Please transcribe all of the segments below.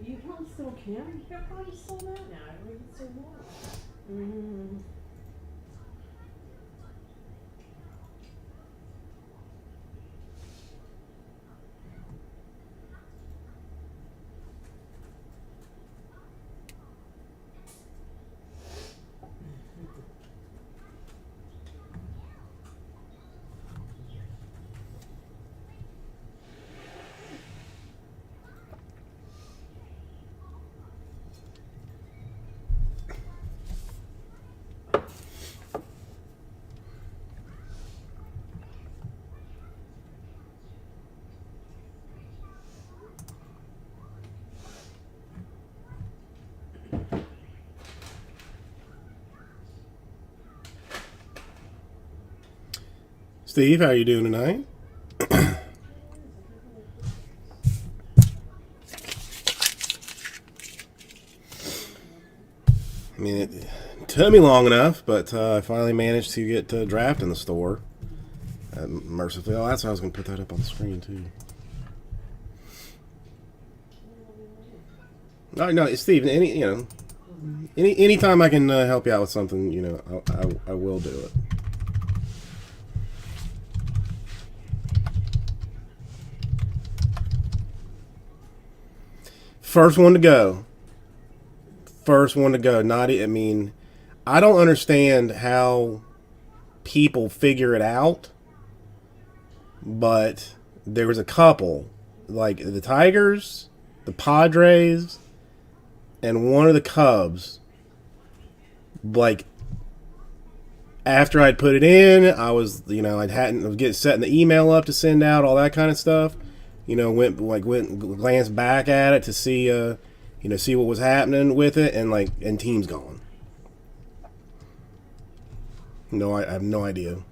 You probably still can. You're probably still mad now. I mean, it's so warm. Steve, how are you doing tonight? I mean, it took me long enough, but I finally managed to get Draft in the store. Mercifully, oh, that's why I was going to put that up on the screen too. No, no, Steve. Anytime I can help you out with something, I will do it. First one to go. First one to go. I mean, I don't understand how people figure it out, but there was a couple, like the Tigers, the Padres, and one of the Cubs. Like after I'd put it in, I was, I was getting setting the email up to send out all that kind of stuff. Went glanced back at it to see, see what was happening with it, and team's gone. No, I have no idea.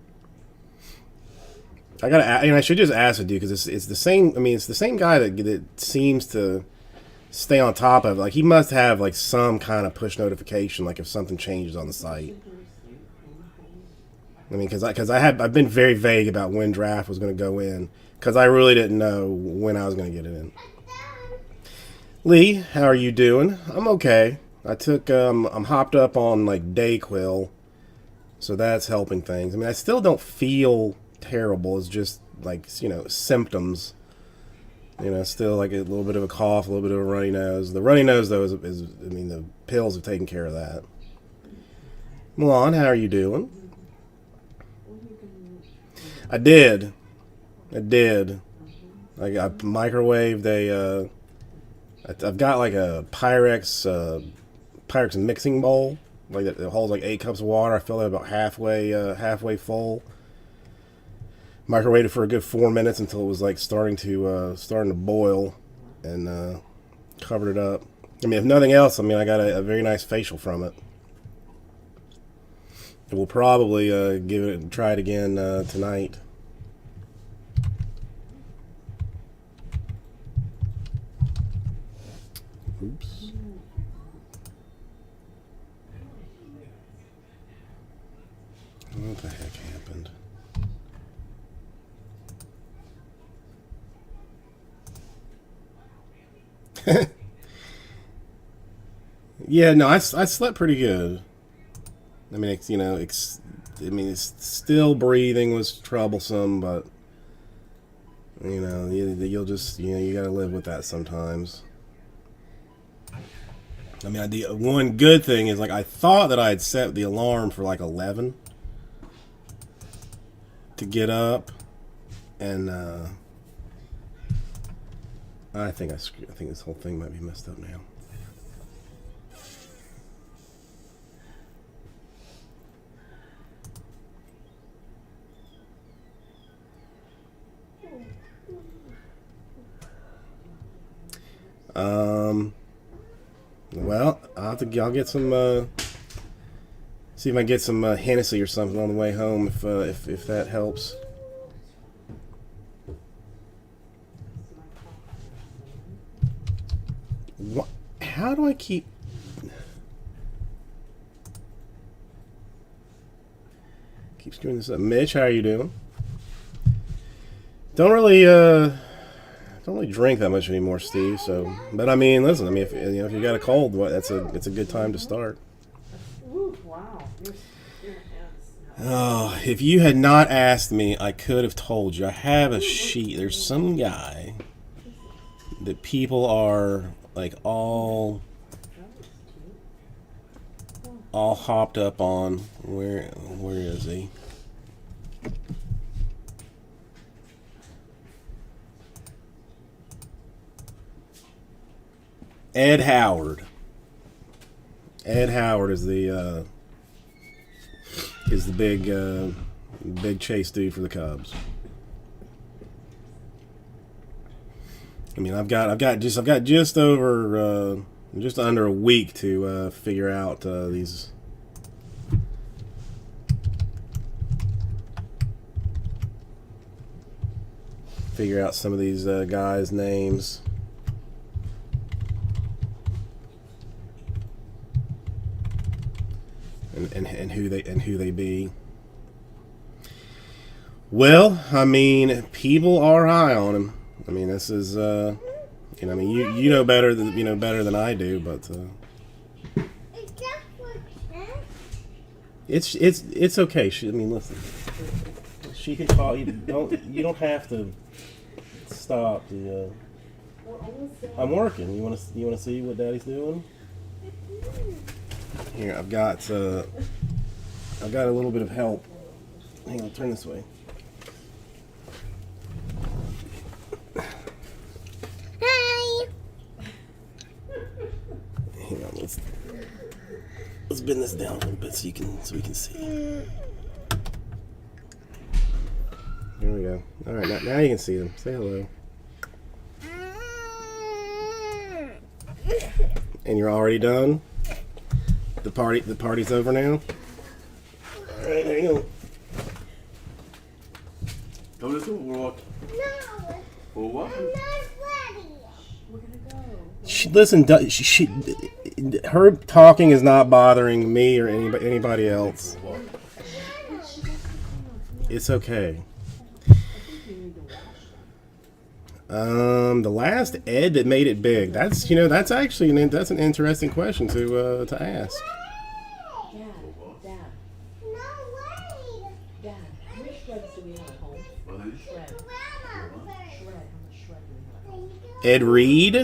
I should just ask it, dude, because it's the same. I mean, it's the same guy that seems to stay on top of it. Like he must have like some kind of push notification, like if something changes on the site. I mean, I've been very vague about when Draft was going to go in, because I really didn't know when I was going to get it in. Lee, how are you doing? I'm okay. I'm hopped up on like Dayquil, so that's helping things. I mean, I still don't feel terrible. It's just like, symptoms. Still like a little bit of a cough, a little bit of a runny nose. The runny nose, though, the pills have taken care of that. Milan, how are you doing? I did. I got microwaved I've got like a Pyrex mixing bowl, like that holds like 8 cups of water. I fill it about halfway full. Microwaved it for a good 4 minutes until it was like starting to boil, and covered it up. I mean, if nothing else, I got a very nice facial from it. We'll probably try it again tonight. Oops. What the heck happened? Yeah, no, I slept pretty good. I mean, it's still breathing was troublesome, but you'll just you gotta live with that sometimes. I mean, the one good thing is, like, I thought that I had set the alarm for like 11 to get up, and I think this whole thing might be messed up now. Well, I'll get some. See if I can get some Hennessy or something on the way home, if that helps. What? How do I keep? Keep screwing this up. Mitch, how are you doing? Don't really don't really drink that much anymore, Steve. So, but I mean, listen. I mean, if you got a cold, it's a good time to start. Ooh, wow. Your hands. Oh, if you had not asked me, I could have told you. I have a sheet. There's some guy that people are like all hopped up on. Where is he? Ed Howard. Ed Howard is the big chase dude for the Cubs. I mean, I've got just over just under a week to figure out these. Figure out some of these guys' names. And who they be. Well, I mean, people are high on him. I mean, this is I mean, you know better than I do, but it's okay. I mean, listen, she can call you. You don't have to stop the. I'm working. You want to see what Daddy's doing? Here, I've got a little bit of help. Hang on, turn this way. Hi. Hang on, let's bend this down a little bit so we can see. There we go. All right, now you can see them. Say hello. And you're already done? The party's over now? Alright, hang on. Go to the walk. No, For what? I'm not ready. We're gonna go. Listen, her talking is not bothering me or anybody else. It's okay. The last Ed that made it big. That's actually an interesting question to ask. Dad. No way. Dad. How many shreds do we have at home? Shred. Grandma first. How much shred do we have? Ed Reed.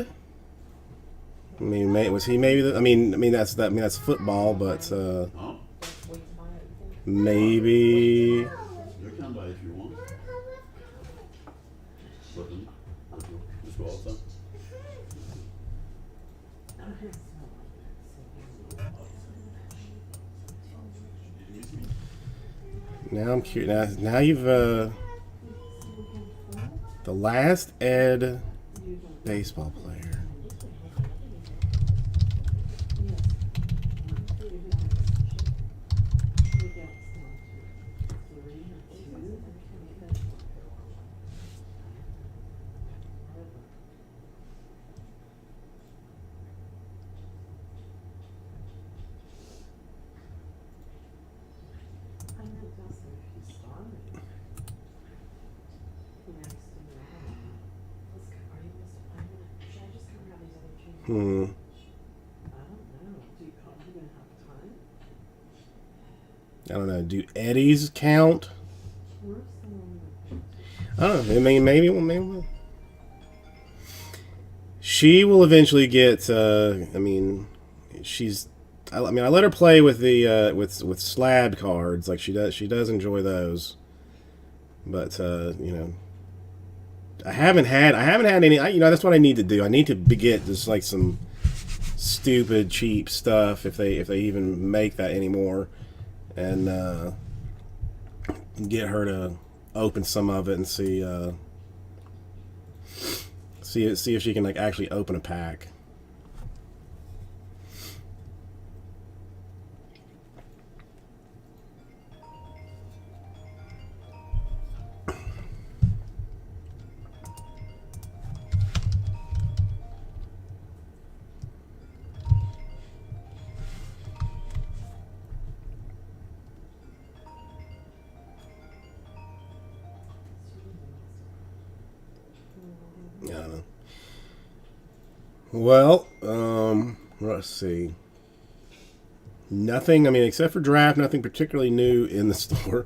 I mean, was he maybe? I mean that's football, but Huh? Wait to buy everything. maybe. You can buy if you want. But then, just go outside. I don't have smell like that. Now I'm curious. Now you've the last Ed baseball player. Hmm. I don't know. Do you gonna have time? I don't know. Do Eddies count? Where's the one I don't know. I mean, maybe. She will eventually get. I mean, she's. I mean, I let her play with the with slab cards. Like she does. She does enjoy those. But I haven't had any. That's what I need to do. I need to get just like some stupid cheap stuff if they even make that anymore, and get her to open some of it and see if she can like actually open a pack. I don't know. Well, let's see. Nothing, I mean, except for draft, nothing particularly new in the store.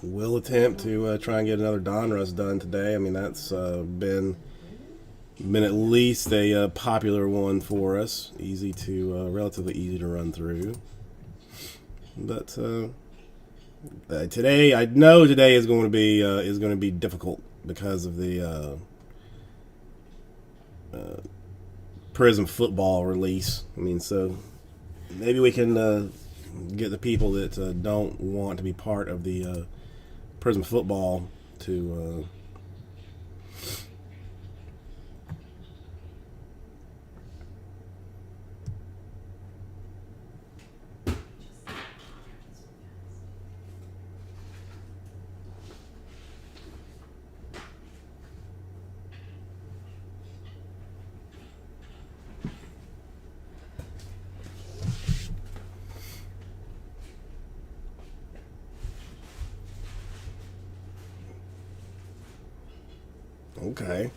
We'll attempt to try and get another Donruss done today. I mean, that's been at least a popular one for us. Easy to, relatively easy to run through. But today, I know today is going to be difficult because of the Prism football release. I mean, so maybe we can get the people that don't want to be part of the Prism football to okay.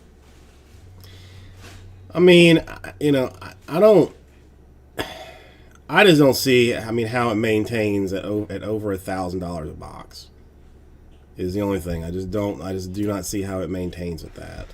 I mean, you know, I just don't see. I mean, how it maintains at over $1,000 a box is the only thing. I just do not see how it maintains at that.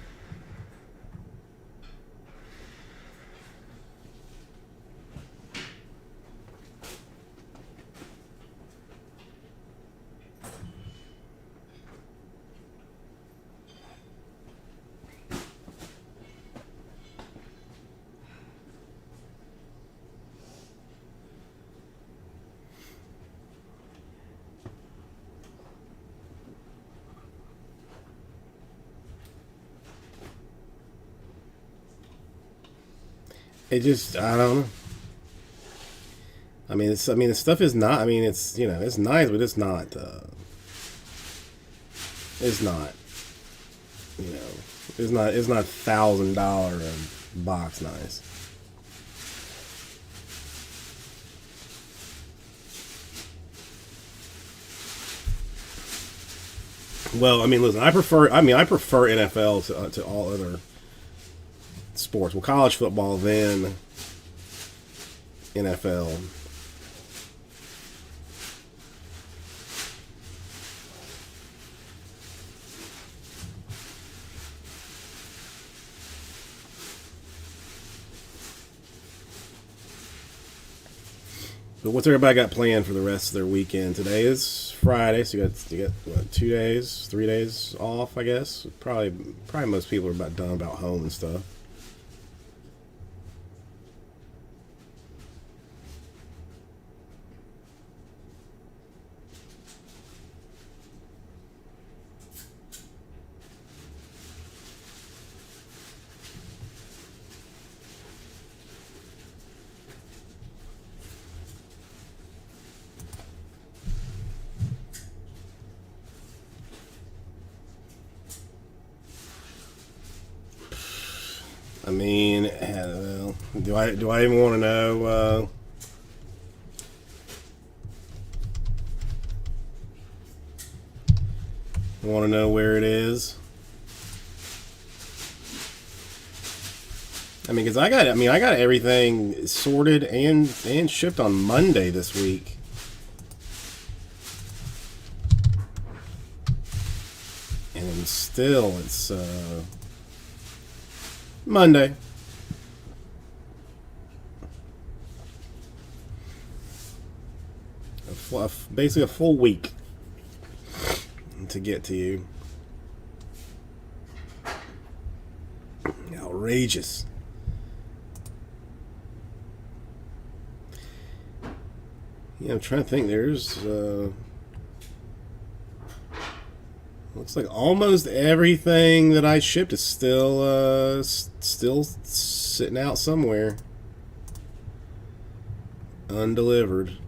It just, I don't know. I mean, the stuff is not. I mean, it's, you know, it's nice, but it's not. It's not. You know, It's not $1,000 box nice. Well, I mean, listen. I prefer NFL to all other sports. Well, college football, then NFL. But what's everybody got planned for the rest of their weekend? Today is Friday, so you got what, 2 days, 3 days off, I guess. Probably most people are about done about home and stuff. I mean, do I even want to know? Want to know where it is? I mean, because I got everything sorted and shipped on Monday this week. And then still, it's Monday. Basically a full week to get to you. Outrageous. Yeah, I'm trying to think. There's looks like almost everything that I shipped is still sitting out somewhere, undelivered.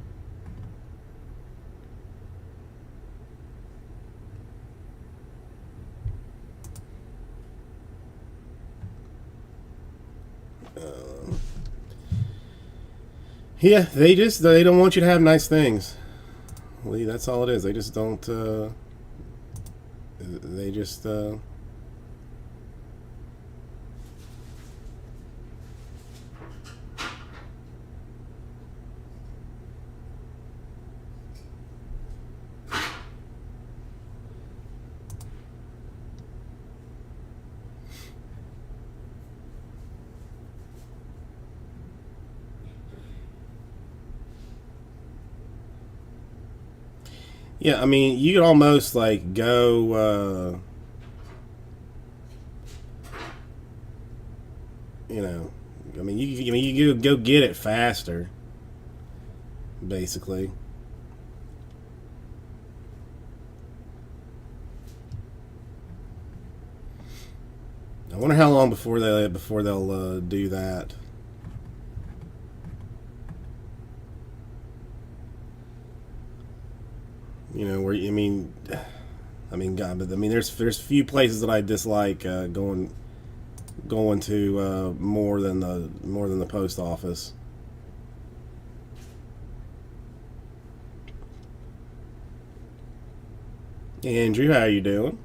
Yeah, they don't want you to have nice things. Lee, that's all it is. They just don't. They just Yeah, I mean, you could almost like go, you know, I mean, you could go get it faster, basically. I wonder how long before they'll do that. You know, where God, but I mean, there's few places that I dislike going to more than the post office. Andrew, how you doing?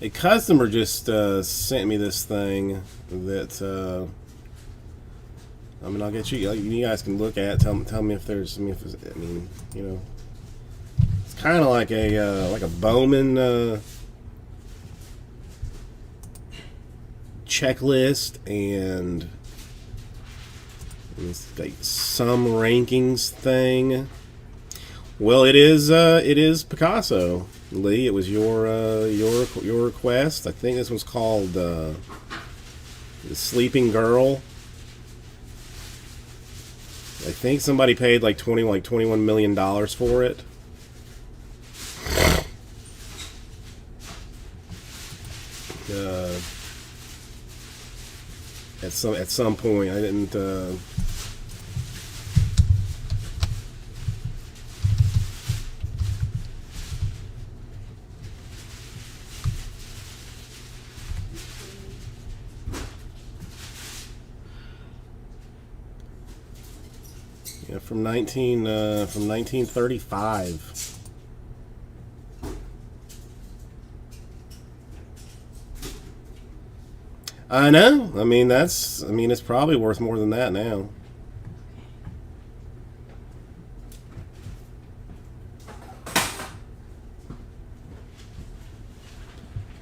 A customer just sent me this thing that I mean, I'll get you. You guys can look at it. Tell me if there's. I mean, you know, it's kind of like a Bowman checklist, and it's like some rankings thing. Well, it is Picasso, Lee. It was your request. I think this one's called The Sleeping Girl. I think somebody paid like $21 million for it. At some point, I didn't. Yeah, from 1935. I know. I mean, it's probably worth more than that now.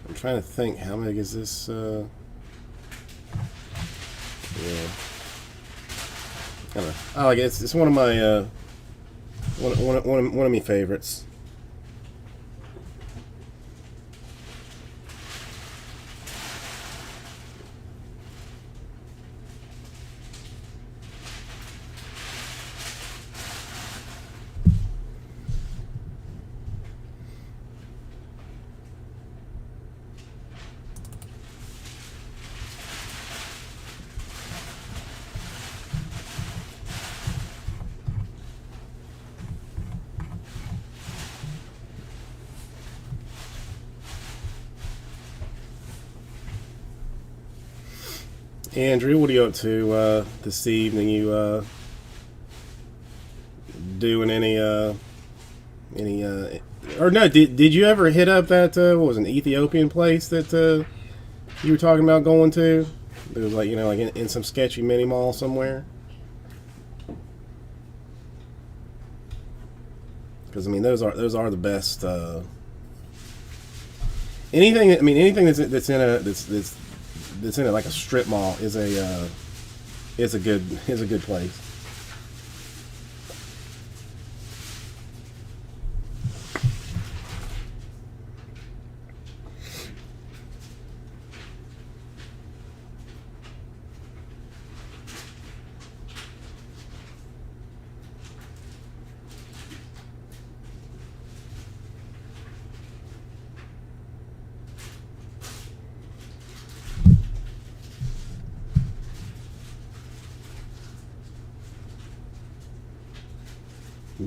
I'm trying to think, how big is this? Yeah. I don't know. I like it. It's one of my one of my favorites. Andrew, what are you up to this evening? You doing any or no? Did you ever hit up that what was it, an Ethiopian place that you were talking about going to? It was like, you know, like in some sketchy mini mall somewhere. Because I mean, those are the best. Anything that's in a like a strip mall is a good place.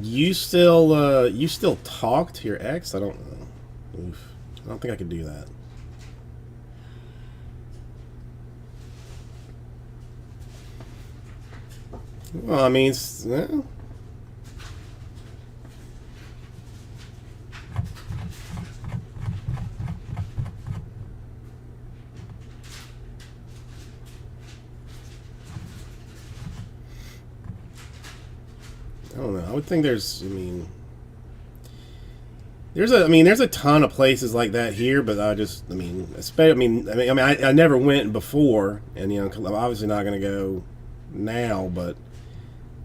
You still talk to your ex? I don't know. Oof. I don't think I could do that. Well, I mean, I don't know. I would think there's a ton of places like that here, but I never went before, and you know, I'm obviously not going to go now, but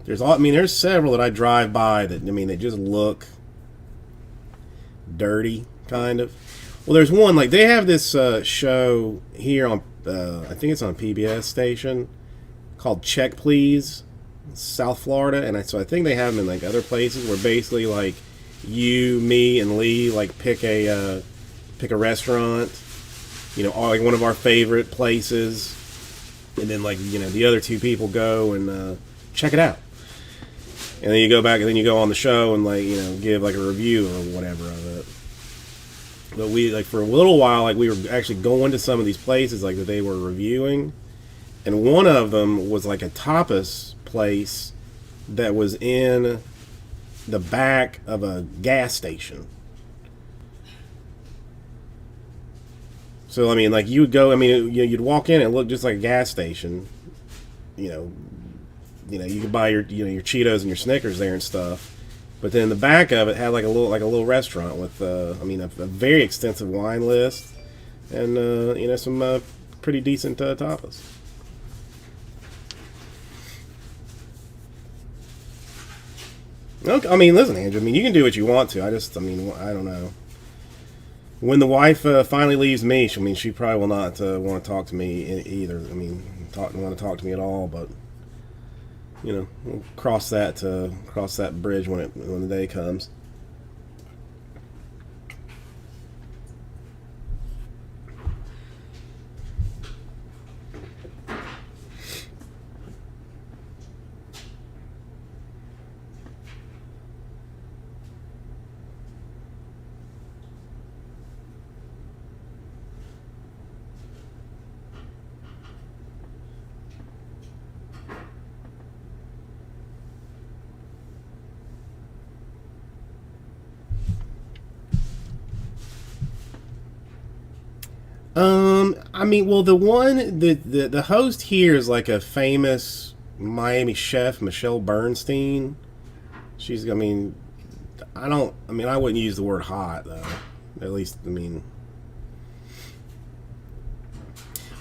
there's several that I drive by that, I mean, they just look dirty, kind of. Well, there's one, like, they have this show here on, I think it's on a PBS station, called Check Please, South Florida, and so I think they have them in, like, other places where basically, like, you, me, and Lee, like, pick a restaurant, you know, like one of our favorite places, and then, like, you know, the other two people go and check it out. And then you go back and then you go on the show and, like, you know, give, like, a review or whatever of it. But we, like, for a little while, like, we were actually going to some of these places, like, that they were reviewing. And one of them was, like, a tapas place that was in the back of a gas station. So, I mean, like, you would go, I mean, you'd walk in and it looked just like a gas station. You know, you could buy your Cheetos and your Snickers there and stuff. But then the back of it had like a little restaurant with, I mean, a very extensive wine list and, you know, some pretty decent tapas. Okay, I mean, listen, Andrew, I mean, you can do what you want to. I don't know. When the wife finally leaves me, she probably will not want to talk to me either. I mean, want to talk to me at all, but you know, we'll cross that bridge when the day comes. I mean, well, the host here is like a famous Miami chef, Michelle Bernstein. I wouldn't use the word hot though. At least, I mean,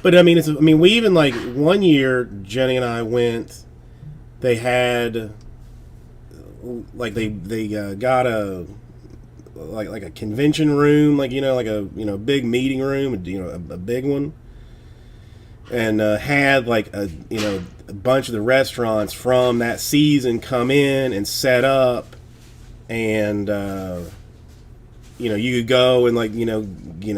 but I mean, we even, like, one year Jenny and I went. They had, like, they got a. Like a convention room, like, you know, like a, you know, big meeting room, you know, a big one, and had like a bunch of the restaurants from that season come in and set up, and you know, you could go and, like, you know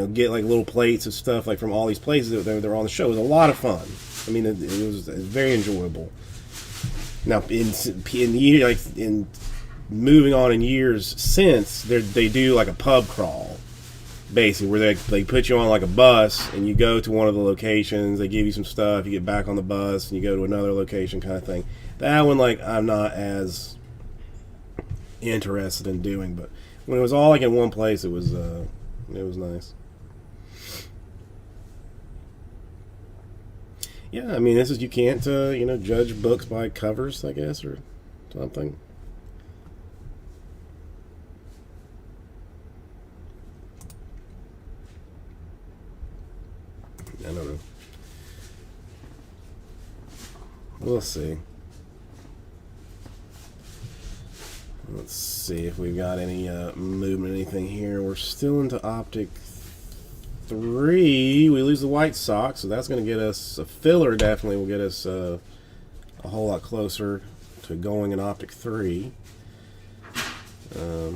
get like little plates of stuff, like, from all these places that they're on the show. It was a lot of fun. I mean, it was very enjoyable. Now in moving on in years since, they do like a pub crawl, basically, where they put you on like a bus and you go to one of the locations, they give you some stuff, you get back on the bus and you go to another location, kind of thing. That one, like, I'm not as interested in doing, but when it was all like in one place, it was nice. Yeah, I mean, you can't judge books by covers, I guess, or something. I don't know. We'll see. Let's see if we've got any movement, anything here. We're still into Optic 3. We lose the White Sox, so that's going to get us a filler. Definitely will get us a whole lot closer to going in Optic 3. A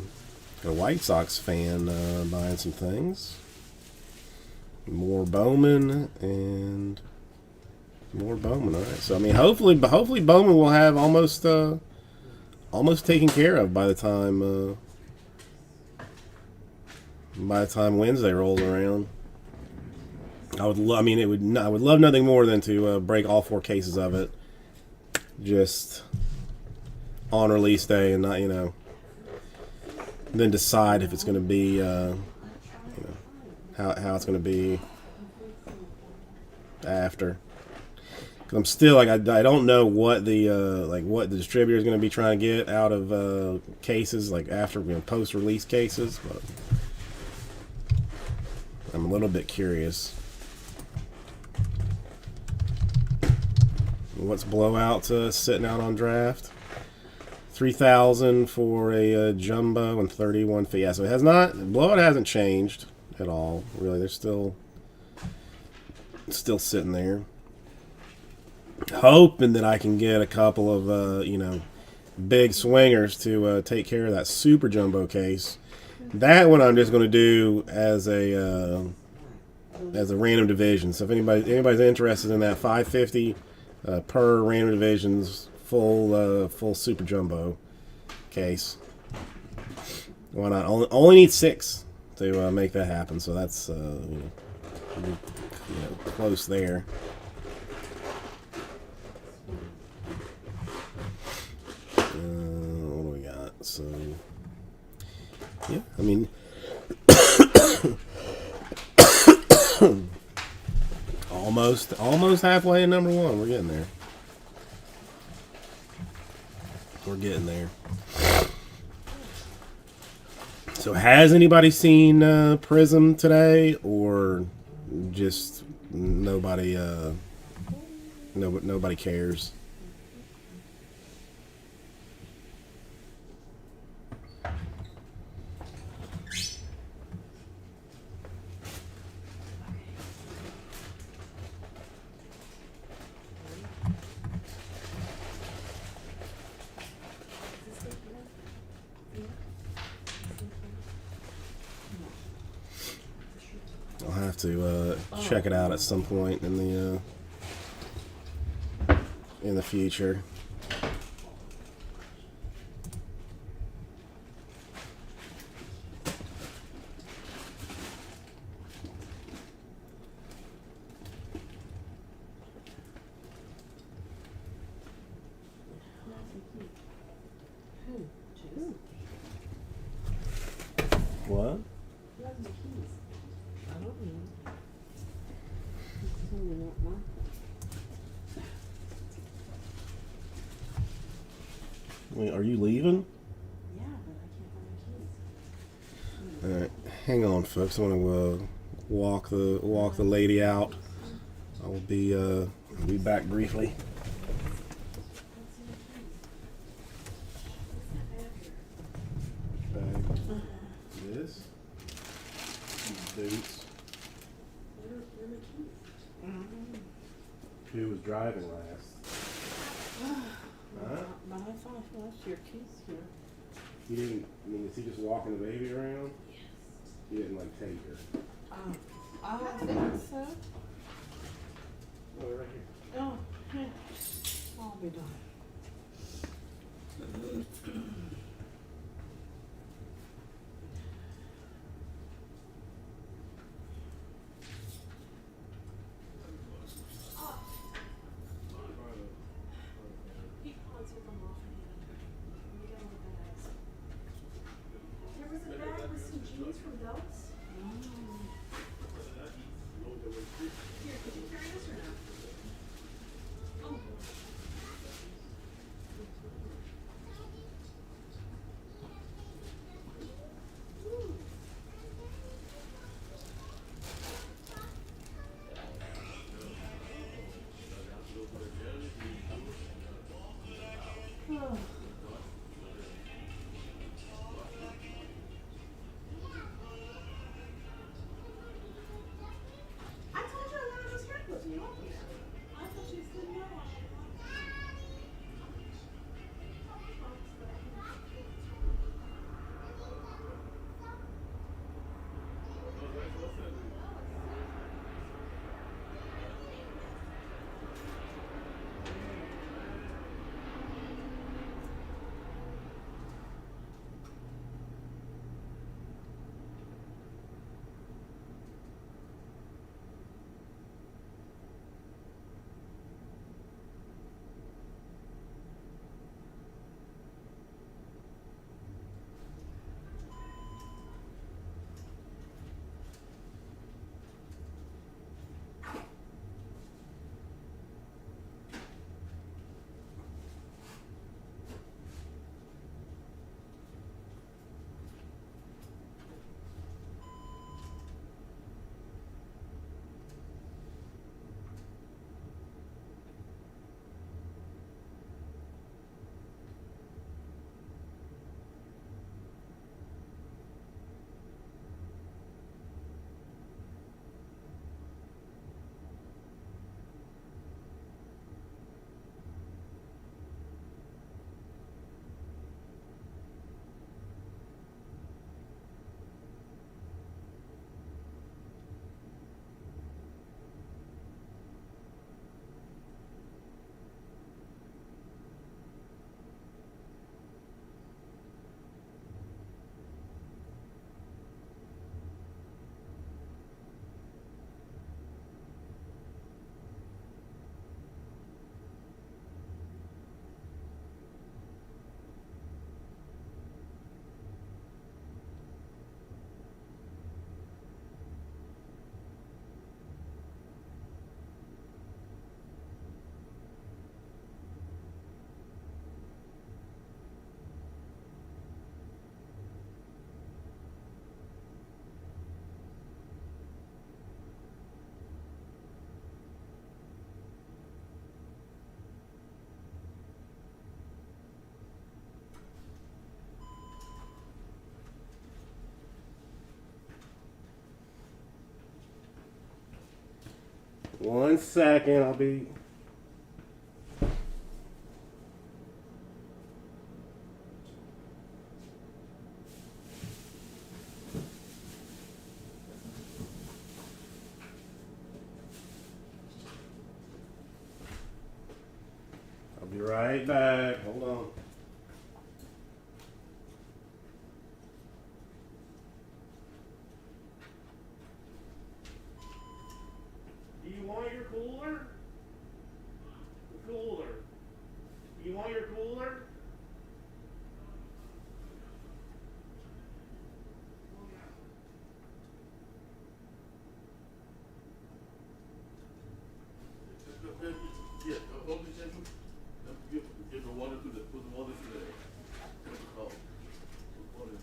White Sox fan buying some things. More Bowman and more Bowman. All right. So, I mean, hopefully Bowman will have almost taken care of by the time Wednesday rolls around. I would love nothing more than to break all 4 cases of it just on release day, and not, then decide if it's going to be how it's going to be after. Because I'm still, like, I don't know what the distributor is going to be trying to get out of cases, like, after, post release cases, but I'm a little bit curious. What's Blowout sitting out on draft? $3,000 for a jumbo and 31 for yeah. So it has not blowout hasn't changed at all. Really, they're still sitting there. Hoping that I can get a couple of big swingers to take care of that super jumbo case. That one I'm just going to do as a random division. So if anybody's interested in that 550 per random divisions full super jumbo case, why not? Only need 6 to make that happen. So that's close there. What do we got? So yeah, I mean. Almost halfway in number 1. We're getting there. We're getting there. So has anybody seen Prism today, or just nobody? Nobody cares. I'll have to check it out at some point in the future. What? Wait, are you leaving? Yeah, but I can't find my keys. All right, hang on, folks. I want to walk the lady out. I will be back briefly. This boots. Where are my keys? Who was driving last? Huh? But I thought I left your keys here. He didn't. I mean, is he just walking the baby around? Yes. He didn't take her. I think so. Oh, right here. Oh, yeah. I'll be done. He took them off and we got all the bags. There was a bag with some jeans from Belts. Here, could you carry this or no? Oh. 1 second, I'll be. I'll be right back. Hold on. Do you want your cooler? The cooler. Do you want your cooler? Yeah, hold the table. Give the water to the, put the water to the, oh, put water.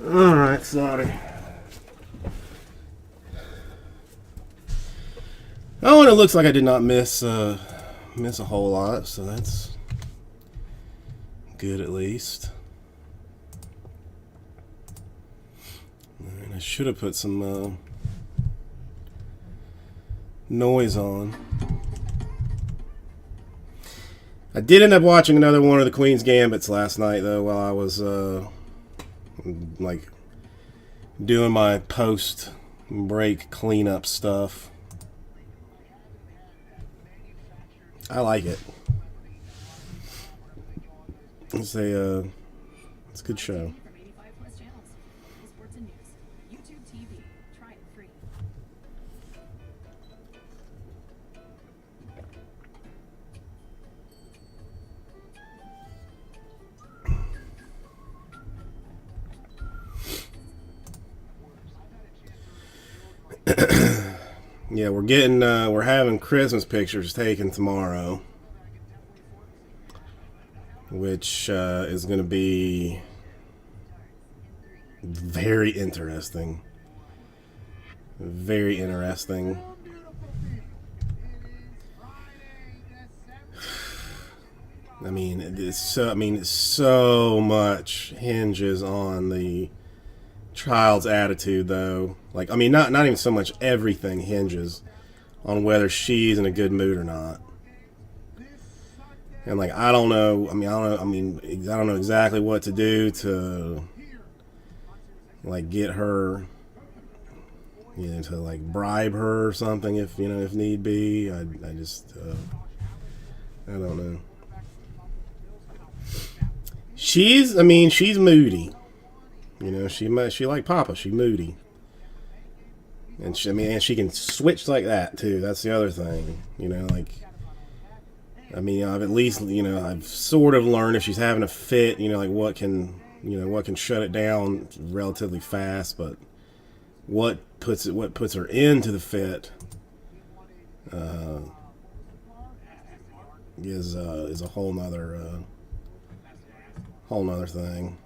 All right, sorry. Oh, and it looks like I did not miss a whole lot, so that's good at least. And I should have put some noise on. I did end up watching another one of the Queen's Gambits last night, though, while I was like doing my post break cleanup stuff. I like it. It's a good show. From 85 plus channels, local sports and news, YouTube TV, try it free. Yeah, we're having Christmas pictures taken tomorrow, which is going to be very interesting. Very interesting. I mean, so much hinges on the child's attitude, though. Like, I mean, not even so much everything hinges on whether she's in a good mood or not. And like, I don't know exactly what to do to like get her, to like bribe her or something if need be. I don't know. She's moody. She like Papa. She moody. And she can switch like that too. That's the other thing. I've at least, I've sort of learned if she's having a fit, like what can shut it down relatively fast, but what puts her into the fit is a whole nother thing.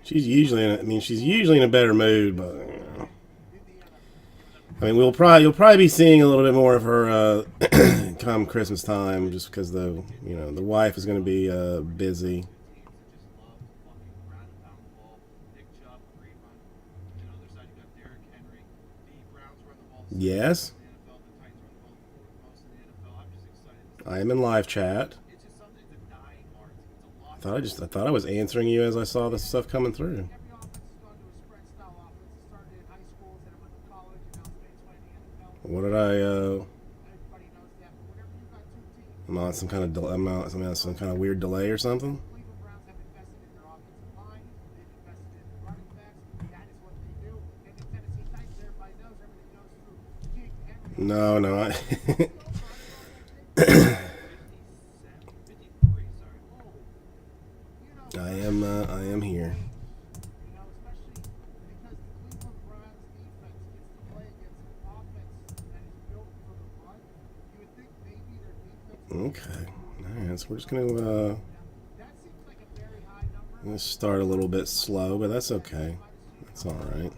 She's usually in a better mood, but you'll probably be seeing a little bit more of her come Christmas time, just because the wife is going to be busy. Yes, I am in live chat. I thought I was answering you as I saw this stuff coming through. What did I'm on some kind of weird delay or something? No. I am here. Okay. Alright, so we're just gonna start a little bit slow, but that's okay. That's alright.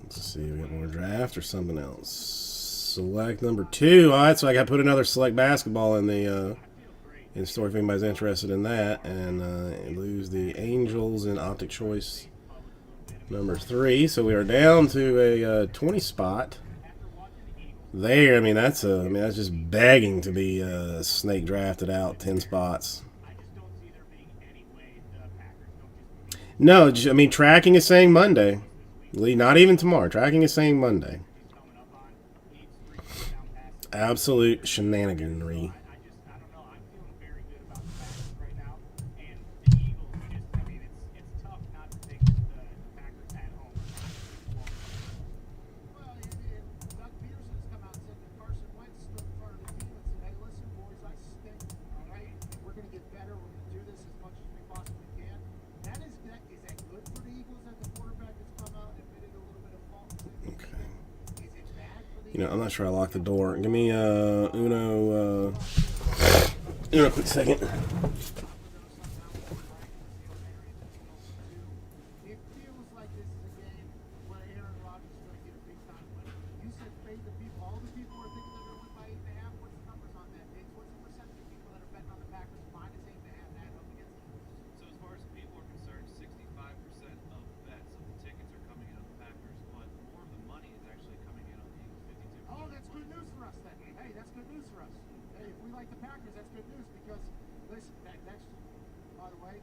Let's see, we got more draft or something else. Select number 2. Alright, so I got to put another select basketball in the store if anybody's interested in that, and lose the Angels in optic choice number 3. So we are down to a 20 spot there. That's just begging to be snake drafted out 10 spots. No, tracking is saying Monday. Lee, not even tomorrow. Tracking is saying Monday. Absolute shenaniganry. You know, I'm not sure I locked the door. Give me Uno a quick second. It feels like this is a game where Aaron Rodgers is going to get a big time win. You said fade the people. All the people are thinking they're going to win by 8.5. What's the numbers on that? Diggs? What's the percentage of people that are betting on the Packers minus 8.5 that up against them? So as far as people are concerned, 65% of bets of the tickets are coming in on the Packers, but more of the money is actually coming in on the Eagles, 52%. Oh, that's good news for us then. Hey, that's good news for us. Hey, if we like the Packers, that's good news because, listen, that's, by the way,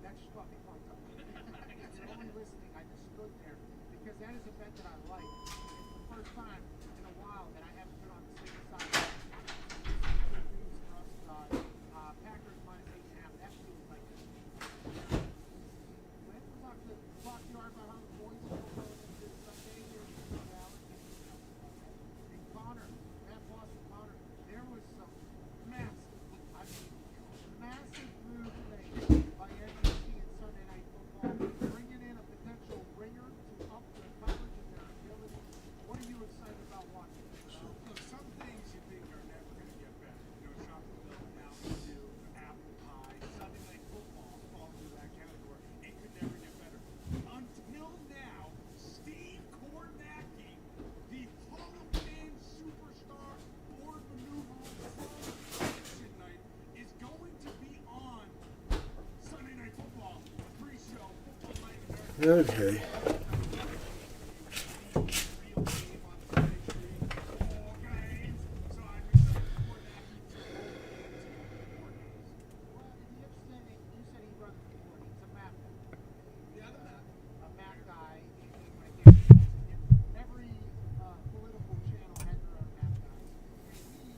that just got me pumped up. If you're only listening, I just stood there because that is a bet that I like. It's the first time in a while that I haven't been on the same side. Good news for us. Packers minus 8.5. That feels like it. Let's talk to Clock Yard about how the boys are going this Sunday here in Dallas. And Connor, Matt Boston Connor, there was some massive move made by NBC in Sunday Night Football, bringing in a potential ringer to up their coverage and their ability. What are you excited about watching? Look, some things you think are never going to get better. You know, Chocolate Milk, Mountain Dew, apple pie, Sunday Night Football falls into that category. It could never get better. Until now, Steve Kornacki, the Hall of Fame superstar, board maneuverer from election night, is going to be on Sunday Night Football, the pre-show, Football Night in America. Okay. Well, the interesting thing, you said he runs the board. He's a map guy. A map guy. Every political channel has their own map guys. And we,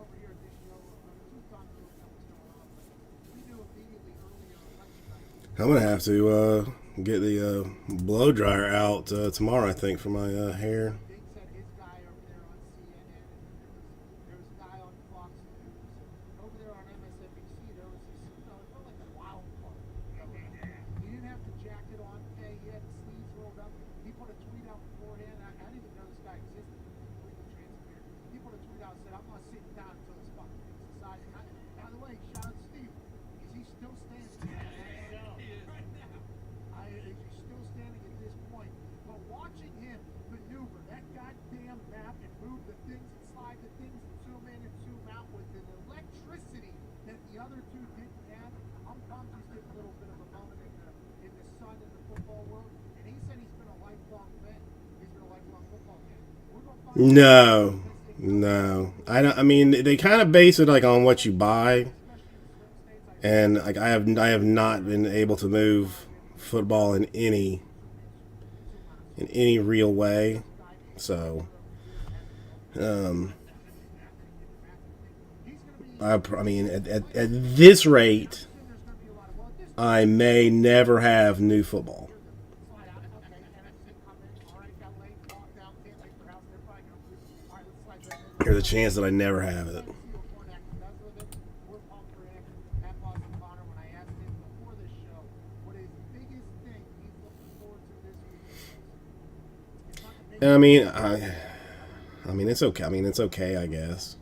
over here at this show, truth on the know what's going on, but we knew immediately early on election night. I'm gonna have to get the blow dryer out tomorrow, I think, for my hair. Big said his guy over there on CNN, and there was a guy on Fox News. Over there on MSNBC, there was this, it felt like a wild card. He didn't have the jacket on, okay, he had the sleeves rolled up. He put a tweet out beforehand. I didn't even know this guy existed. Completely transparent. He put a tweet out and said, I'm not sitting down until this fucking thing's decided. By the way, shout out to Steve. Is he still standing? Right now. Is he still standing at this point? But watching him maneuver that goddamn map and move the things and slide the things and zoom in and zoom out with the electricity that the other two didn't have, I'm pumped he's getting a little bit of a moment in the sun in the football world. And he said he's been a lifelong fan. He's been a lifelong football fan. We're gonna find No. I don't. I mean, they kind of base it like on what you buy, and like I have not been able to move football in any real way. So, I mean, at this rate, I may never have new football. There's a chance that I never have it. I mean, it's okay. I mean, it's okay, I guess.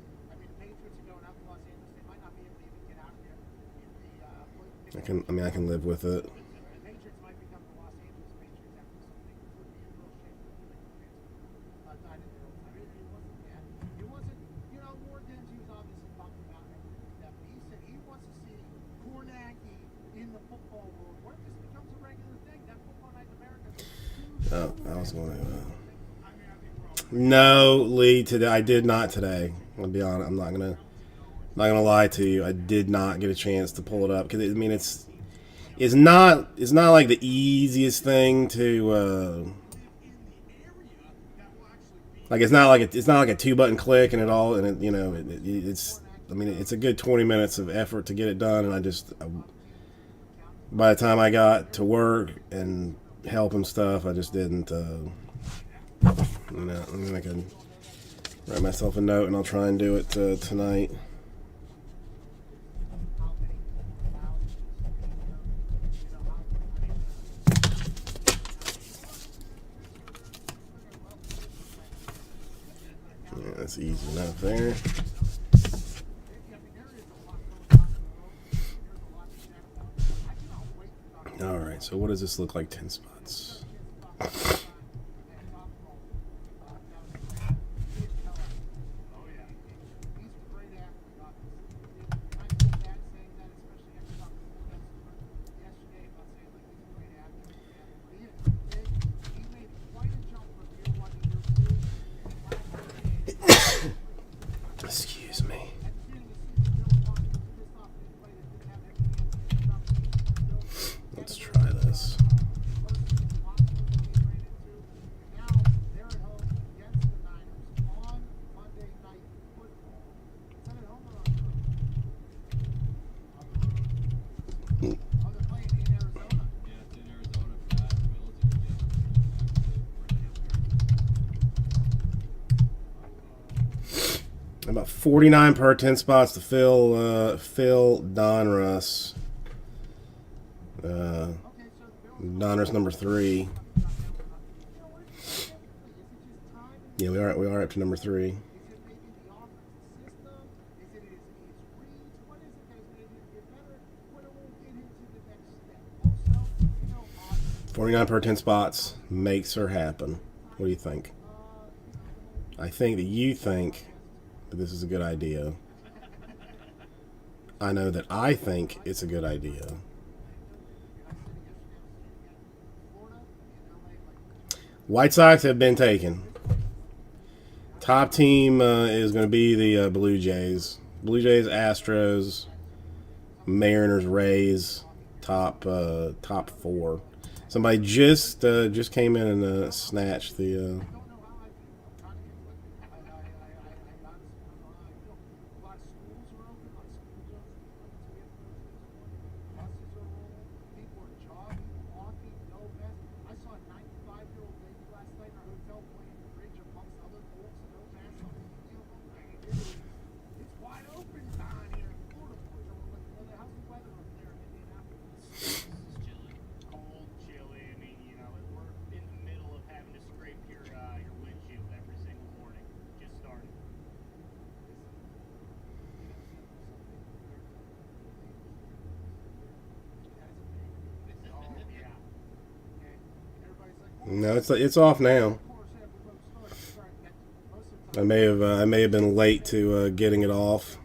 I can live with it. Oh, I was going to. No, Lee. Today I did not today. I'll be honest. I'm not gonna lie to you. I did not get a chance to pull it up because I mean it's not like the easiest thing to like it's not like a 2-button click and it all and it, you know it's I mean it's a good 20 minutes of effort to get it done and by the time I got to work and help and stuff I just didn't. I mean, I can write myself a note and I'll try and do it tonight. easy enough there. All right, so what does this look like? 10 spots. Excuse me. Let's try this. Yeah, it's in Arizona for that. About 49 per 10 spots to Phil Donruss. Donruss number 3. Yeah, we are up to number 3. $49 per 10 spots makes her happen. What do you think? I think that you think that this is a good idea. I know that I think it's a good idea. White Sox have been taken. Top team is going to be the Blue Jays. Blue Jays, Astros, Mariners, Rays. Top 4. Somebody just came in and snatched the. Cold, chilly. I mean, you know, we're in the middle of having to scrape your windshield every single morning. Just started. Oh yeah. No, it's off now. I may have been late to getting it off.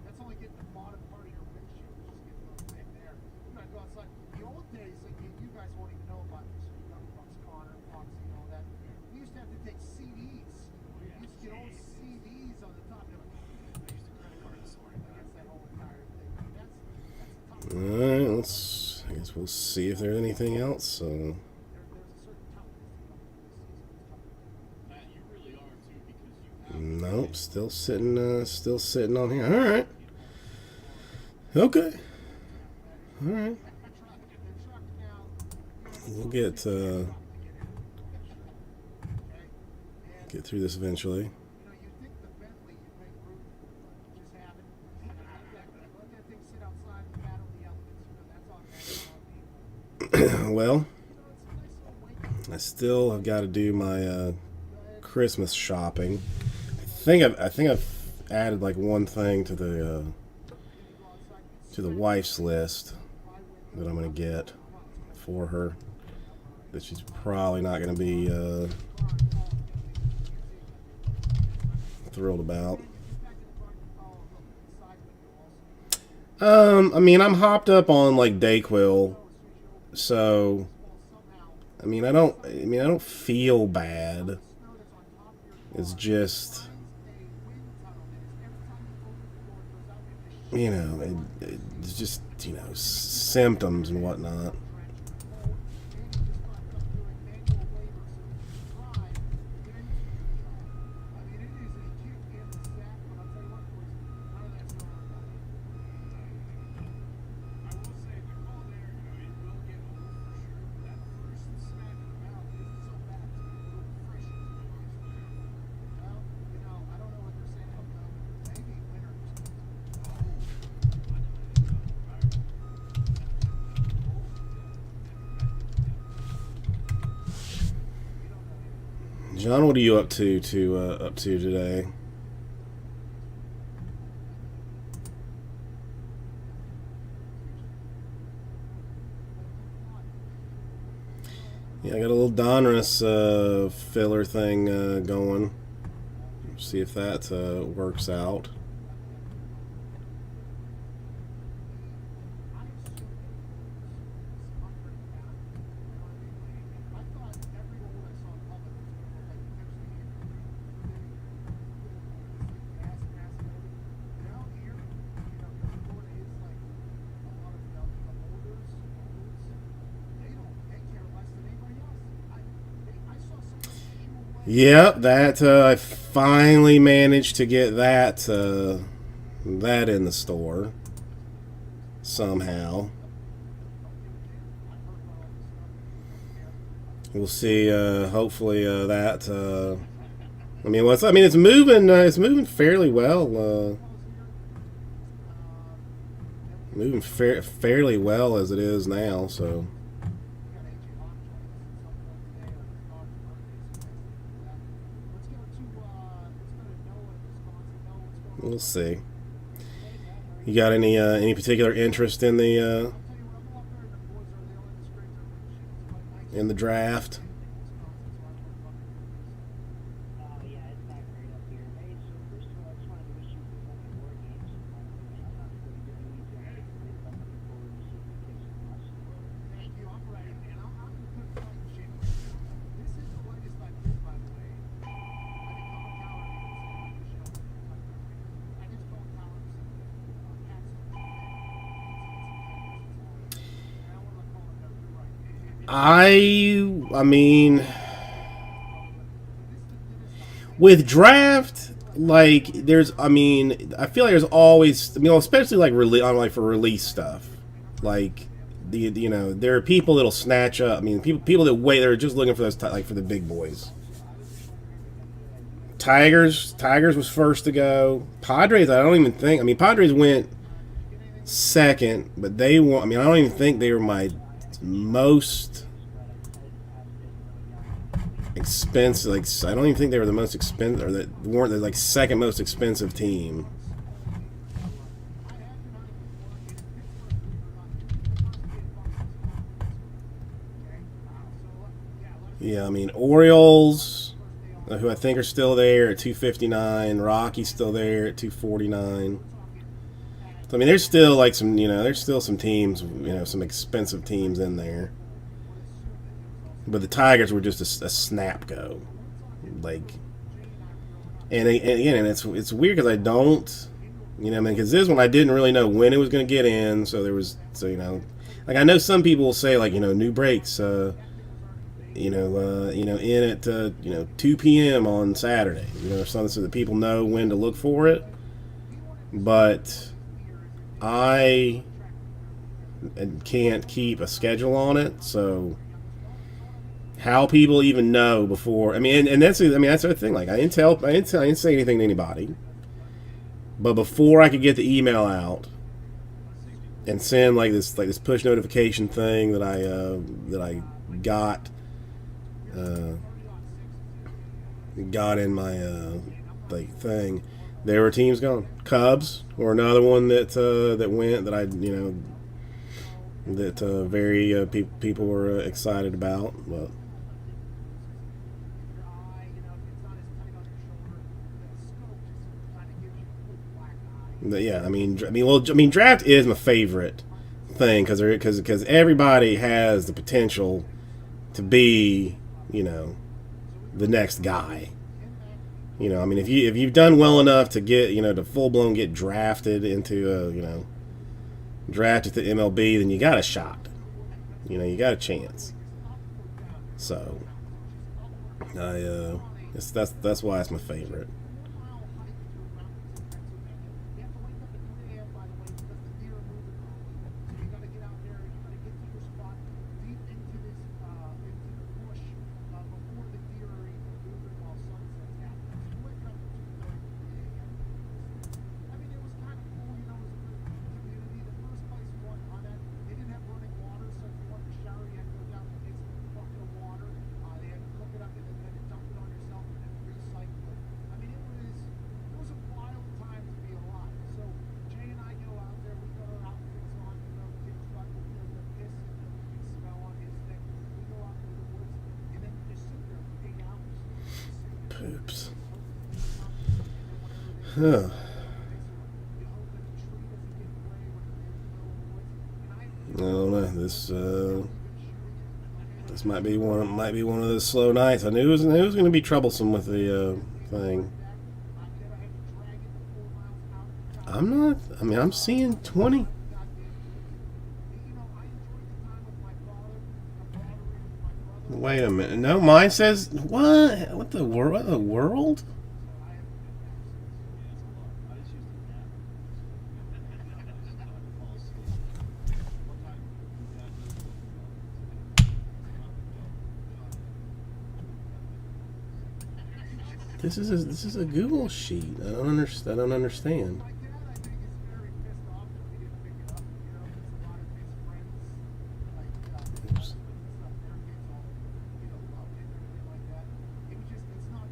That's only getting the bottom part of your windshield. Just getting a little bit there. You gotta go outside. The old days, like you guys won't even know about this. You know, Bucks Connor, Foxy, and all that. We used to have to take CDs. We used to get old CDs on the top. They're like, I used a credit card this morning. That's that whole entire thing. I mean, that's tough. All right, I guess we'll see if there's anything else. So. There's a certain toughness to this season. Matt, you really are too, because you have Nope, still sitting on here. All right. Okay. All right. We'll get through this eventually. You know, you think the Bentley you make room, but you just haven't. Let that thing sit outside and battle the elements. You know, that's on me. Well, You know, it's a nice little wake. I still have got to do my Christmas shopping. I think I've added like one thing to the wife's list that I'm gonna get for her that she's probably not gonna be thrilled about. I mean, I'm hopped up on like Dayquil, so I mean, I don't feel bad. It's just, you know, it's just, you know, symptoms and whatnot. I will say the cold air, you know, it will get old for sure, but that first smack in the mouth isn't so bad. It's a little refreshing, to be honest with you. Well, you know, I don't know what they're saying about that. Maybe winter. John, what are you up to today? Yeah, I got a little Donruss filler thing going. See if that works out. Yep, that I finally managed to get that that in the store somehow. We'll see. Hopefully, that. I mean, what's? I mean, it's moving. It's moving fairly well. Moving fairly well as it is now. So. We'll see. You got any particular interest in the draft? I mean, with draft, like there's, I mean, I feel like there's always, I mean, especially like for release stuff, like you know, there are people that'll snatch up. I mean, people that wait, they're just looking for those like for the big boys. Tigers was first to go. Padres, I don't even think. I mean, Padres went second, but they won. I mean, I don't even think they were my most expensive. Like, I don't even think they were the most expensive, or that weren't the like second most expensive team. Yeah, I mean, Orioles, who I think are still there at 259. Rockies still there at 249. So, I mean, there's still like some, you know, there's still some teams, you know, some expensive teams in there. But the Tigers were just a snap go, like, and again, it's weird because I don't, you know, I mean, because this one I didn't really know when it was going to get in, so there was, so you know, like I know some people will say like, you know, new breaks, in at 2 p.m. on Saturday, you know, or something, so that people know when to look for it. But I can't keep a schedule on it, so how people even know before? I mean, and that's that's the thing. Like I didn't say anything to anybody, but before I could get the email out and send like this push notification thing that I got in my like thing, there were teams gone. Cubs or another one that went that I very people were excited about, but yeah, I mean, draft is my favorite thing because everybody has the potential to be, you know, the next guy. You know, I mean, if you've done well enough to get, you know, to full blown get drafted into drafted to MLB, then you got a shot. You know, you got a chance. So, that's why it's my favorite. Huh. I don't know. This might be one of those slow nights. I knew it was going to be troublesome with the thing. I'm seeing 20. Wait a minute. No, mine says what? What the world? What the world? This is a Google sheet. I don't understand. My dad, I think, is very pissed off that we didn't pick it up. You know, there's a lot of his friends, like, stuff, their kids all, loved it and everything like that. It was just, it's not the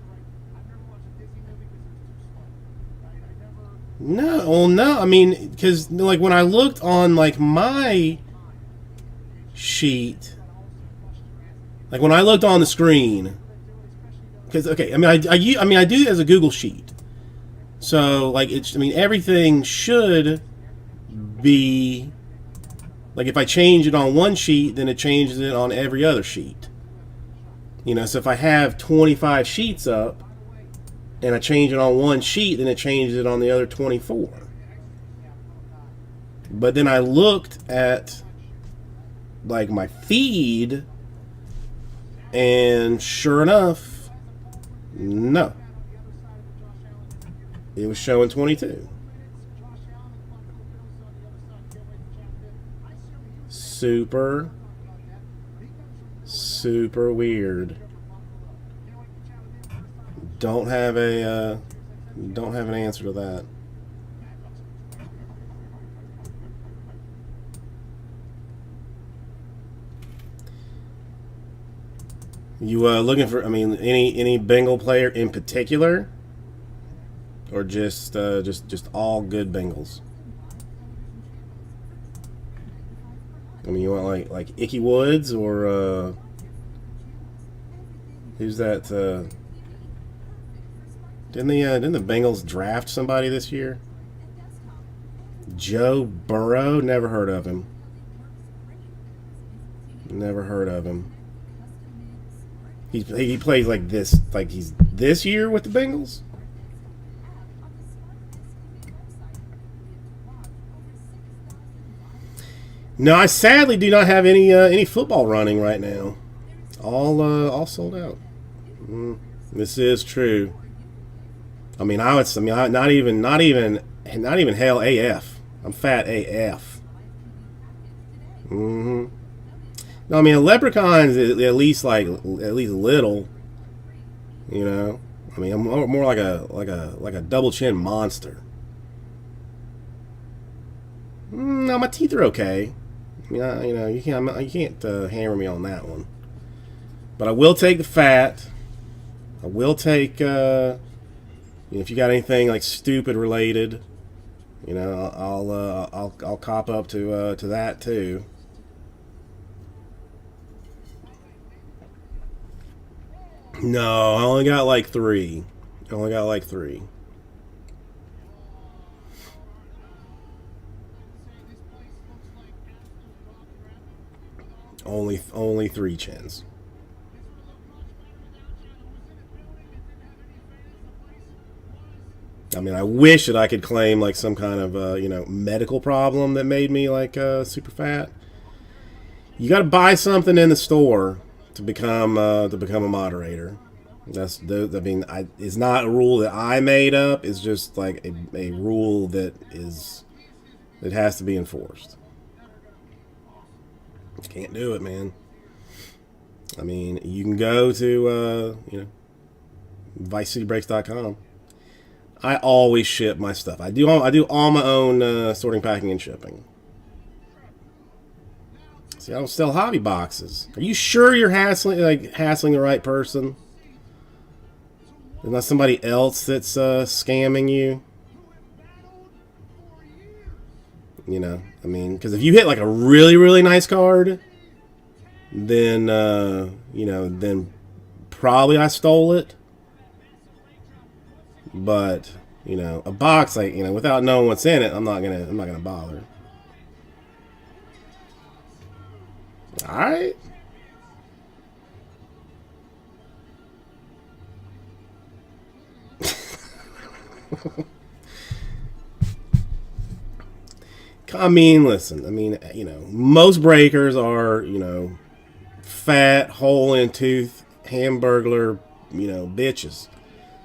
right. I've never watched a Disney movie because it was too slow. Right? I never. No, well, no. I mean, because like when I looked on like my sheet, like when I looked on the screen, because okay, I mean, I do it as a Google sheet, so like it's. I mean, everything should be like if I change it on one sheet, then it changes it on every other sheet. You know, so if I have 25 sheets up and I change it on one sheet, then it changes it on the other 24. But then I looked at like my feed, and sure enough, no, it was showing 22. Super weird. Don't have an answer to that. You looking for? I mean, any Bengal player in particular, or just all good Bengals? I mean, you want like Icky Woods or who's that? Didn't the Bengals draft somebody this year? Joe Burrow? Never heard of him. Never heard of him. He plays like this, like he's this year with the Bengals. No, I sadly do not have any football running right now. All sold out. This is true. I mean, not even hell AF. I'm fat AF. No, I mean, a leprechaun's at least little. You know, I mean, I'm more like a double chin monster. No, my teeth are okay. Yeah, you know, you can't hammer me on that one. But I will take the fat. I will take if you got anything like stupid related, you know, I'll cop up to that too. No, I only got like 3. Only 3 chins. I mean, I wish that I could claim like some kind of medical problem that made me like super fat. You got to buy something in the store to become a moderator. It's not a rule that I made up. It's just like a rule that has to be enforced. Can't do it, man. I mean, you can go to ViceCityBreaks.com. I always ship my stuff. I do all my own sorting, packing, and shipping. See, I don't sell hobby boxes. Are you sure you're hassling the right person? There's not somebody else that's scamming you. You know, I mean, because if you hit like a really, really nice card, then then probably I stole it. But You know, a box, like, you know, without knowing what's in it, I'm not gonna bother. All right. I mean, listen. I mean, you know, most breakers are, you know, fat, hole in tooth, hamburglar, you know, bitches.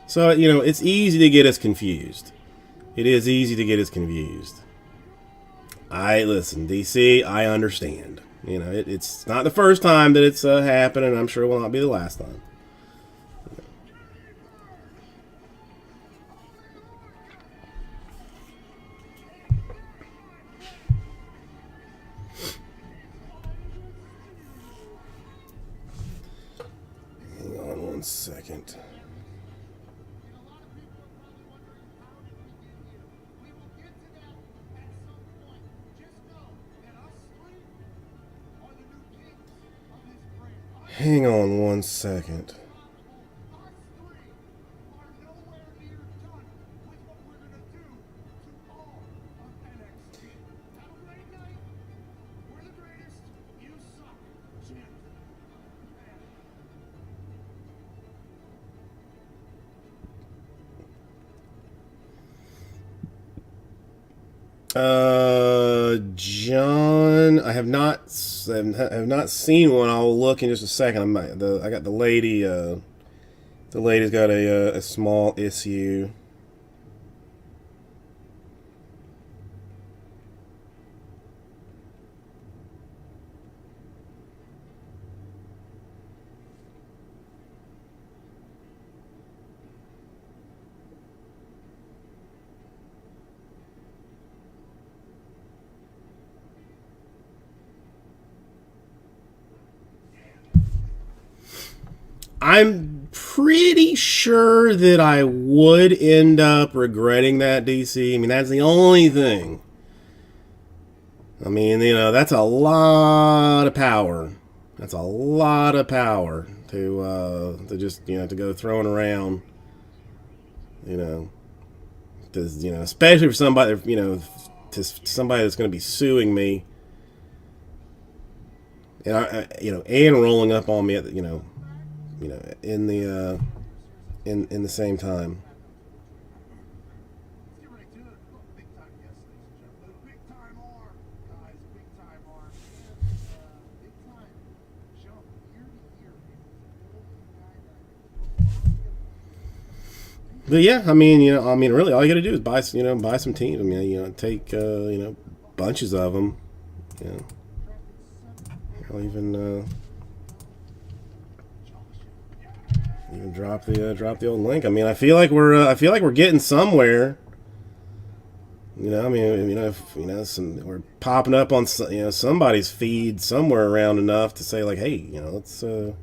So, you know, it's easy to get us confused. It is easy to get us confused. Listen, DC, I understand. You know, it's not the first time that it's happened, and I'm sure it will not be the last time. Hang on 1 second. Hang on 1 second. John, I have not seen one. I'll look in just a second. I got the lady. The lady's got a small issue. I'm pretty sure that I would end up regretting that, DC. I mean, that's the only thing. I mean, you know, that's a lot of power. That's a lot of power to just, you know, to go throwing around. You know, especially for somebody, you know, to somebody that's going to be suing me, and and rolling up on me at the, you know, in the same time. But yeah, I mean, really, all you got to do is buy some teams. I mean, take bunches of them. You know, I'll even drop the old link. I mean, I feel like we're getting somewhere. You know, I mean, if we're popping up on somebody's feed somewhere around enough to say like, hey, let's go.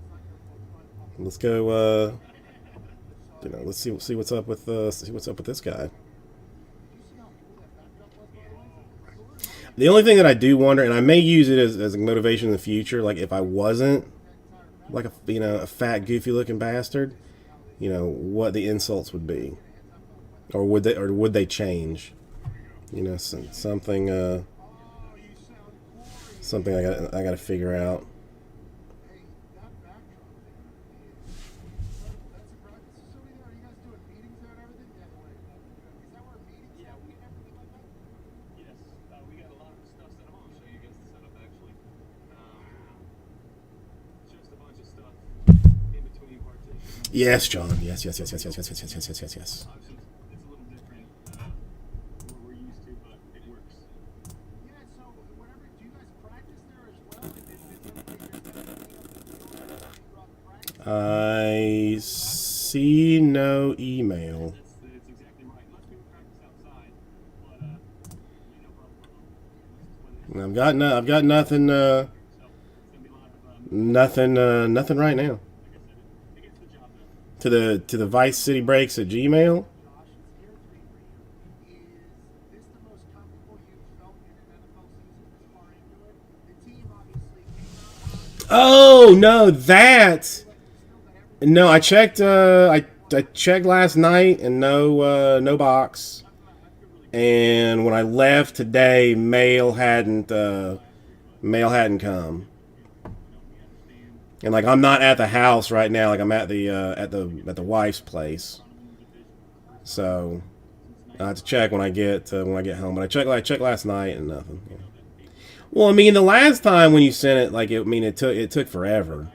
Let's see what's up with this guy. The only thing that I do wonder, and I may use it as a motivation in the future, like if I wasn't like a fat, goofy looking bastard, what the insults would be, or would they change? Something I got to figure out. Yes, John. Yes. It's a little different. We're used to, but it works. Yeah, so whatever, do you guys practice there as well? I see no email. It's exactly right. Unless we practice outside, but I've got nothing. Nothing right now. To the Vice City Breaks at Gmail. Oh no, that. No, I checked. I I checked last night and no box. And when I left today, mail hadn't come. And like I'm not at the house right now. Like I'm at the wife's place. So I have to check when I get home. But I checked last night and nothing. Yeah. Well, I mean, the last time when you sent it, like it took forever.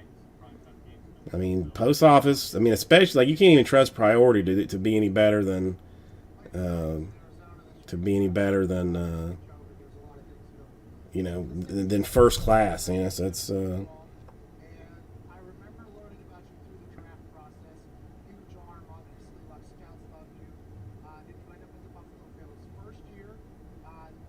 I mean, post office. I mean, especially like you can't even trust priority to be any better than than first class. You know, so it's. And I remember learning about you through the draft process. Huge arm, obviously. A lot of scouts love you. Then you end up with the Buffalo Bills. First year,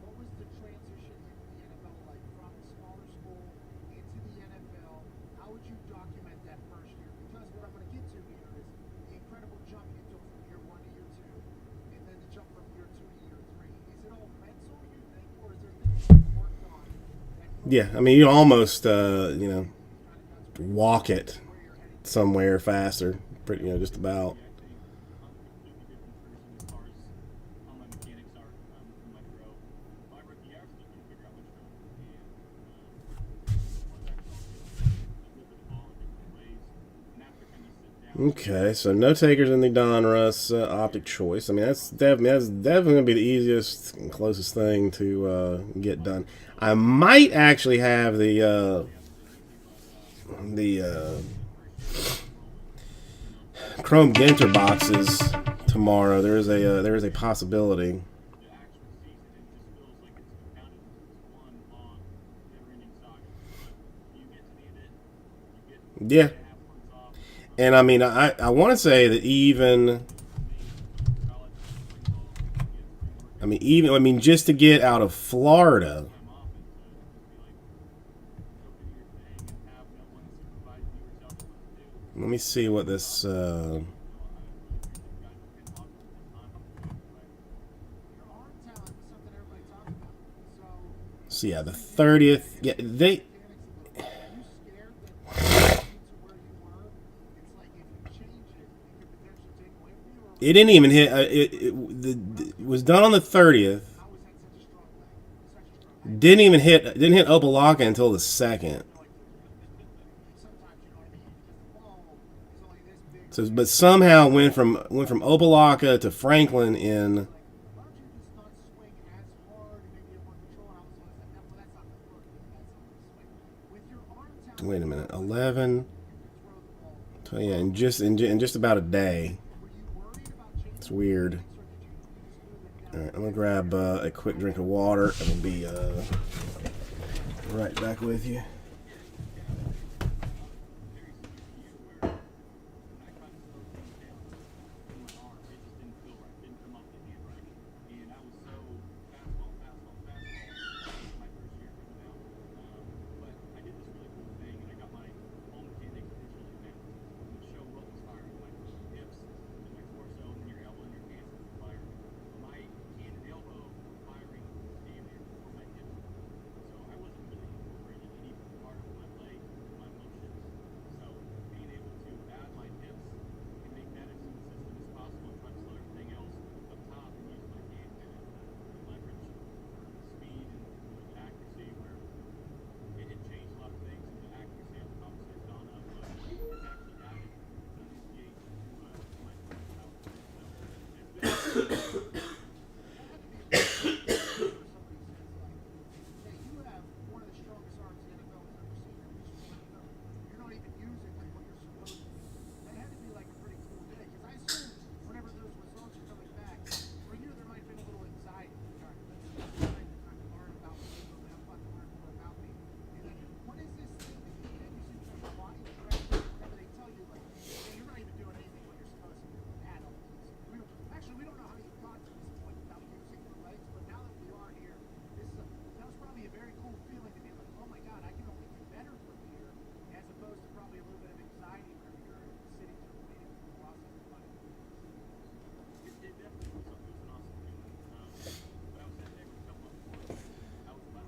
what was the transition into the NFL like from smaller school into the NFL? How would you document that first year? Because what I'm going to get to here is the incredible jump you took from year 1 to year 2, and then the jump from year 2 to year 3. Is it all mental, you think, or is there things you've worked on? Yeah, I mean, you almost walk it somewhere faster. Pretty, just about. Okay, so no takers in the Donruss optic choice. I mean, that's definitely going to be the easiest and closest thing to get done. I might actually have the Chrome Ginter boxes tomorrow. There is a possibility. Yeah. And I mean, I want to say that just to get out of Florida, let me see what this. So yeah, the 30th. Yeah, they. It didn't even hit. It was done on the 30th. Didn't even hit. Didn't hit Opelika until the 2nd. So, but somehow went from Opelika to Franklin in. Wait a minute. 11. So yeah, in just about a day. It's weird. Alright, I'm gonna grab a quick drink of water and we'll be right back with you.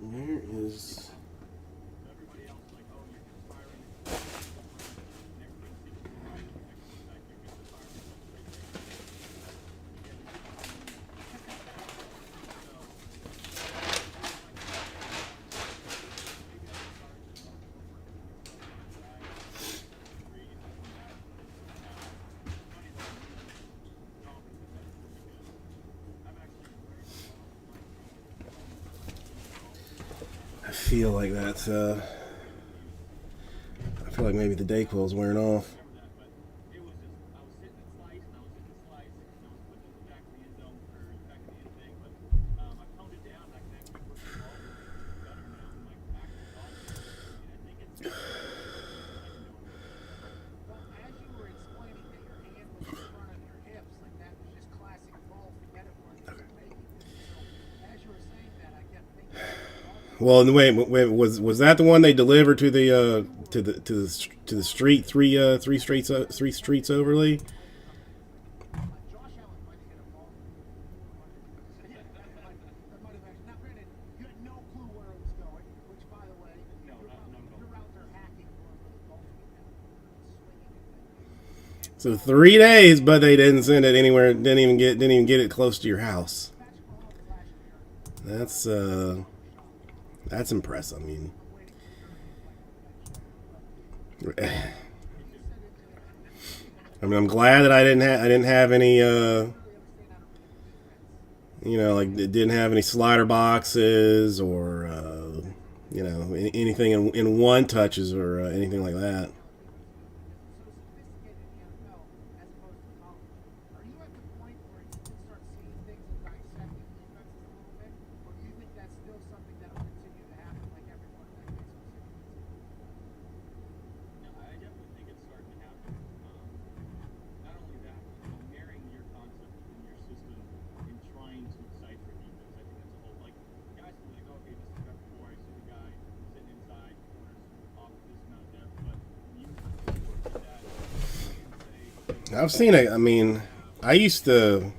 Where is... I feel like that's I feel like maybe the Dayquil's wearing off. It was just, I was sitting and slice, and I was sitting and slice, and I was putting it back in the end zone, or back in the end thing, but I toned it down, and I can actually put the ball better now, and like actual golf. And I think it's Well, as you were explaining that your hand was in front of your hips, like that was just classic golf metaphor that you were making. So as you were saying that, I kept thinking. Well, wait, was that the one they delivered to the street three streets over, Lee? Josh Allen might have hit a ball. Yeah, that might have actually. Now, granted, you had no clue where it was going, which, by the way, No, not at all. you're out there hacking for the golf game now, swinging it. So 3 days, but they didn't send it anywhere. Didn't even get it close to your house. That's impressive. I mean, I'm glad that I didn't have any like it didn't have any slider boxes or anything in one touches or anything like that. Are you at the point where you can start seeing things and dissecting defenses a little bit, or do you think that's still something that will continue to happen like every quarterback makes mistakes? No, I definitely think it's starting to happen. Not only that, but marrying your concept and your system and trying to decipher defense. I think that's a whole, like, guys can be like, okay, this is rep 4, I see the guy sitting inside, corners off this amount of depth, but you work with that and say, I've seen it. I mean, I used to.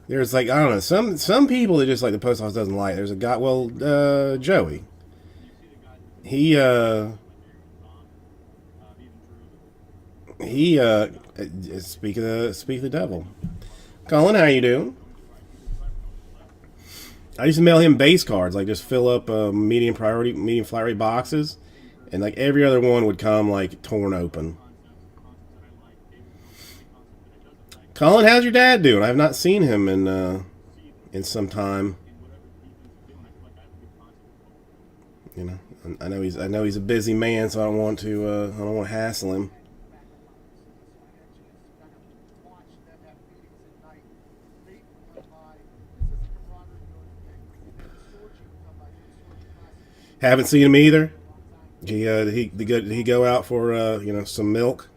There's like I don't know some people that just like the post office doesn't like. There's a guy. Well, Joey. He speak of the devil. Colin, how you doing? I used to mail him base cards, like just fill up medium flat rate boxes, and like every other one would come like torn open. Colin, how's your dad doing? I have not seen him in some time. You know, I know he's a busy man, so I don't want to hassle him. Haven't seen him either. Did he go out for some milk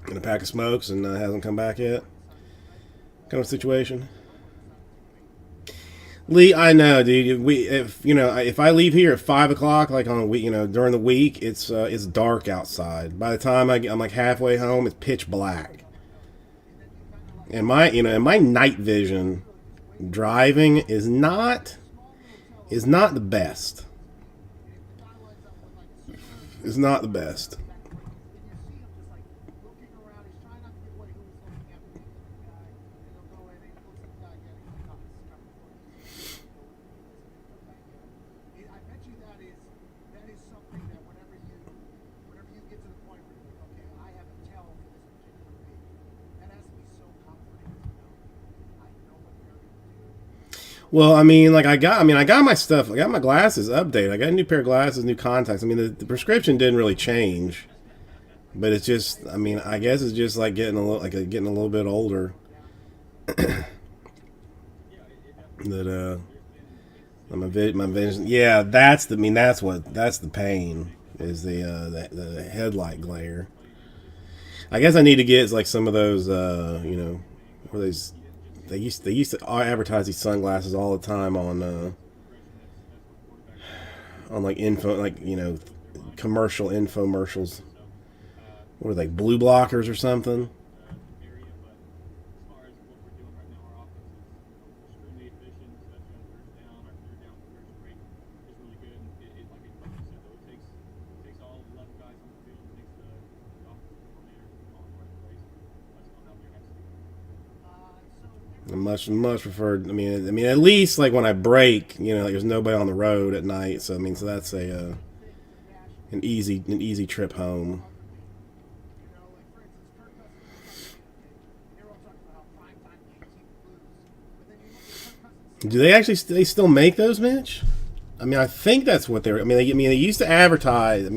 and a pack of smokes and hasn't come back yet? Kind of situation. Lee, I know, dude. If I leave here at 5 o'clock, like on a week, during the week, it's dark outside. By the time I'm like halfway home, it's pitch black. And my night vision driving is not the best. It's not the best. Well, I mean, like I got my stuff. I got my glasses updated. I got a new pair of glasses, new contacts. I mean, the prescription didn't really change, but it's just. I mean, I guess it's just like getting a little bit older. That my vision. Yeah, that's the pain is the headlight glare. I guess I need to get like some of those. Where those. They used to advertise these sunglasses all the time on like commercial infomercials. What are they, blue blockers or something? I much preferred. I mean, at least like when I break, like there's nobody on the road at night. So that's an easy trip home. Do they actually they still make those, Mitch? I mean, I think that's what they were. I mean, they used to advertise. I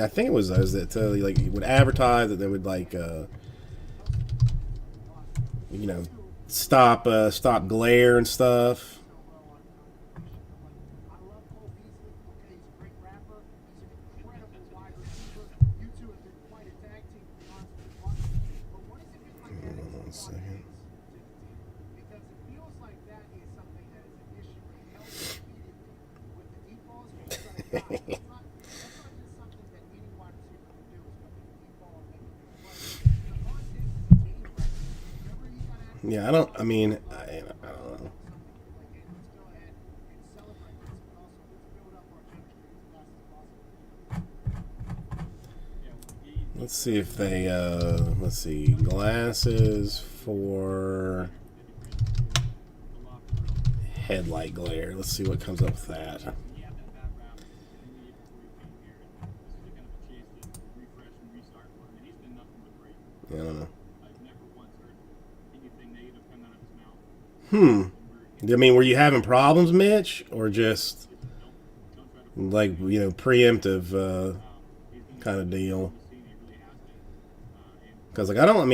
think it was those that like would advertise that they would like, you know, stop glare and stuff. I love Cole Beasley. Okay, he's a great rapper. He's an incredible wide receiver. You two have been quite a tag team, to be honest with you. But what has it been like adding One some second. hard hits to the team? Because it feels like that is something that is an issue. It helps immediately with the deep balls. You're gonna die. That's not just something that any wide receiver can do. Is go to the deep ball and make a big play. The hard hits is a game record. Whenever you gotta add Yeah, I don't. I mean, I don't know. Let's see if they. Let's see, glasses for headlight glare. Let's see what comes up with that. You have that bad rap immediately before you came here, and this is kind of a chance to refresh and restart for him. And he's been nothing but great. I don't know. I've never once heard anything negative come out of his mouth. I mean, were you having problems, Mitch, or just like preemptive kind of deal? Because like I don't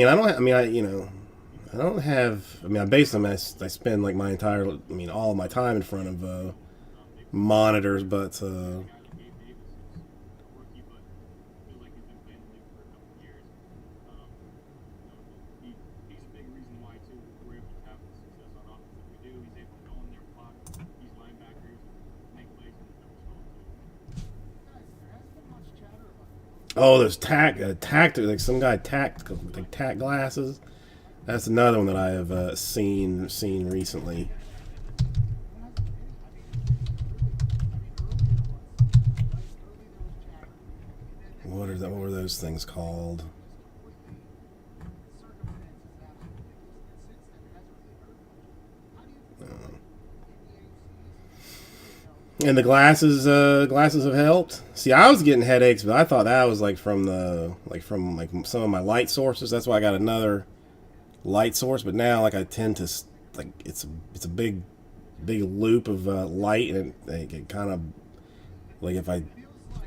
have. I mean, I basically I spend like my entire. I mean, all of my time in front of monitors, but. Oh, there's tack, like some guy tack, like tack glasses. That's another one that I have seen recently. What were those things called? And the glasses have helped. See, I was getting headaches, but I thought that was like from some of my light sources. That's why I got another light source. But now, like I tend to like it's a big loop of light, and it kind of like if I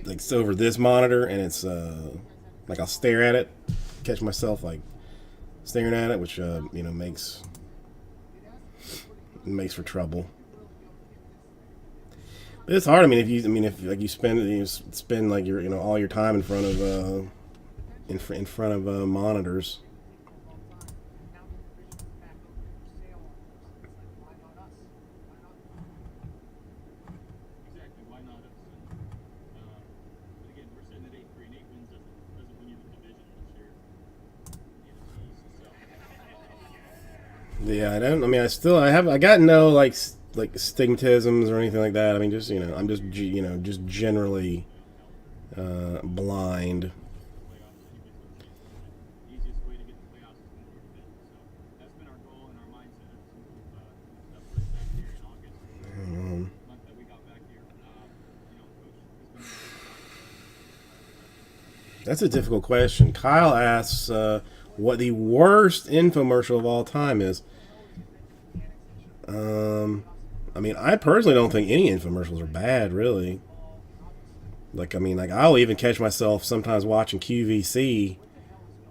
like it's over this monitor, and it's like I'll stare at it, catch myself like staring at it, which makes for trouble. But it's hard. I mean, if like you spend like your all your time in front of monitors. Exactly, why not us? But again, we're sitting at 8-3, and 8 wins doesn't win you the division this year. Yeah, I don't. I mean, I got no like stigmatisms or anything like that. I mean, just I'm just just generally blind. Easiest way to get the playoffs is to move it. So that's been our goal and our mindset ever since we've stuff back here in August. Month that we got back here. Coach has been That's a difficult question. Kyle asks what the worst infomercial of all time is. I mean, I personally don't think any infomercials are bad, really. Like, I mean, like I'll even catch myself sometimes watching QVC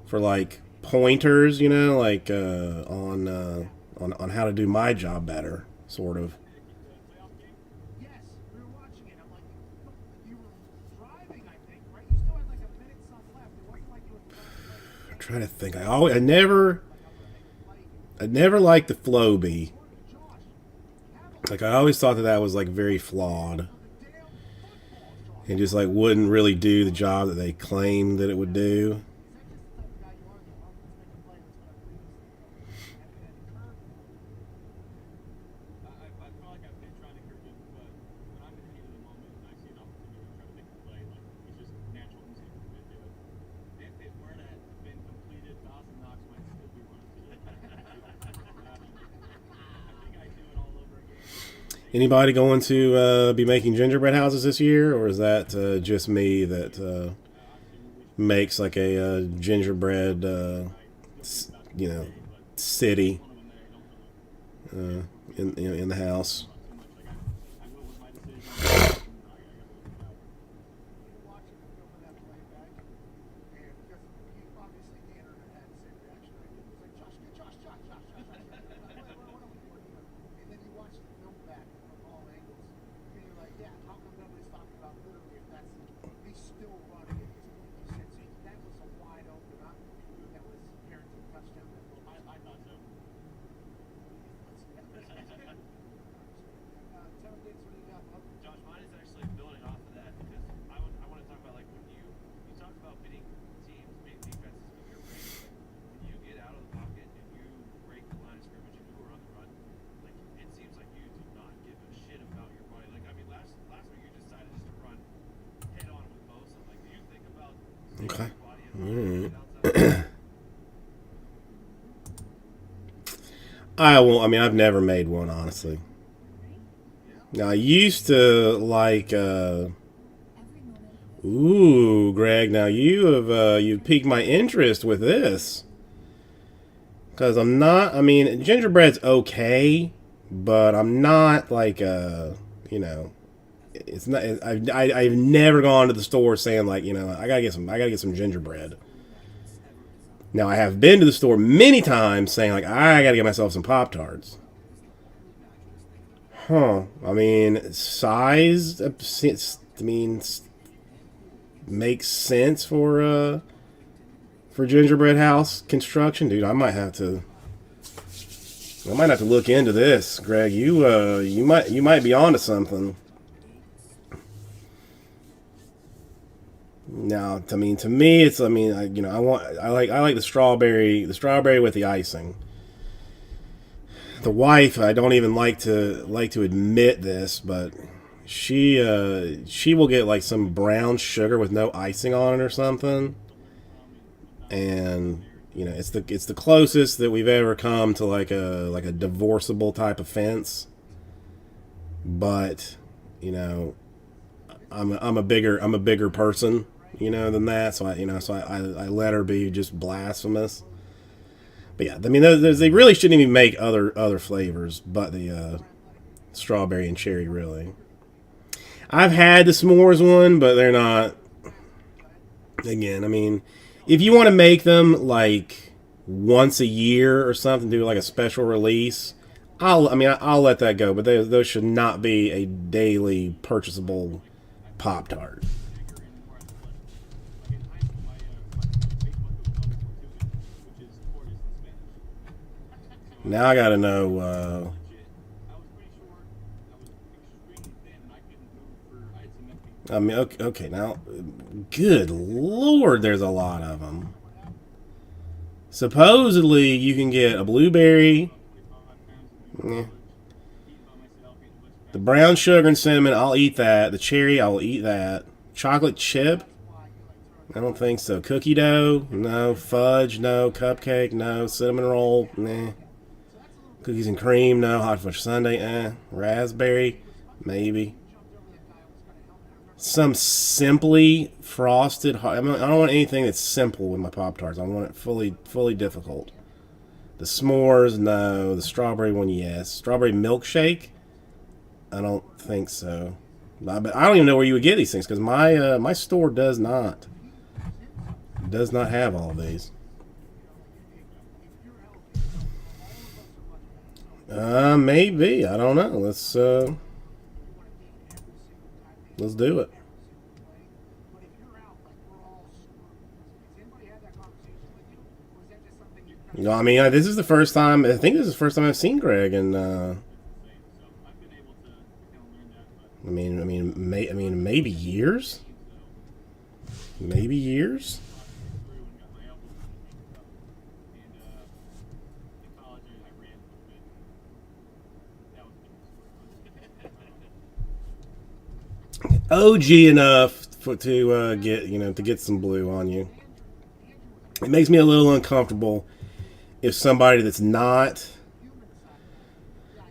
for like pointers, like on how to do my job better, sort of. Yes, we were watching it. I'm like, you were driving, I think, right? You still had like a minute some left. It wasn't like you were I'm trying to think. I never liked the Flowbee. Like I always thought that was like very flawed, and just like wouldn't really do the job that they claimed that it would do. I feel like I've been trying to encourage it, but when I'm in the heat of the moment and I see an opportunity to try to make a play, like it's just natural instinct for me to do it. If it were to have been completed, Dawson Knox might still be running to the I think I do it all over again. Anybody going to be making gingerbread houses this year, or is that just me that makes like a gingerbread, city? in the house. too much. Like I will with my decision. I gotta look at that. You watch the film of that playback, and because you obviously the internet had the same reaction I did. It was like Josh. What are we doing here? And then you watch the film back from all angles, and you're like, yeah, how come nobody's talking about literally if that's he's still running it? He said, see, that was a wide open. That was guaranteed touchdown. I thought so. Tell me, what do you got, bub? Josh, mine is actually building off of that because I want to talk about like when you talked about beating teams, beating defenses with your brain. When you get out of the pocket and you break the line of scrimmage and you were on the run, like it seems like you do not give a shit about your body. Like I mean, last week you decided just to run head on with Bosa. Like, do you think about Okay. your body and Alright. outside? I won't. I mean, I've never made one, honestly. Now, I used to like. Ooh, Greg. Now you've piqued my interest with this. Because I'm not. I mean, gingerbread's okay, but I'm not like you know. It's not. I've never gone to the store saying like, you know, I gotta get some gingerbread. Now, I have been to the store many times saying, like, I gotta get myself some Pop-Tarts. Huh. I mean, size, makes sense for gingerbread house construction. Dude, I might have to look into this, Greg. You might be onto something. Now, I mean, to me, it's. I mean, I like the strawberry with the icing. The wife, I don't even like to admit this, but she will get like some brown sugar with no icing on it or something, and you know, it's the closest that we've ever come to like a divorceable type of fence. But you know, I'm a bigger person, you know, than that. So I let her be just blasphemous. But yeah, I mean, they really shouldn't even make other flavors, but the strawberry and cherry. Really, I've had the s'mores one, but they're not. Again, I mean, if you want to make them like once a year or something, do like a special release, I'll let that go. But those should not be a daily purchasable Pop-Tart. Now I gotta know. I was pretty short. I was extremely thin, and I couldn't move for. I had some empty. I mean, okay, now, good lord, there's a lot of them. Supposedly, you can get a blueberry, the brown sugar and cinnamon. I'll eat that. The cherry, I'll eat that. Chocolate chip, I don't think so. Cookie dough, no. Fudge, no. Cupcake, no. Cinnamon roll, nah. Cookies and cream, no. Hot fudge sundae, Raspberry, maybe. Some simply frosted. I don't want anything that's simple with my Pop-Tarts. I want it fully difficult. The s'mores, no. The strawberry one, yes. Strawberry milkshake, I don't think so. But I don't even know where you would get these things because my store does not have all of these. Maybe. I don't know. Let's do it. But if you're out, like we're all screwed. Has anybody had that conversation with you, or is that just something you kind You know, I mean, this is the first time. I think this is the first time I've seen Greg, and So I've been able to kind of learn that, but maybe years. Maybe years. through and got my elbows up. And in college, I ran a little bit. That was the most. OG enough to get some blue on you. It makes me a little uncomfortable if somebody that's not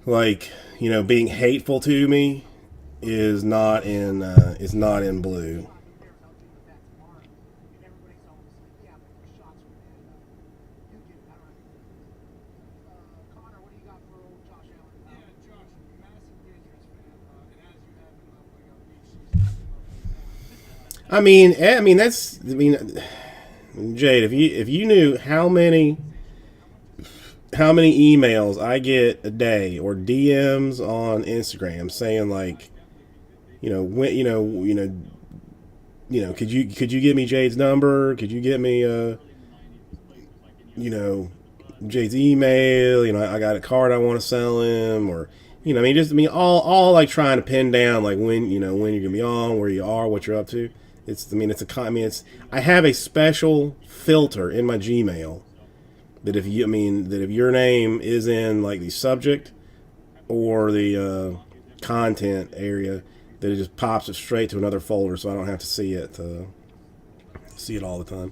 like, you know, being hateful to me is not in blue. and everybody's always like, yeah, but the shots were bad. You get it. I don't know. Connor, what do you got for old Josh Allen? I mean, that's. I mean, Jade, if you knew how many emails I get a day or DMs on Instagram saying like, when could you give me Jade's number? Could you get me Jade's email? I got a card I want to sell him, or all like trying to pin down like when you're gonna be on, where you are, what you're up to. I have a special filter in my Gmail that if your name is in like the subject or the content area, that it just pops it straight to another folder, so I don't have to see it all the time.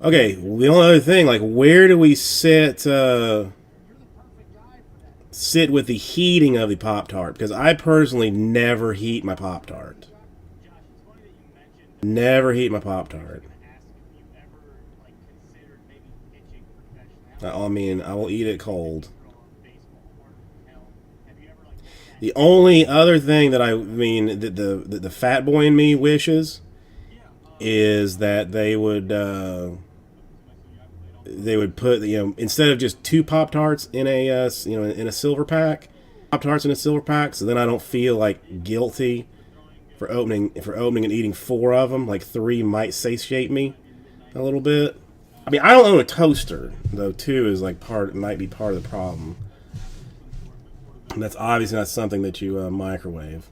Okay, the only other thing, like, where do we sit with the heating of the Pop-Tart? Because I personally never heat my Pop-Tart. Never heat my Pop-Tart. I mean, I will eat it cold. The only other thing that the fat boy in me wishes is that they would put, instead of just 2 Pop-Tarts in a in a silver pack, Pop-Tarts in a silver pack, so then I don't feel like guilty for opening and eating 4 of them. Like 3 might satiate me a little bit. I mean, I don't own a toaster, though 2 is like might be part of the problem. And that's obviously not something that you microwave.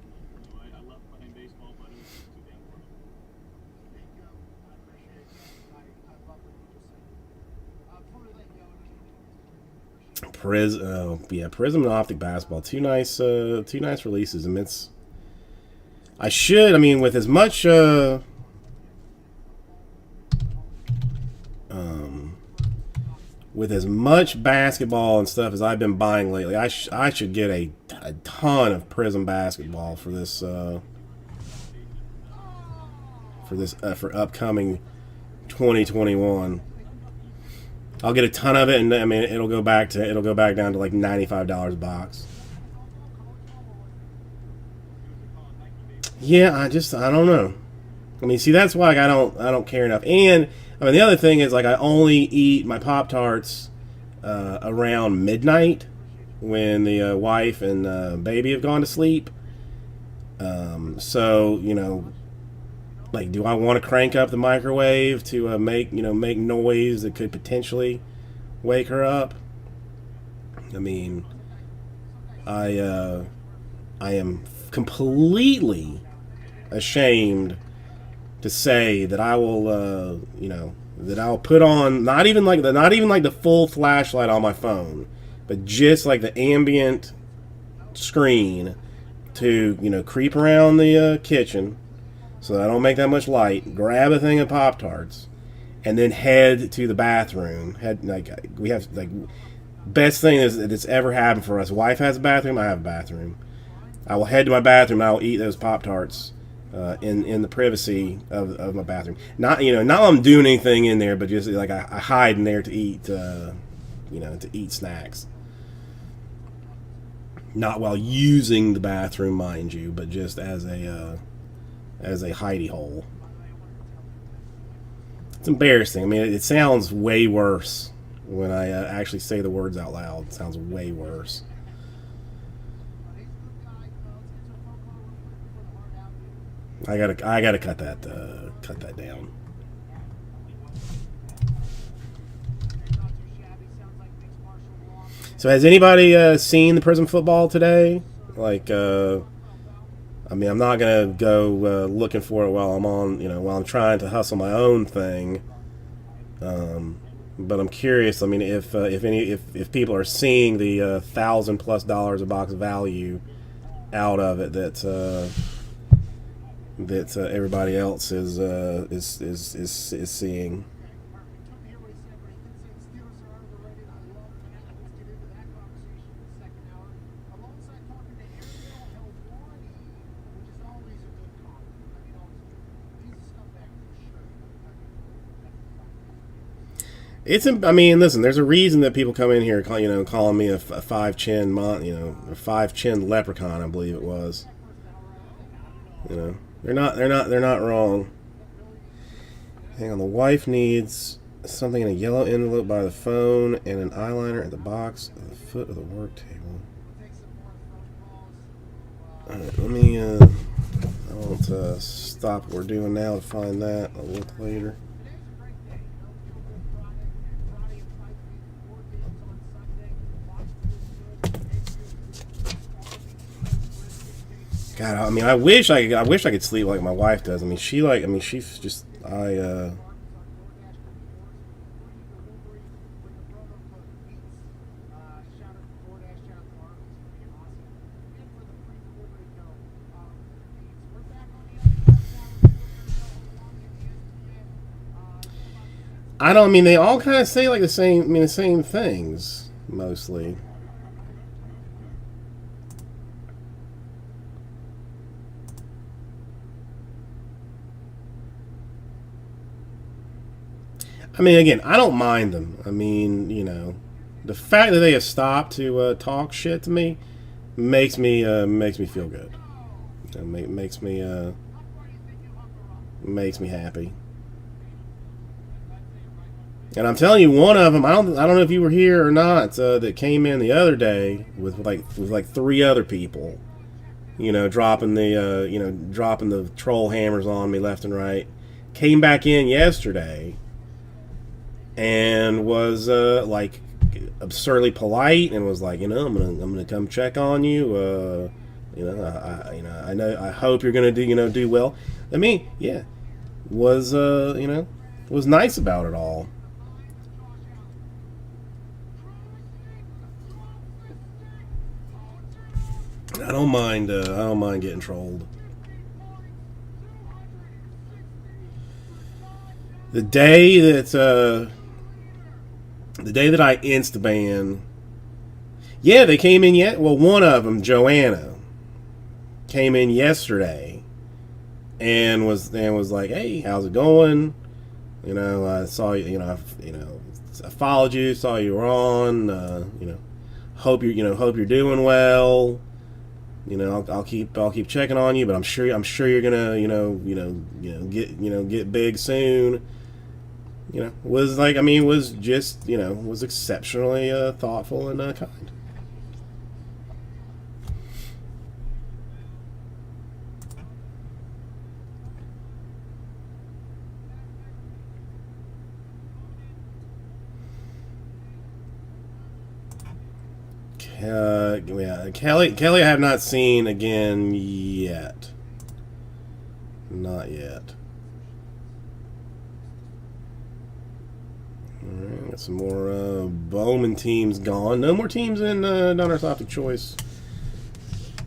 Prism and Optic Basketball, two nice releases. And with as much basketball and stuff as I've been buying lately, I should get a ton of Prism basketball for this for upcoming 2021. I'll get a ton of it, and I mean it'll go back down to like $95 a box. Yeah, I don't know. I mean, see, that's why I don't care enough. And I mean, the other thing is, like, I only eat my Pop-Tarts around midnight when the wife and baby have gone to sleep. So like, do I want to crank up the microwave to make noise that could potentially wake her up? I mean, I am completely ashamed to say that I will that I'll put on not even like the full flashlight on my phone, but just like the ambient screen to creep around the kitchen so that I don't make that much light, grab a thing of Pop-Tarts, and then head to the bathroom. Best thing that's ever happened for us. Wife has a bathroom, I have a bathroom. I will head to my bathroom and I will eat those Pop-Tarts in the privacy of my bathroom. Not while I'm doing anything in there, but just like I hide in there to eat to eat snacks. Not while using the bathroom, mind you, but just as a hidey hole. It's embarrassing. I mean, it sounds way worse when I actually say the words out loud. It sounds way worse. I gotta cut that down. So has anybody seen the Prism football today? Like, I mean, I'm not gonna go looking for it while I'm trying to hustle my own thing. But I'm curious. I mean, if people are seeing the $1,000+ a box value out of it that everybody else is seeing. I mean, listen. There's a reason that people come in here, calling me a 5 chin a 5 chin leprechaun, I believe it was. You know, they're not wrong. Hang on, the wife needs something in a yellow envelope by the phone and an eyeliner at the box at the foot of the work table. Alright, let me, I won't stop what we're doing now to find that. I'll look later. God, I mean, I wish I could sleep like my wife does. I mean, she's just, I don't, I mean, they all kind of say like the same things, mostly. I mean, again, I don't mind them. I mean, you know, the fact that they have stopped to talk shit to me makes me feel good. You know, makes me happy. And I'm telling you, one of them, I don't know if you were here or not, that came in the other day with like 3 other people, you know, dropping the troll hammers on me left and right. Came back in yesterday and was like absurdly polite and was like, you know, I'm gonna come check on you. I hope you're gonna do well. I mean, yeah, was was nice about it all. I don't mind getting trolled. The day that I Instaban, yeah, they came in yet. Well, one of them, Joanna, came in yesterday, and was like, "Hey, how's it going? You know, I saw you. I followed you. Saw you were on. Hope you're doing well. You know, I'll keep checking on you, but I'm sure you're gonna get big soon." You know, was just, was exceptionally thoughtful and kind. Kelly I have not seen again yet. Not yet. Alright, got some more Bowman teams gone. No more teams in Donruss Optic Choice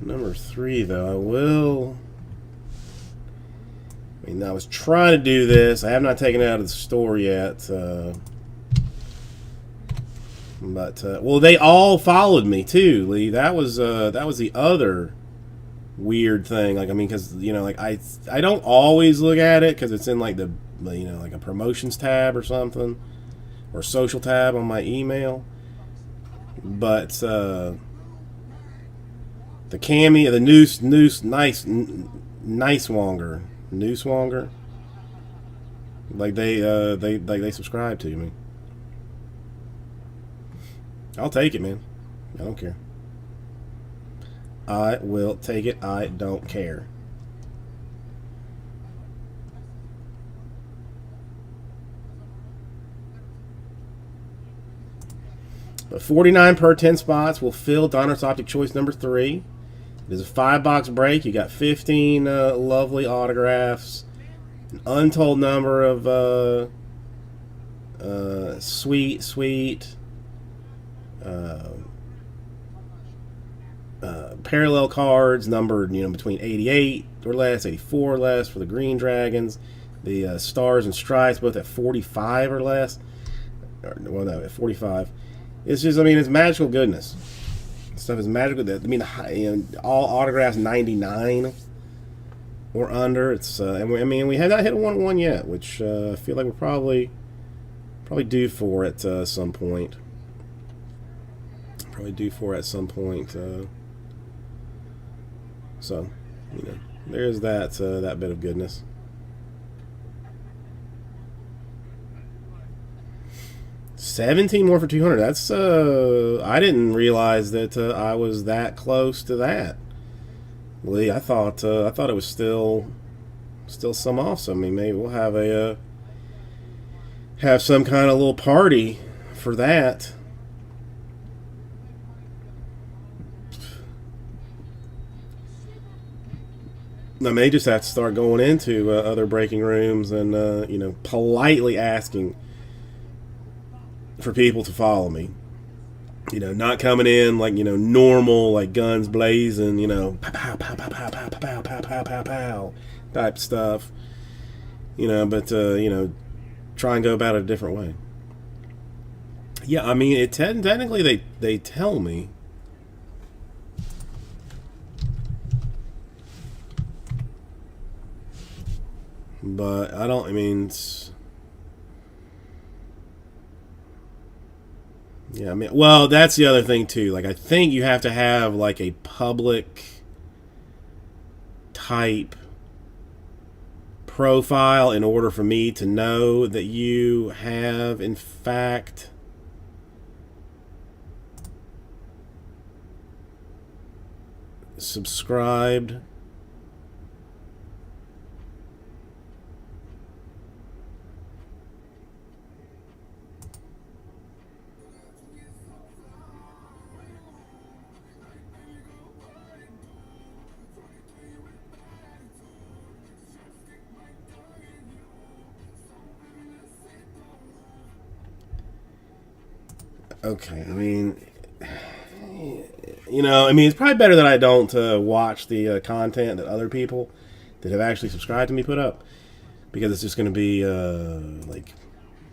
number 3, though. I was trying to do this. I have not taken it out of the store yet. But they all followed me too, Lee. That was the other weird thing. Because I don't always look at it because it's in like like a promotions tab or something, or social tab on my email. But the Cammy, the Newswanger, like they subscribe to me. I'll take it, man. I don't care. I will take it. I don't care. But 49 per 10 spots will fill Donruss Optic Choice number 3. It is a 5-box break. You got 15 lovely autographs, an untold number of sweet parallel cards numbered, between 88 or less, 84 or less for the Green Dragons. The Stars and Stripes both at 45 or less. At 45. It's just, it's magical goodness. Stuff is magical. All autographs 99 or under. It's we have not hit a 1-1 yet, which I feel like we're probably due for at some point. So, there's that that bit of goodness. $17 more for 200. That's I didn't realize that I was that close to that. Lee, I thought it was still some off. So I mean, maybe we'll have a have some kind of little party for that. I may just have to start going into other breaking rooms and you know, politely asking for people to follow me. You know, not coming in like, you know, normal, like guns blazing, you know, pow pow pow pow pow pow pow pow pow pow type stuff. You know, but you know, try and go about it a different way. Yeah, I mean, technically they tell me. But I don't, I mean, yeah, I mean, well, that's the other thing too. Like, I think you have to have like a public type profile in order for me to know that you have, in fact, subscribed. Okay, I mean, you know, I mean, it's probably better that I don't watch the content that other people that have actually subscribed to me put up, because it's just going to be like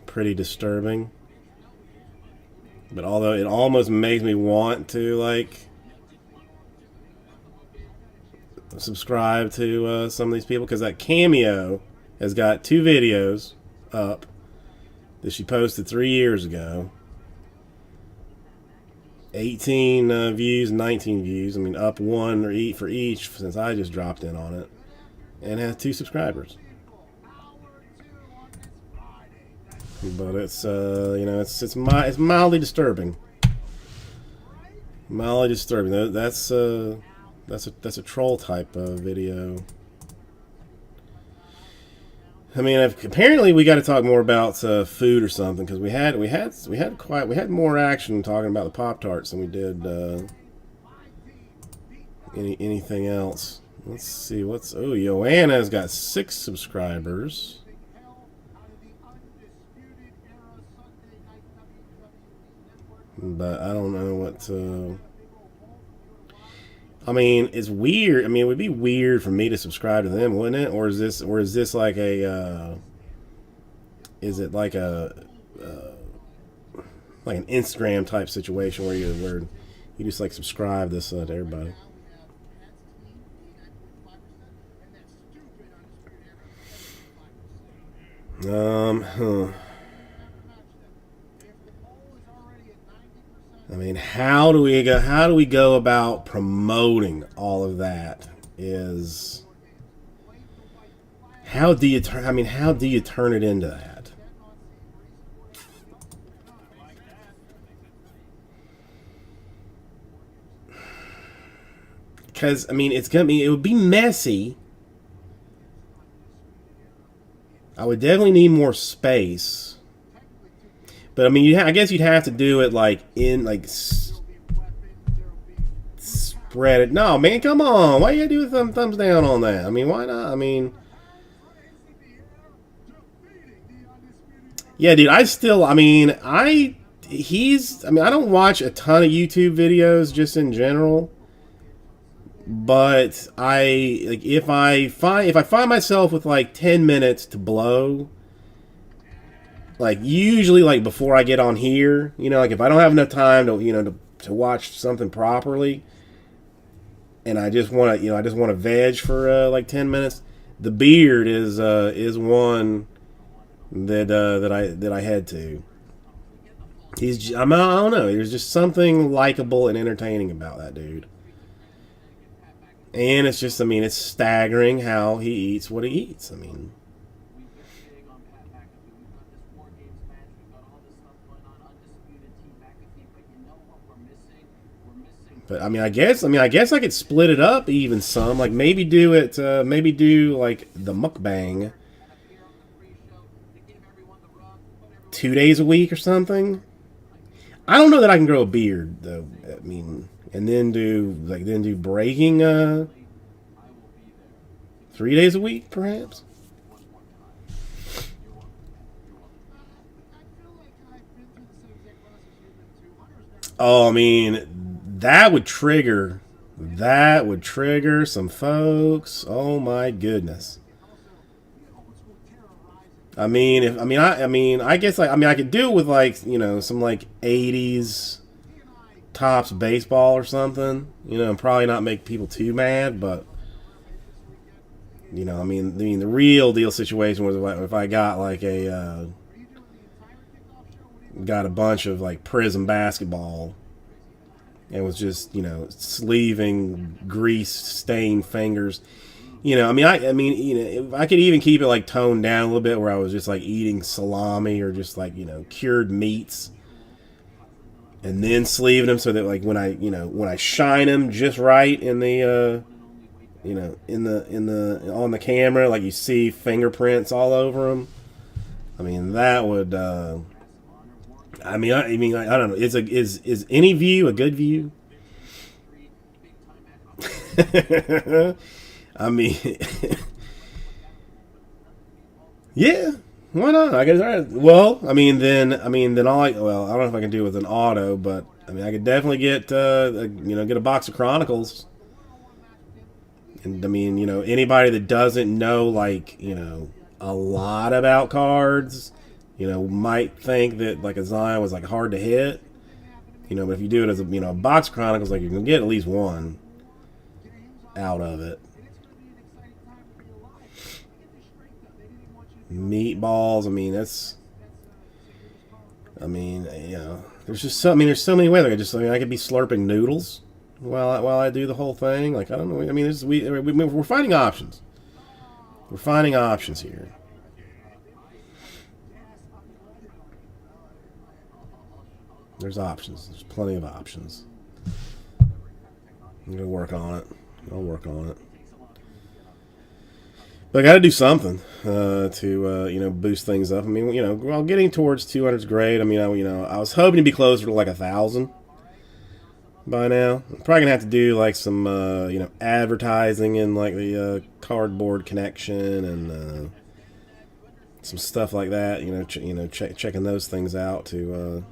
pretty disturbing. But although it almost makes me want to like subscribe to some of these people, because that Cameo has got 2 videos up that she posted 3 years ago. 18 views, 19 views. I mean, up 1 or for each since I just dropped in on it, and has 2 subscribers. But it's you know, it's mildly disturbing. Mildly disturbing. That's a troll type video. I mean, apparently we got to talk more about food or something, because we had more action talking about the Pop-Tarts than we did anything else. Let's see Joanna's got 6 subscribers. But I don't know what I mean, it's weird. I mean, it would be weird for me to subscribe to them, wouldn't it? Or is this like a is it like a like an Instagram type situation where you just like subscribe this to everybody? I mean, how do we go about promoting all of that? Is how do you turn it into that? Because I mean, it would be messy. I would definitely need more space. But I mean, I guess you'd have to do it like in like spread it. No, man, come on. Why you gotta do thumbs down on that? I mean, why not? I mean, yeah, dude. I don't watch a ton of YouTube videos just in general. But if I find myself with like 10 minutes to blow. Like, usually, like, before I get on here, you know, like, if I don't have enough time to, you know, to watch something properly, and I just want to, veg for, like, 10 minutes, the beard is one that I had to. I don't know, there's just something likable and entertaining about that dude. And it's just, I mean, it's staggering how he eats what he eats. I mean, We've been big on Pat McAfee. We've got this War Games match. We've got all this stuff going on. Undisputed Team McAfee. But you know what we're missing? We're missing. but I guess I could split it up even some. Like maybe do it, maybe do like the mukbang And appear on the pre-show to give everyone the rub. But everyone 2 days a week or something. I don't know that I can grow a beard though. I mean, and then do breaking I will be there. 3 days a week perhaps. One more time. You're welcome. You're welcome. I feel like I've been through the same exact process you've been through. Hunter's never Oh, I mean, that would trigger some folks. Oh my goodness. I guess I could do it with like, some like 80s tops baseball or something, and probably not make people too mad, but the real deal situation was if I got like got a bunch of like Prism basketball and was just, sleeving grease stained fingers. I could even keep it like toned down a little bit where I was just like eating salami or just like, cured meats and then sleeving them so that like when I shine them just right in the on the camera, like you see fingerprints all over them. I mean, that would, I don't know. Is any view a good view? I mean, yeah, why not? I guess. All right. Well, then I don't know if I can do it with an auto, but I mean, I could definitely get get a box of Chronicles. And I mean, anybody that doesn't know like, a lot about cards, might think that like a Zion was like hard to hit. But if you do it as a box of Chronicles, like you can get at least one out of it. Meatballs, there's just there's so many ways. I could be slurping noodles while I do the whole thing. Like, I don't know. I mean, we're finding options. We're finding options here. There's options. There's plenty of options. I'm gonna work on it. I'll work on it. But I got to do something to boost things up. I mean, while getting towards 200 is great. I mean, I was hoping to be closer to like 1,000 by now. I'm probably gonna have to do like some advertising in like the cardboard connection and some stuff like that. Checking those things out to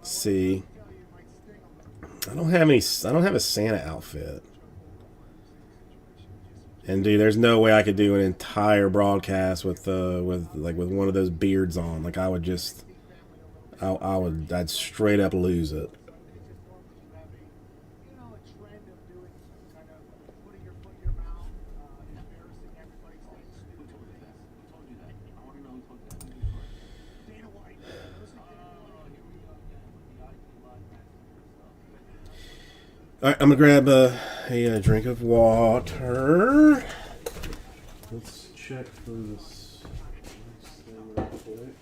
see. I don't have a Santa outfit. And dude, there's no way I could do an entire broadcast with one of those beards on. Like I'd straight up lose it. All right, I'm gonna grab a drink of water. Let's check for this thing real quick.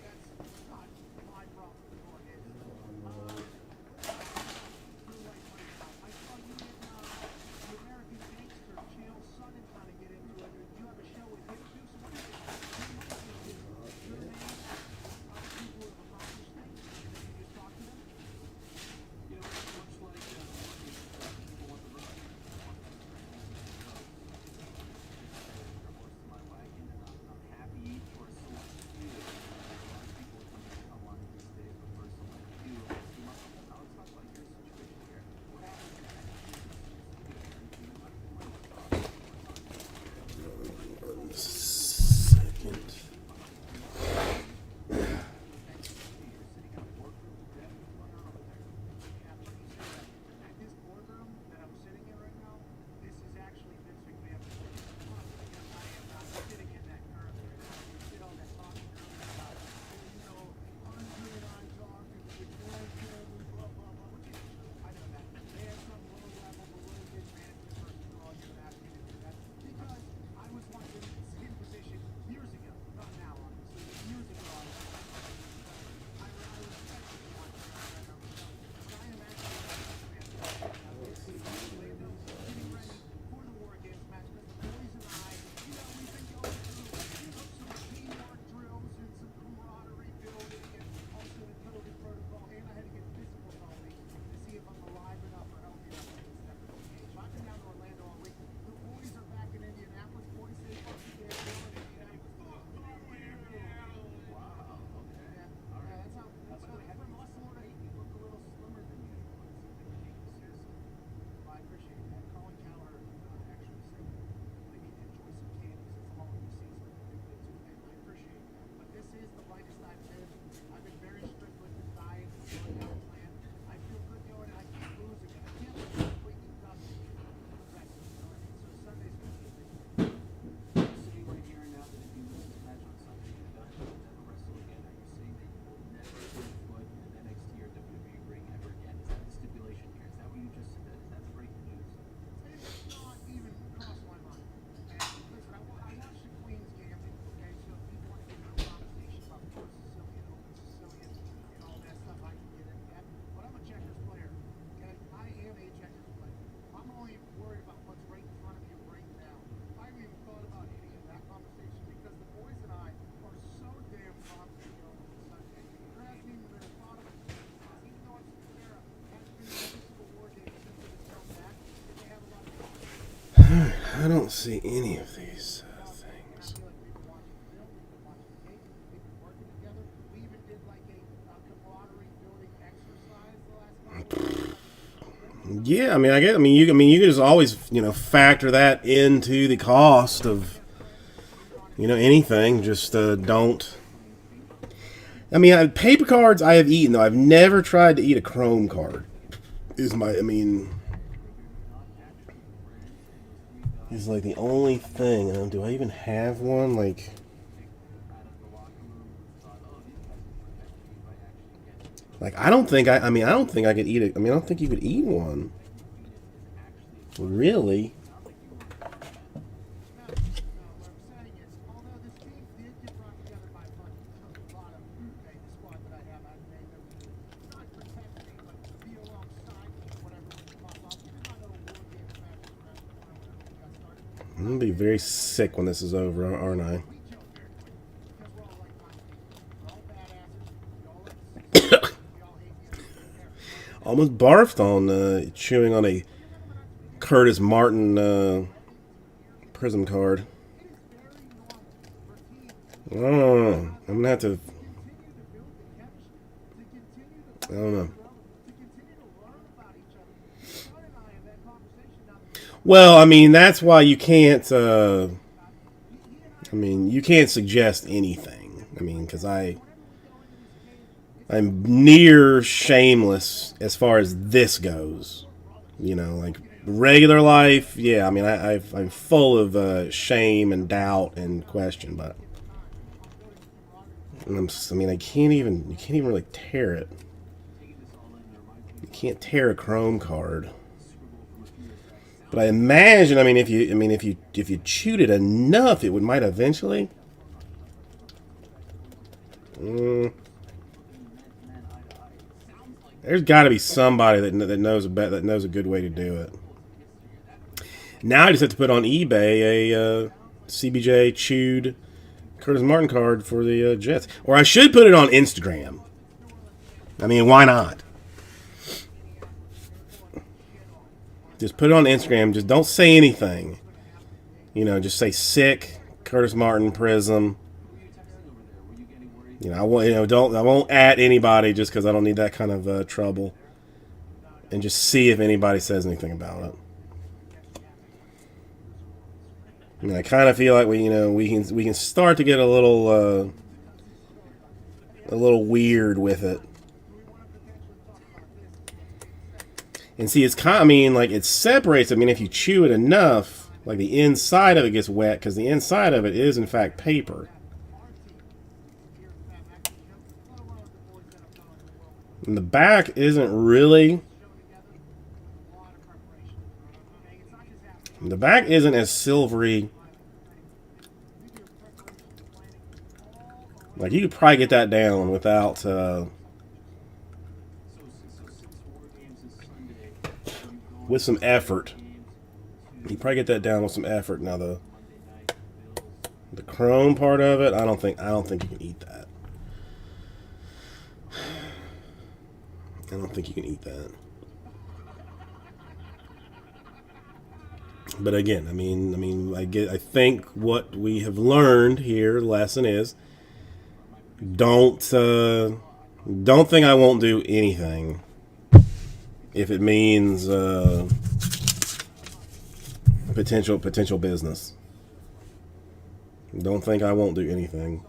I don't see any of these things. I feel like we've been watching film, we've been watching tape, we've been working together. We even did like a camaraderie building exercise the last couple of weeks. Yeah, I mean, you can just always, factor that into the cost of, anything. Just don't. I mean, paper cards I have eaten though. I've never tried to eat a Chrome card. Is like the only thing. Do I even have one? Like I don't think I don't think I could eat it. I don't think you could eat one. Really? What I'm saying is, although this team did get brought together by budget, a lot of the squad that I have, I've made them not protect me, but be alongside me whatever was pop up. You did not know war games matches around when we got started. I'm gonna be very sick when this is over, aren't I? We gel very quickly because we're all like-minded people. We're all badasses. We all like to see. We all hate the other people. Almost barfed on chewing on a Curtis Martin prism card. I don't know. I'm gonna have to. I don't know. Well, I mean, that's why you can't. You can't suggest anything. Because I'm near shameless as far as this goes. Like regular life, yeah. I'm full of shame and doubt and question, but I can't even. You can't even really tear it. You can't tear a Chrome card. But I imagine, if you chewed it enough, it might eventually. There's got to be somebody that knows a good way to do it. Now I just have to put on eBay a CBJ chewed Curtis Martin card for the Jets, or I should put it on Instagram. Why not? Just put it on Instagram. Just don't say anything. Just say sick Curtis Martin Prism. I won't add anybody just because I don't need that kind of trouble. And just see if anybody says anything about it. I kind of feel like we can start to get a little weird with it. And see, it's kind of, it separates. If you chew it enough, like the inside of it gets wet because the inside of it is in fact paper. And the back isn't really. The back isn't as silvery. Like you could probably get that down without. With some effort. You probably get that down with some effort. Now the chrome part of it, I don't think you can eat that. I don't think you can eat that. But again, I think what we have learned here, the lesson is, don't think I won't do anything if it means potential business. Don't think I won't do anything.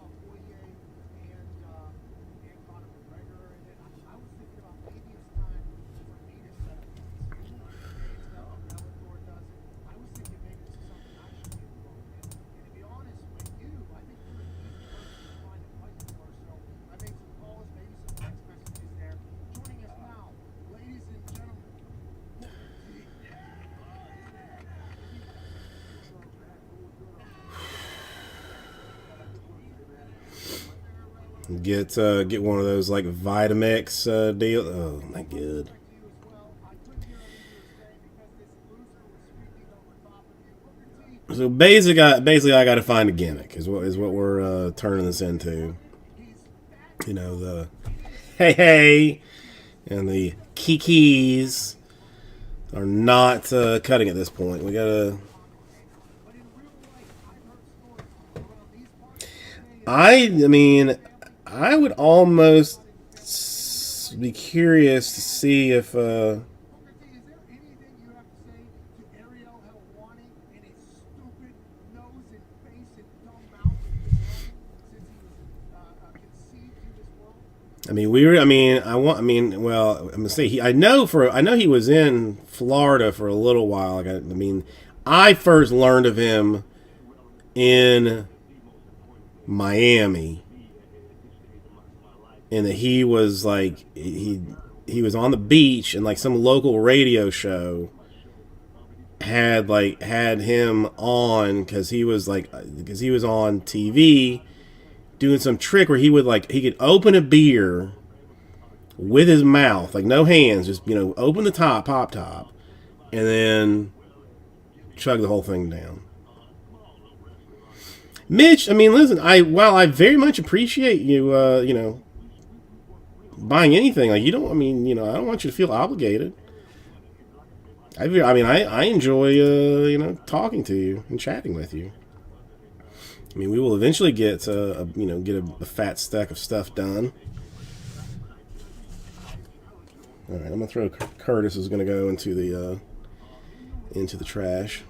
Get one of those like Vitamix deal. Oh my god. So basically I got to find a gimmick is what we're turning this into. The hey and the kikis are not cutting at this point. We gotta I mean, I would almost be curious to see if. Booker T, is there anything you have to say to Ariel Helwani and his stupid nose and face and dumb mouth since he was conceived in this world? I mean, we were. I mean, I want. I mean, well, I'm gonna say he. I know he was in Florida for a little while. Like, I mean, I first learned of him in Miami, and that he was like he was on the beach, and like some local radio show had him on because he was on TV doing some trick where he could open a beer with his mouth, like no hands, just open the pop top, and then chug the whole thing down. Mitch, I mean, listen, while I very much appreciate you, buying anything, like, you don't, I mean, I don't want you to feel obligated. I enjoy, talking to you and chatting with you. I mean, we will eventually get a fat stack of stuff done. All right, I'm gonna throw Curtis is gonna go into the trash.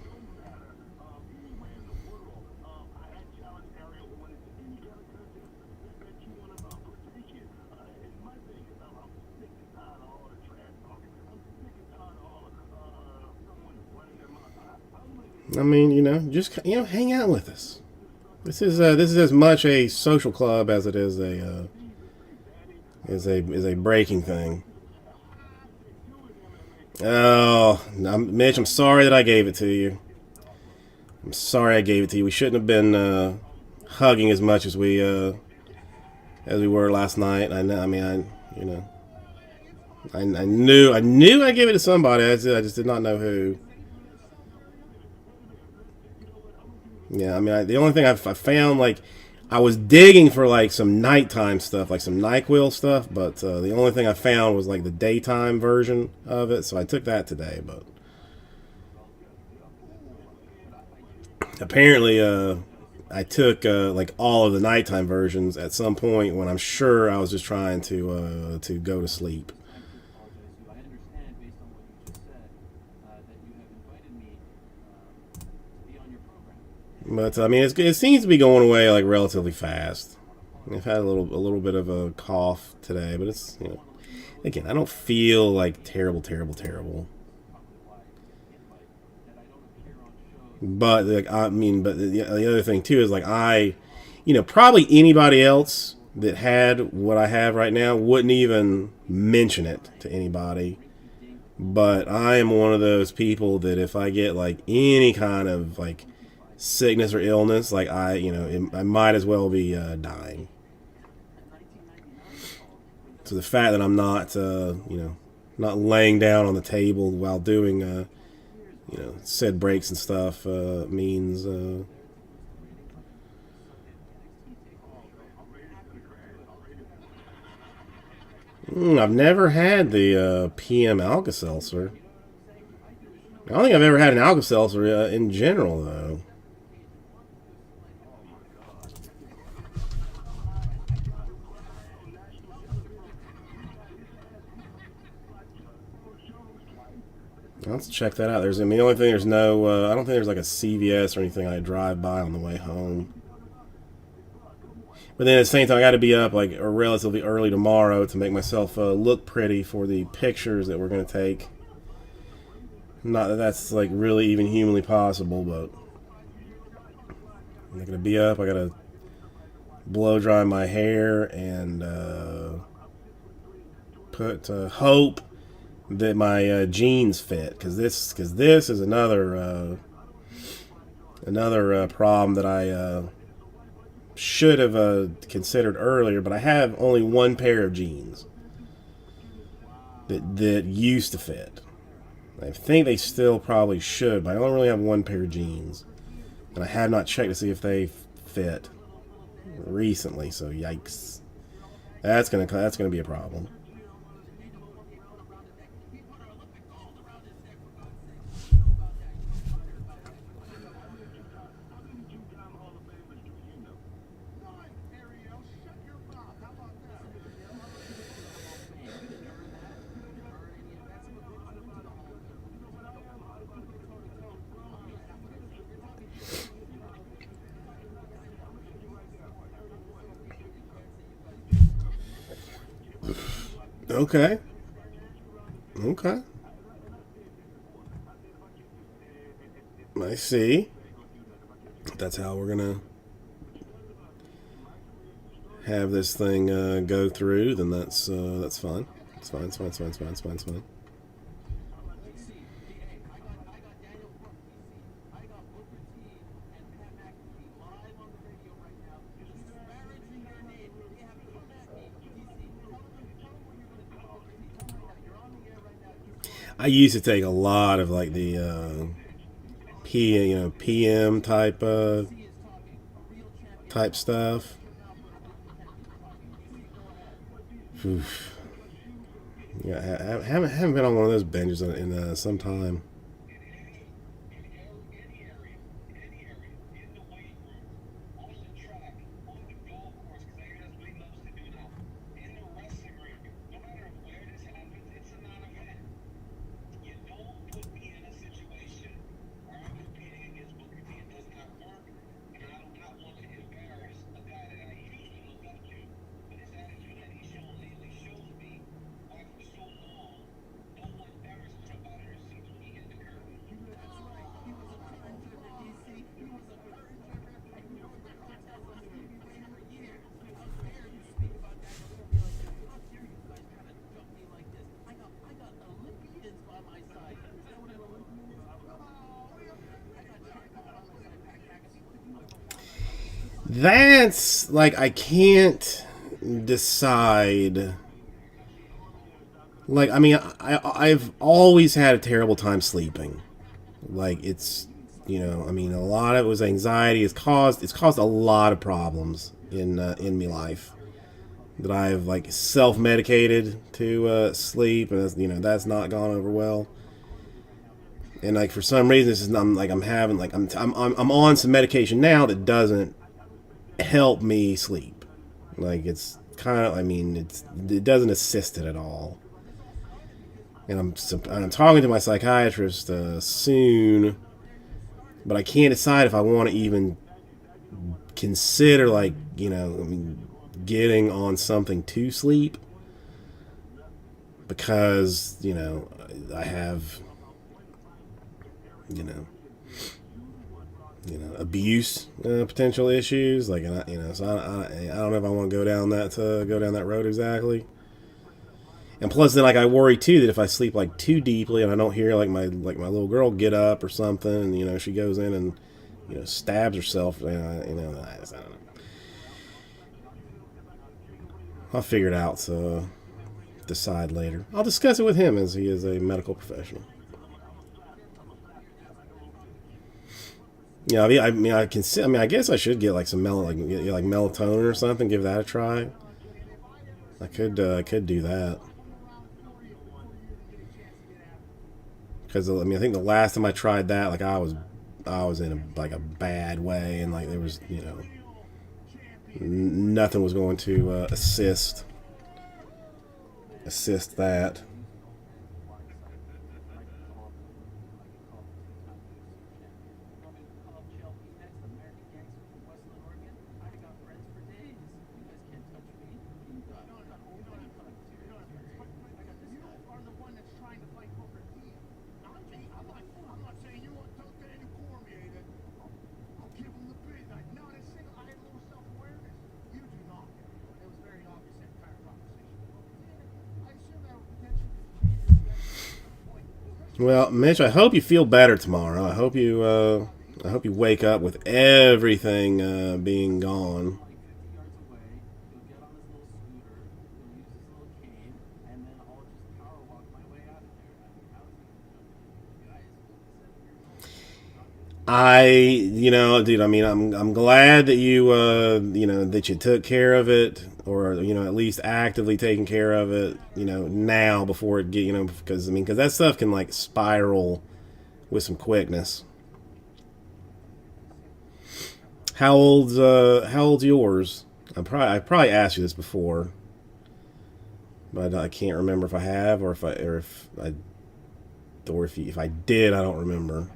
I mean, just hang out with us. This is as much a social club as it is a breaking thing. Oh, Mitch, I'm sorry that I gave it to you. I'm sorry I gave it to you. We shouldn't have been hugging as much as we were last night. I know. I mean, I knew I gave it to somebody. I just did not know who. Yeah, I mean, the only thing I found, like, I was digging for, like, some nighttime stuff, like some NyQuil stuff, but the only thing I found was, like, the daytime version of it, so I took that today, but apparently I took, like, all of the nighttime versions at some point when I'm sure I was just trying to go to sleep. I understand based on what you just said that you have invited me to be on your program. But I mean, it seems to be going away like relatively fast. I've had a little bit of a cough today, but it's again, I don't feel like terrible. But like, but the other thing too is like probably anybody else that had what I have right now wouldn't even mention it to anybody. But I am one of those people that if I get like any kind of like sickness or illness, like I might as well be dying. So the fact that I'm not not laying down on the table while doing said breaks and stuff means I've never had the PM Alka-Seltzer. I don't think I've ever had an Alka-Seltzer in general though. Let's check that out. The only thing there's no. I don't think there's like a CVS or anything I drive by on the way home. But then at the same time, I got to be up like relatively early tomorrow to make myself look pretty for the pictures that we're going to take. Not that that's like really even humanly possible, but I'm going to be up. I got to blow dry my hair and put hope that my jeans fit, because this is another problem that I should have considered earlier, but I have only one pair of jeans that used to fit. I think they still probably should, but I only really have one pair of jeans, and I have not checked to see if they fit recently. So yikes, that's gonna be a problem. Okay. Okay. I see. That's how we're gonna have this thing go through. Then that's fine. It's fine. It's fine. It's fine. It's fine. It's fine. It's fine. Let's see. I got Daniel Brooks, DC. I got Booker T and Pat McAfee live on the radio right now, disparaging their name. They have come at me, DC. Tell them what you're gonna do, Booker T. Tell them right now. You're on the air right now. I used to take a lot of like the PM type stuff. Oof. Yeah, I haven't been on one of those binges in some time. That's like I can't decide. Like I mean, I've always had a terrible time sleeping. Like it's I mean a lot of it was anxiety. It's caused a lot of problems in my life that I've like self-medicated to sleep, and that's not gone over well. And like for some reason, this is I'm on some medication now that doesn't help me sleep. Like it's kind of it doesn't assist it at all. And I'm talking to my psychiatrist soon, but I can't decide if I want to even consider getting on something to sleep, because I have abuse potential issues, so I don't know if I want to go down that road exactly. And plus, then I worry too that if I sleep too deeply and I don't hear my little girl get up or something, and she goes in and stabs herself, I don't know. I'll figure it out. So decide later. I'll discuss it with him as he is a medical professional. Yeah, I guess I should get some melatonin or something. Give that a try. I could do that. Because I think the last time I tried that, I was in a bad way, and there was nothing was going to assist that. Well, Mitch, I hope you feel better tomorrow. I hope you wake up with everything being gone. Dude, I'm glad that you that you took care of it, or at least actively taking care of it, now before it get, because that stuff can spiral with some quickness. How old's yours? I probably asked you this before, but I can't remember if I have, or if I did, I don't remember.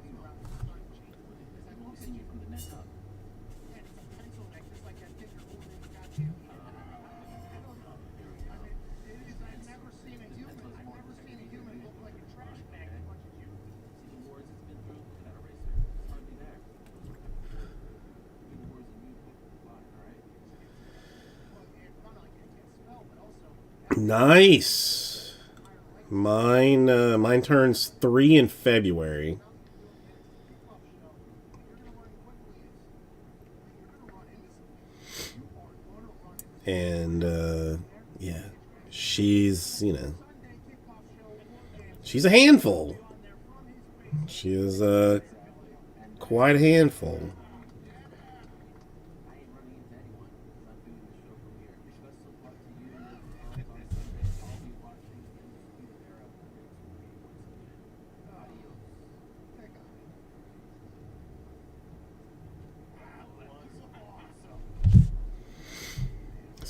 Nice. Mine turns 3 in February. And yeah, she's, you know, she's a handful. She is quite a handful.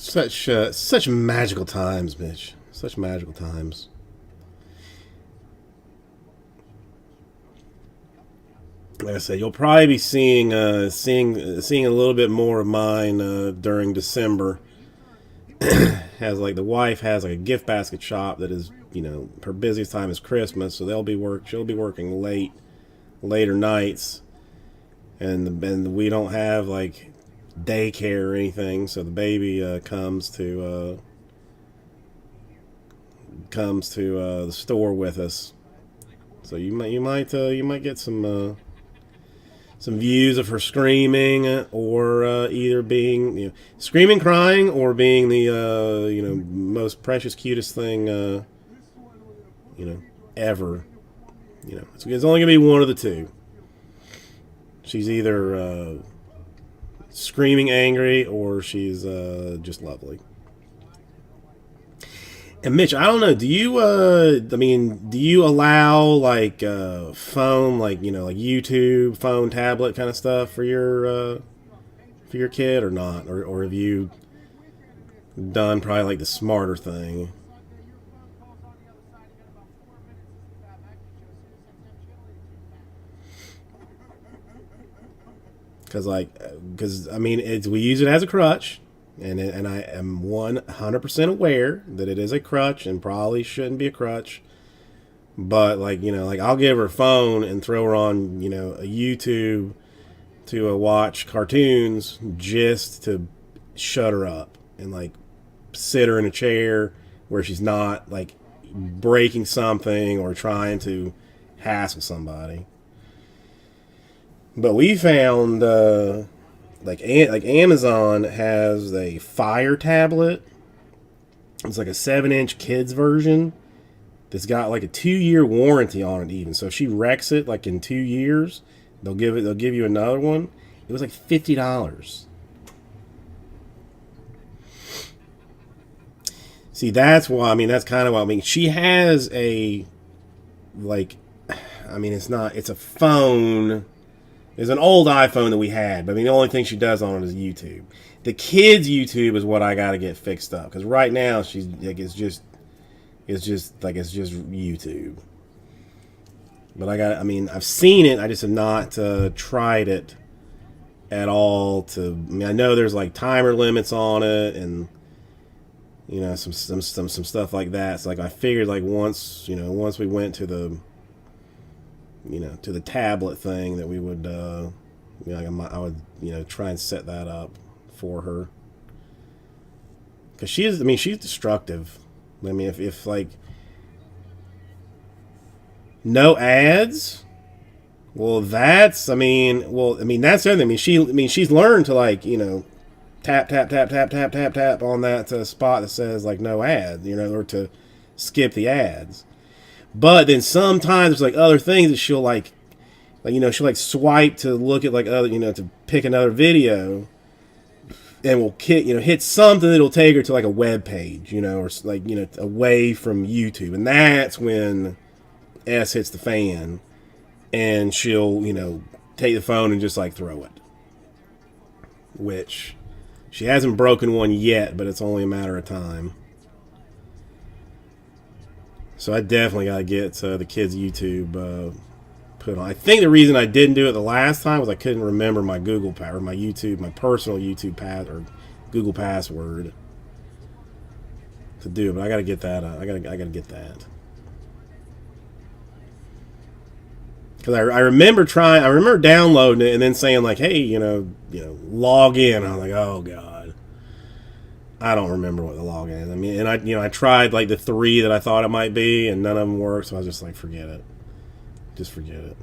Such magical times, Mitch. Such magical times. Like I said, you'll probably be seeing seeing a little bit more of mine during December. Has like the wife has like a gift basket shop that is, you know, her busiest time is Christmas, so she'll be working later nights, and we don't have like daycare or anything, so the baby comes to the store with us. So you might get some views of her screaming, or either being, you know, screaming, crying, or being the you know, most precious, cutest thing you know, ever. You know, it's only gonna be one of the two. She's either screaming angry, or she's just lovely. And Mitch, I don't know, do you do you allow like phone, like, you know, like YouTube, phone, tablet kind of stuff for your kid, or not? Or have you done probably like the smarter thing? Because I mean, we use it as a crutch, and I am 100% aware that it is a crutch and probably shouldn't be a crutch. But like, you know, like I'll give her a phone and throw her on, you know, a YouTube to watch cartoons just to shut her up, and like sit her in a chair where she's not like breaking something or trying to hassle somebody. But we found like Amazon has a Fire tablet. It's like a 7-inch kids version that's got like a 2-year warranty on it even. So if she wrecks it like in 2 years, they'll give you another one. It was like $50. See, that's why, I mean, that's kind of why, I mean, she has a, like, I mean, it's a phone. It's an old iPhone that we had, but I mean, the only thing she does on it is YouTube. The kids' YouTube is what I got to get fixed up, because right now she's like, it's just YouTube. But I mean, I've seen it. I just have not tried it at all. I mean, I know there's like timer limits on it, and you know, some stuff like that. So like, I figured like once we went to the, you know, to the tablet thing, that we would, you know, I would, you know, try and set that up for her, because she's destructive. I mean, if like no ads, well, that's, I mean, that's the other thing. I mean, she's learned to, like, you know, tap on that spot that says like no ads, you know, or to skip the ads. But then sometimes there's like other things that she'll like, you know, she'll like swipe to look at like other, you know, to pick another video, and will hit something that'll take her to like a web page, you know, or like, you know, away from YouTube. And that's when S hits the fan, and she'll, you know, take the phone and just like throw it. Which she hasn't broken one yet, but it's only a matter of time. So I definitely got to get the kids' YouTube put on. I think the reason I didn't do it the last time was I couldn't remember my Google or my YouTube, my personal YouTube or Google password to do it. But I got to get that. I got to get that. Because I remember downloading it and then saying like, hey, you know, log in. I was like, oh god. I don't remember what the login is. I mean, and I tried like the 3 that I thought it might be, and none of them worked. So I was just like, forget it. Just forget it.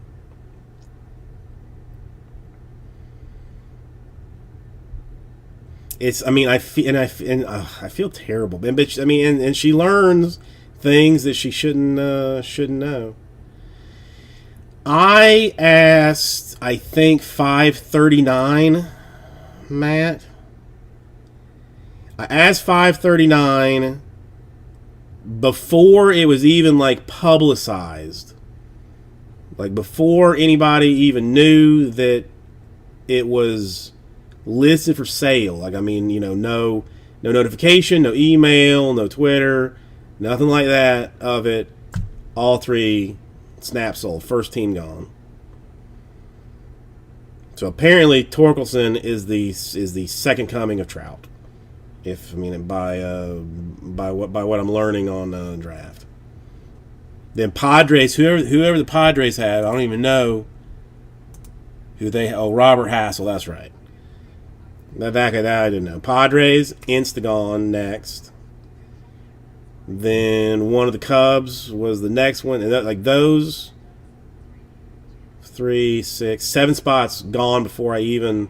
It's. I mean, I feel terrible. But I mean, and she learns things that she shouldn't know. I asked, I think 539, Matt. I asked 539 before it was even like publicized. Like before anybody even knew that it was listed for sale. Like, I mean, no notification, no email, no Twitter, nothing like that of it. All 3 snap sold. First team gone. So apparently Torkelson is the second coming of Trout. By what I'm learning on draft. Then Padres, whoever the Padres have, I don't even know who they. Oh, Robert Hassel, that's right. Back at that, I didn't know. Padres, Instagon next. Then one of the Cubs was the next one, and like those 3, 6, 7 spots gone before I even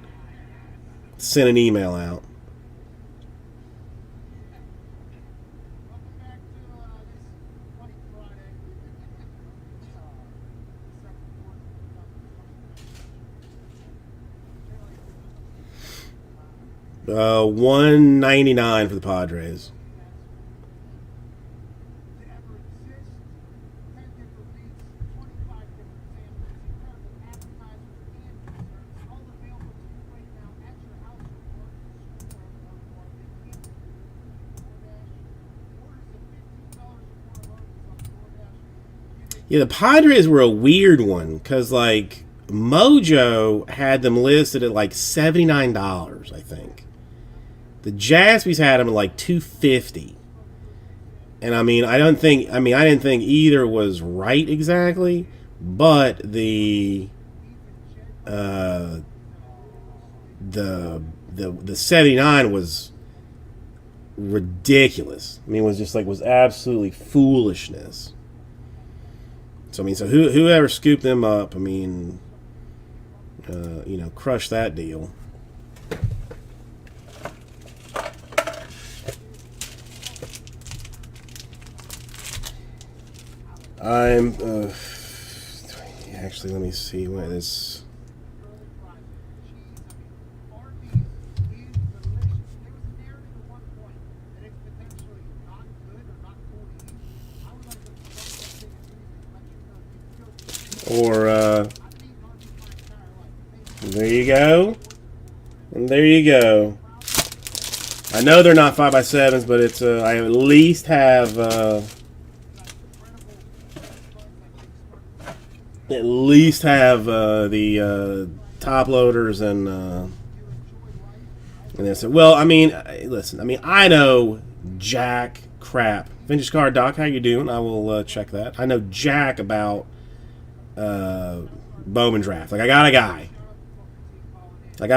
sent an email out. $199 for the Padres. Yeah, the Padres were a weird one because like Mojo had them listed at like $79, I think. The Jaspys had them at like $250. And I mean, I didn't think either was right exactly, but the 79 was ridiculous. I mean, it was absolutely foolishness. So I mean, whoever scooped them up, I mean, crushed that deal. Actually, let me see what this. Or there you go, and there you go. I know they're not 5x7s, but it's I at least have the top loaders and this. Well, I mean, listen. I mean, I know jack crap. Vintage Card Doc, how you doing? I will check that. I know jack about Bowman draft. Like, I got a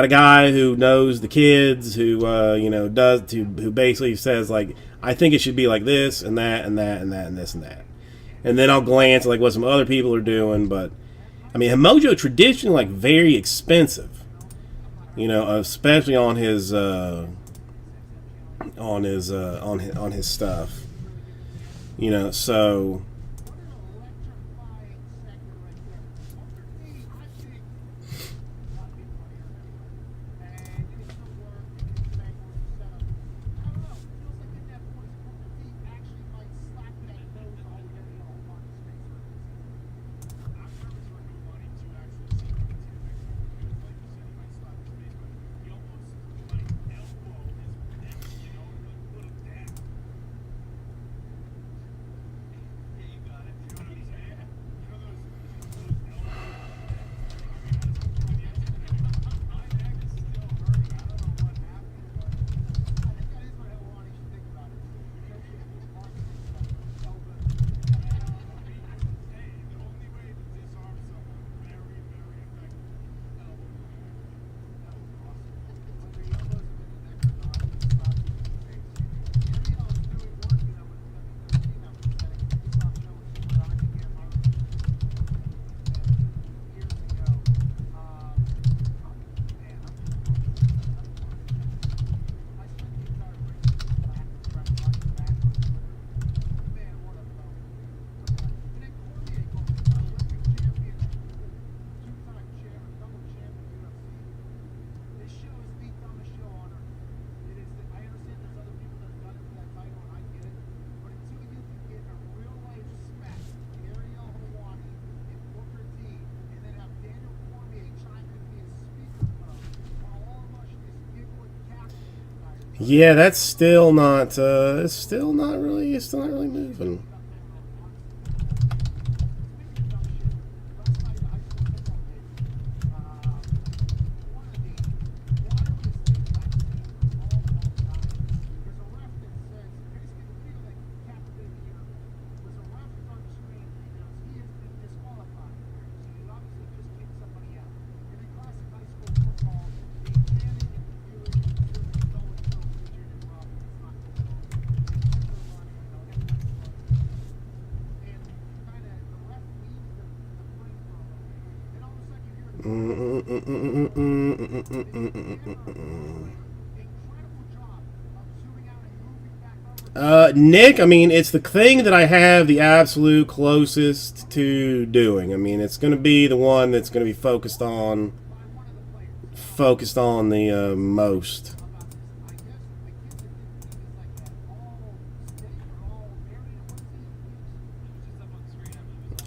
guy who knows the kids, who who basically says like, I think it should be like this and that and that and that and this and that. And then I'll glance at like what some other people are doing, but I mean, Mojo traditionally like very expensive, especially on his stuff, so. Yeah, that's still not. It's still not really moving. Nick, I mean, it's the thing that I have the absolute closest to doing. I mean, it's going to be the one that's going to be focused on the most.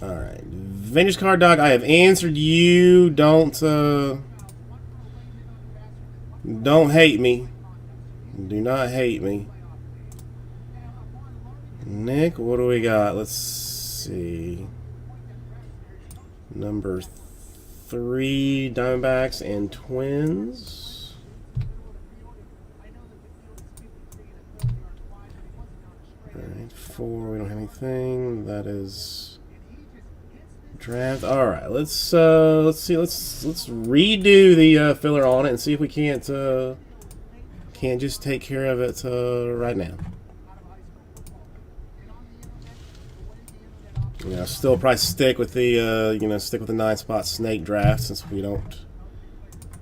All right, Vintage Card Dog, I have answered you. Don't hate me. Do not hate me. Nick, what do we got? Let's see. Number 3, Diamondbacks and Twins. Alright, 4, we don't have anything. That is draft. Alright, let's see, let's redo the filler on it and see if we can't just take care of it right now. Yeah, still probably stick with the 9-spot snake draft since we don't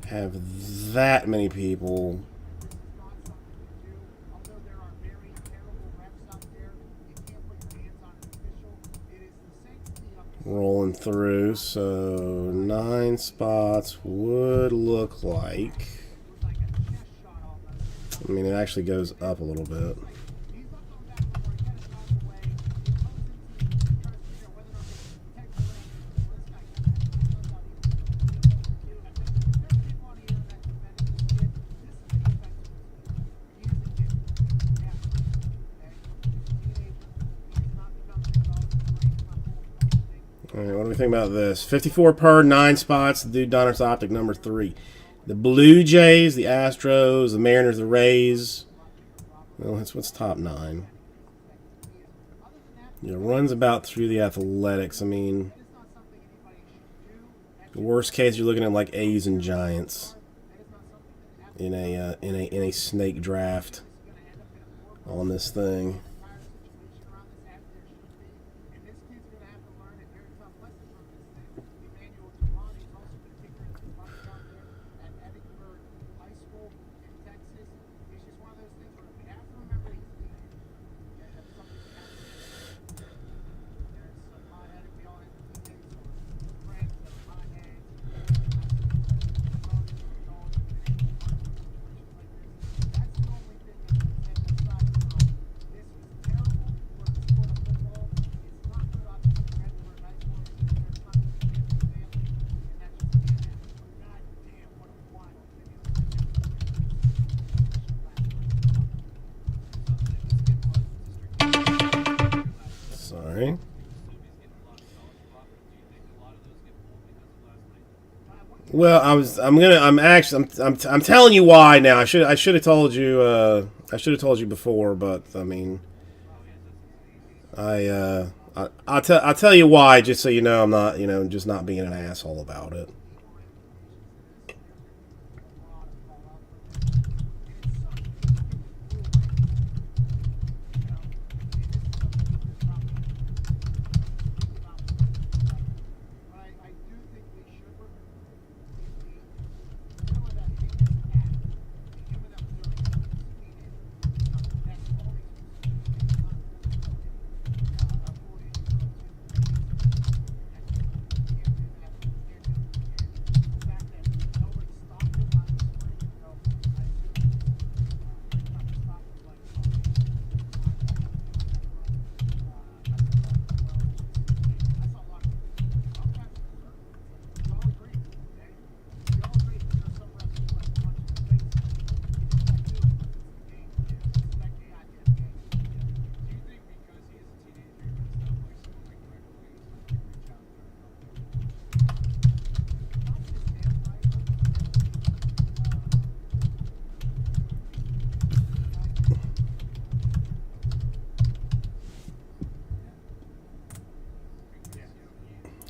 have that many people rolling through. So 9 spots would look like. I mean, it actually goes up a little bit. Alright, what do we think about this? 54 per, 9 spots. The dude Donner's Optic, number 3. The Blue Jays, the Astros, the Mariners, the Rays. Well, that's what's top 9. Yeah, runs about through the Athletics. I mean, worst case, you're looking at like A's and Giants in a snake draft on this thing. Sorry. Well, I'm telling you why now. I should have told you. I should have told you before, but I mean, I'll tell you why, just so you know I'm not, just not being an asshole about it.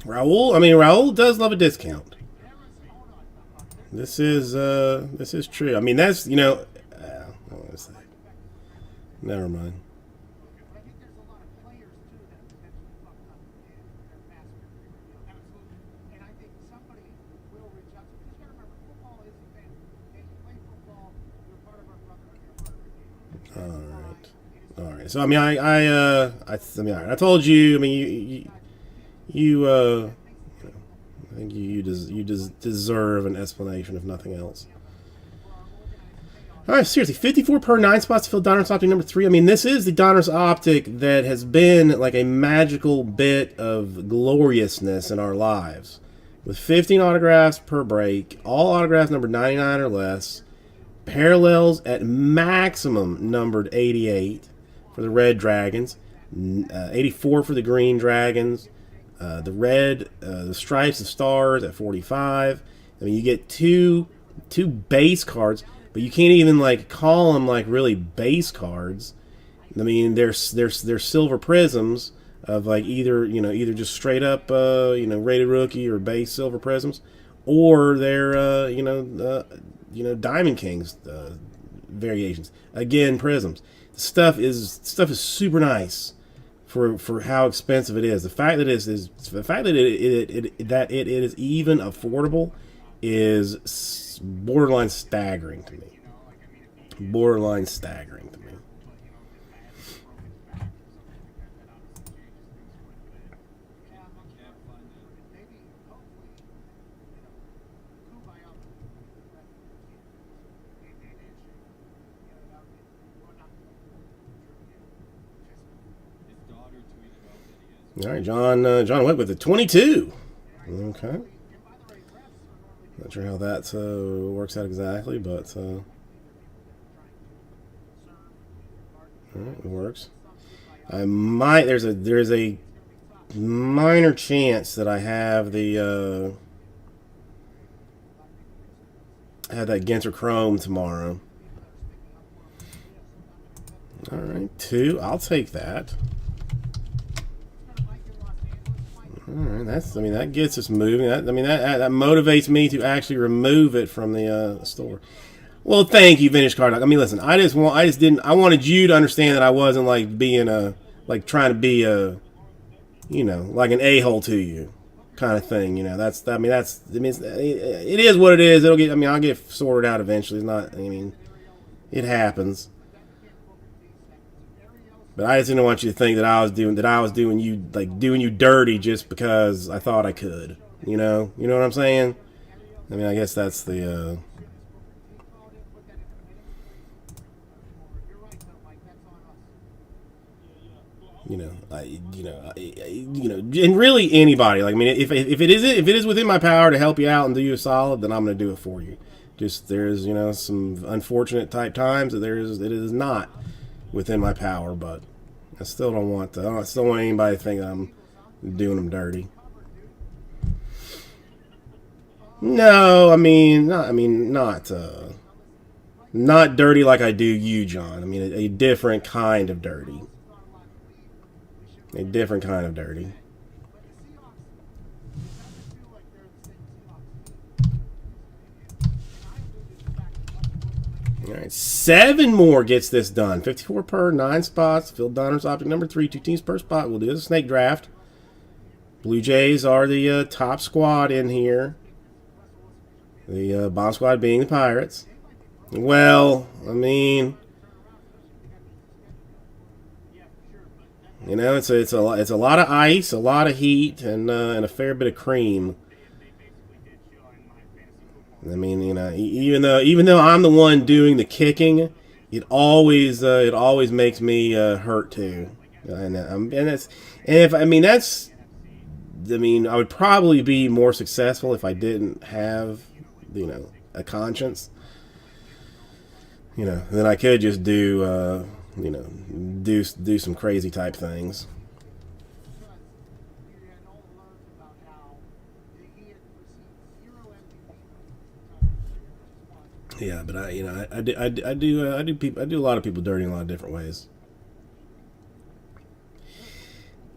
Raul, I mean, Raul does love a discount. This is true. I mean, that's, what was I say? Never mind. But I think there's a lot of players too that potentially fucked up in their past career. Absolutely. And I think somebody will reach out to them. Just gotta remember, football is a family. Okay, you play football, you're part of our brotherhood, you're part of our game. All right. So I mean, I told you. I mean, I think you deserve an explanation, if nothing else. All right, seriously, 54 per 9 spots to fill Donruss Optic number 3. I mean, this is the Donruss Optic that has been like a magical bit of gloriousness in our lives. With 15 autographs per break, all autographs numbered 99 or less, parallels at maximum numbered 88 for the Red Dragons, 84 for the Green Dragons, the stripes and stars at 45. I mean, you get two base cards, but you can't even like call them like really base cards. I mean, they're silver prisms of like either just straight up rated rookie or base silver prisms, or they're Diamond Kings variations. Again, prisms. The stuff is super nice for how expensive it is. The fact that it is even affordable is borderline staggering to me. Borderline staggering to me. All right, John Wick with the 22. Okay. Not sure how that works out exactly, but all right, it works. There's a minor chance that I have that Ginter Chrome tomorrow. All right, 2. I'll take that. All right, that gets us moving. That motivates me to actually remove it from the store. Well, thank you, Vintage Card Dog. I mean, listen, I wanted you to understand that I wasn't like being trying to be like an a-hole to you, kind of thing. It is what it is. I'll get sorted out eventually. It's not. I mean, it happens. But I just didn't want you to think that I was doing you dirty just because I thought I could. You know what I'm saying? I mean, I guess that's the. And really anybody. Like, I mean, if it is within my power to help you out and do you a solid, then I'm going to do it for you. Just there's some unfortunate type times that it is not within my power, but I still don't want anybody to think I'm doing them dirty. No, not dirty like I do you, John. I mean, a different kind of dirty. A different kind of dirty. All right, 7 more gets this done. 54 per, 9 spots. Phil Donruss Optic number 3, 2 teams per spot. We'll do the snake draft. Blue Jays are the top squad in here. The bomb squad being the Pirates. Well, I mean, it's a lot of ice, a lot of heat, and a fair bit of cream. I mean, even though I'm the one doing the kicking, it always makes me hurt too. I would probably be more successful if I didn't have, a conscience. Then I could just do some crazy type things. Yeah, but I do a lot of people dirty in a lot of different ways.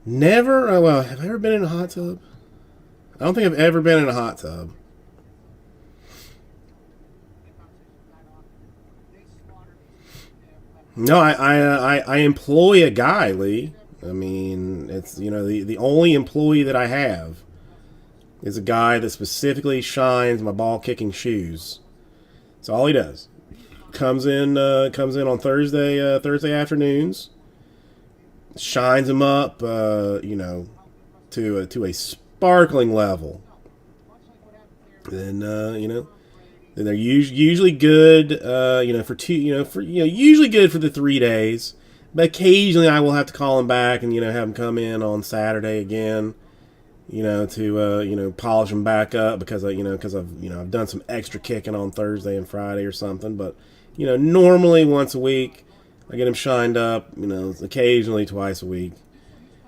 Never. Well, have I ever been in a hot tub? I don't think I've ever been in a hot tub. No, I employ a guy, Lee. I mean, it's, you know, the only employee that I have is a guy that specifically shines my ball kicking shoes. That's all he does. Comes in on Thursday afternoons, shines them up, you know, to a sparkling level. Then you know, then they're usually good, you know, usually good for the 3 days. But occasionally I will have to call him back and, you know, have him come in on Saturday again, you know, to you know, polish them back up because I've done some extra kicking on Thursday and Friday or something. But, you know, normally once a week I get him shined up, you know, occasionally twice a week.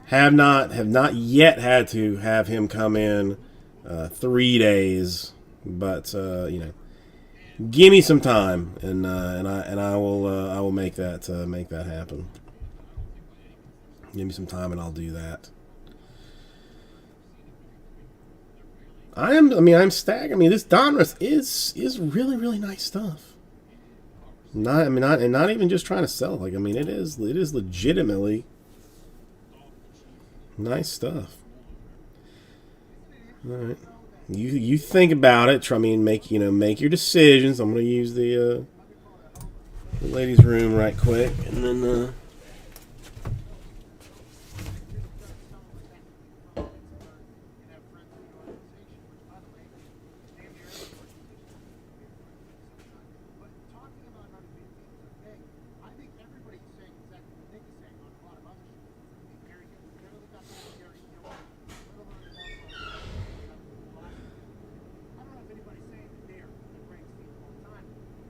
Have not yet had to have him come in 3 days, but you know, give me some time, and I will make that happen. Give me some time, and I'll do that. I'm staggered. I mean, this Donruss is really, really nice stuff. Not even just trying to sell it. Like, I mean, it is legitimately nice stuff. All right. You think about it. Try, I mean, make your decisions. I'm gonna use the ladies' room right quick, and then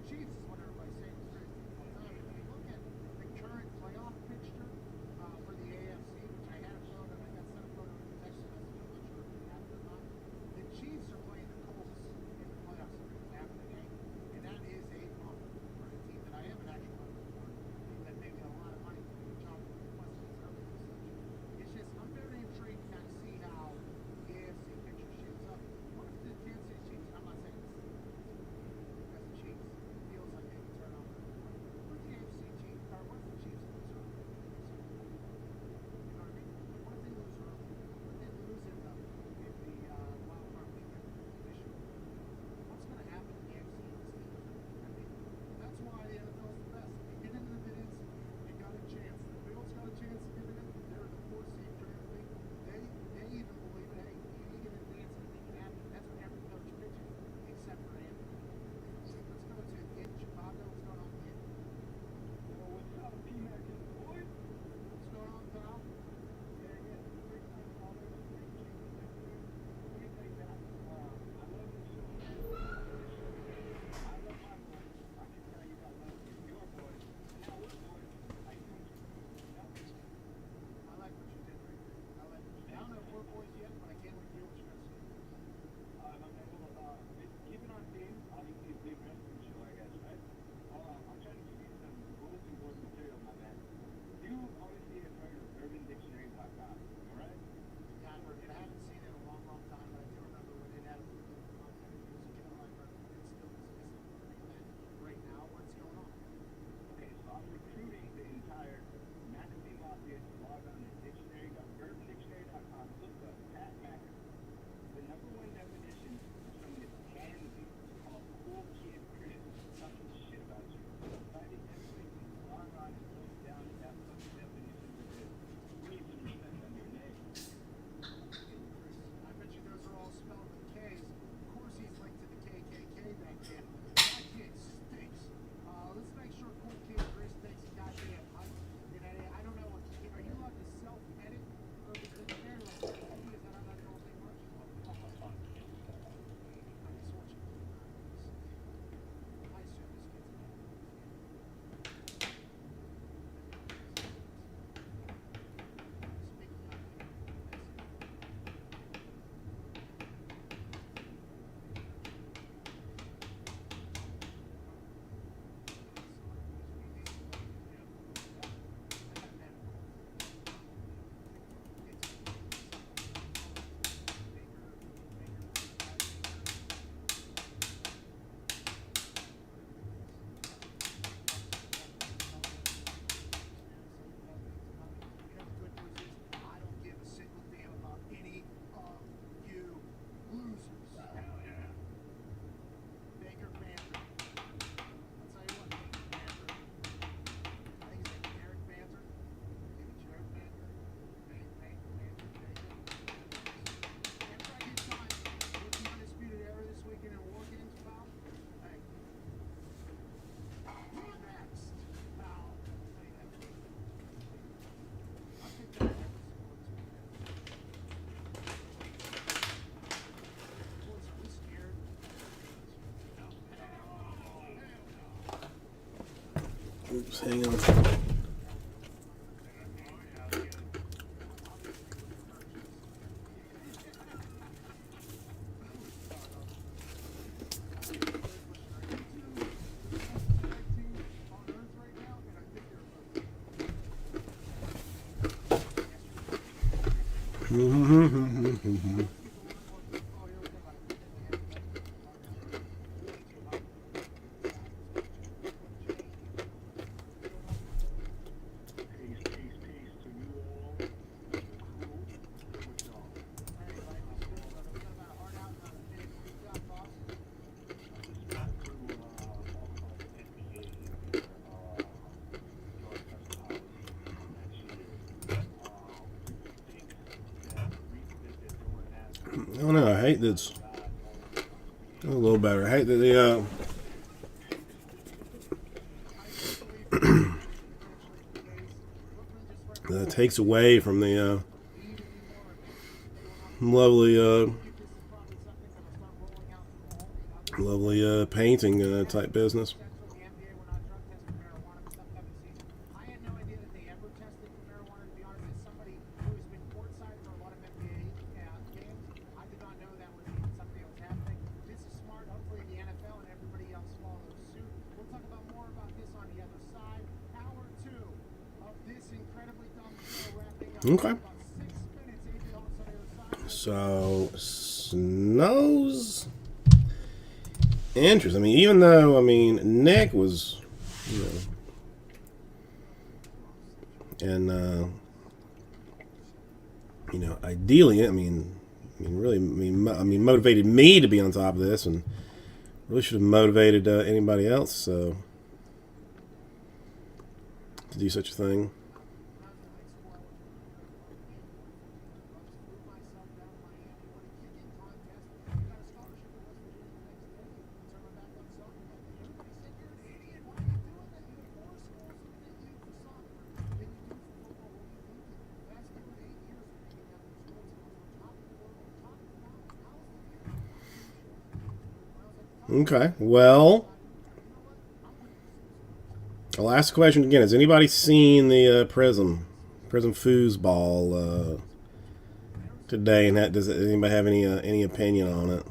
Chiefs is what everybody's saying is greatest team of all time. If you look at the current Oops, hang on. I don't know. I hate this. A little better. I hate that that takes away from the lovely painting type business. I had no idea that they ever tested for marijuana, to be honest. As somebody who has been courtside for a lot of NBA games, I did not know that was even something that was happening. This is smart. Hopefully the NFL and everybody else follows suit. We'll talk about more about this on the other side. Hour 2 of this incredibly dumb show wrapping up. Okay. About 6 minutes. AJ Hawks on the other side. So Snows. Interesting. I mean, even though Nick was, and ideally, really, motivated me to be on top of this, and really should have motivated anybody else to do such a thing. Okay, well, I'll ask the question again. Has anybody seen the Prism foosball today? And does anybody have any opinion on it?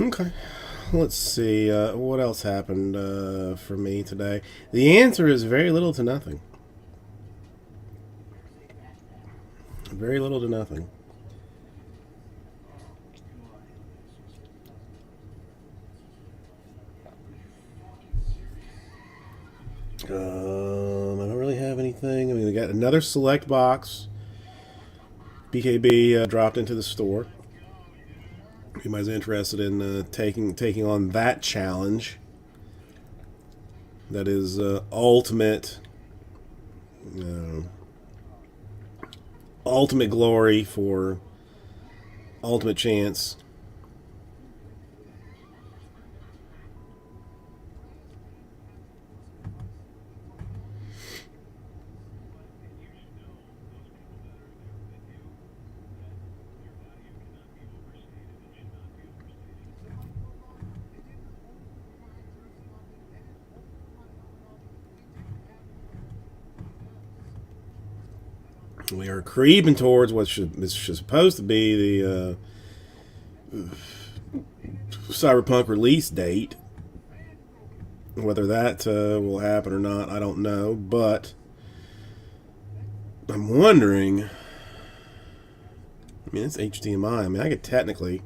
Okay, let's see. What else happened for me today? The answer is very little to nothing. Very little to nothing. I don't really have anything. We got another select box. BKB dropped into the store. If anybody's interested in taking on that challenge, that is ultimate glory for ultimate chance. We are creeping towards what is supposed to be Cyberpunk release date. Whether that will happen or not, I don't know. But I'm wondering. I mean, it's HDMI. I mean, I could technically.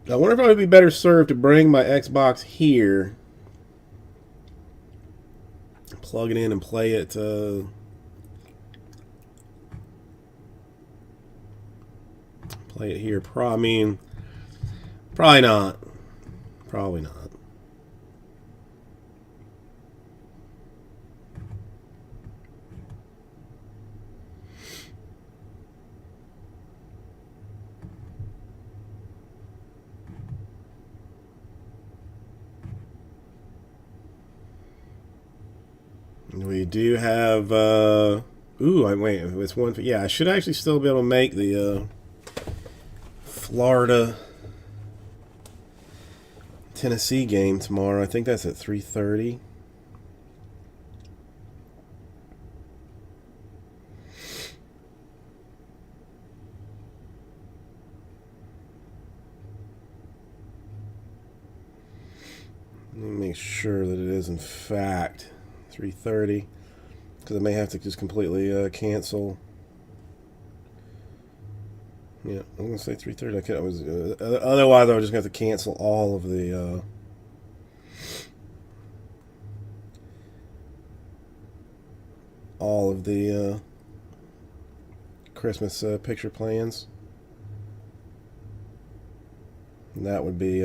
I wonder if I would be better served to bring my Xbox here, plug it in, and play it. Play it here. I mean, probably not. Probably not. We do have. Wait. It's one. Yeah, I should actually still be able to make the Florida Tennessee game tomorrow. I think that's at 3:30. Let me make sure that it is in fact 3:30, because I may have to just completely cancel. Yeah, I'm gonna say 3:30. Otherwise I was just gonna have to cancel all of the Christmas picture plans. And that would be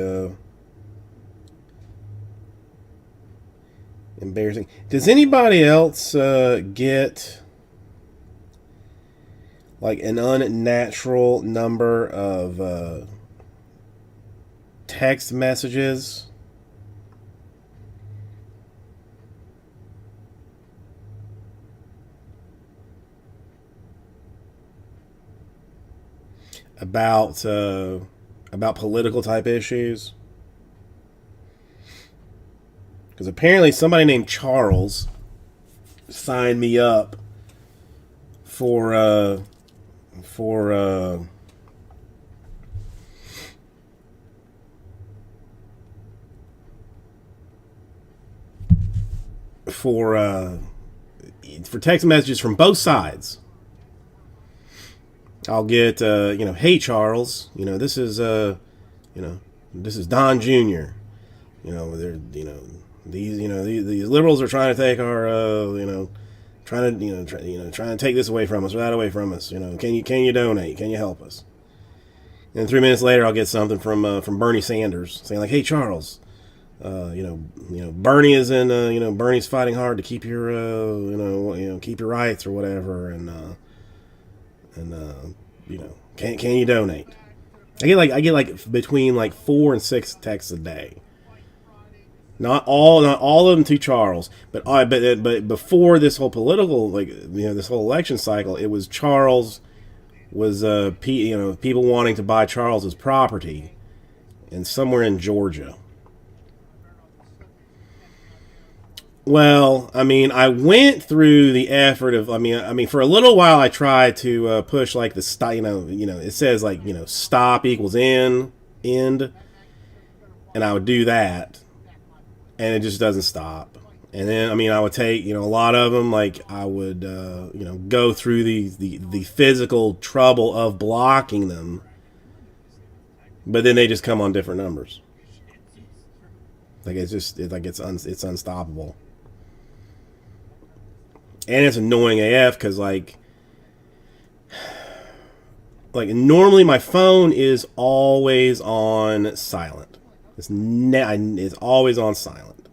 embarrassing. Does anybody else get like an unnatural number of text messages about political type issues? Because apparently somebody named Charles signed me up for text messages from both sides. I'll get hey Charles, this is this is Don Jr. These liberals are trying to take our trying to take this away from us or that away from us. Can you donate? Can you help us? And 3 minutes later, I'll get something from Bernie Sanders saying like, "Hey Charles, Bernie is in Bernie's fighting hard to keep your keep your rights or whatever, and can you donate?" I get like between like 4 and 6 texts a day. Not all of them to Charles, but before this whole political this whole election cycle, it was Charles was people wanting to buy Charles's property, and somewhere in Georgia. Well, I mean, I went through the effort of, for a little while I tried to push like the stop, it says like, stop equals end, and I would do that, and it just doesn't stop. And then, I would take, a lot of them, like I would, go through the physical trouble of blocking them, but then they just come on different numbers. Like it's unstoppable. And it's annoying AF because like normally my phone is always on silent. It's always on silent.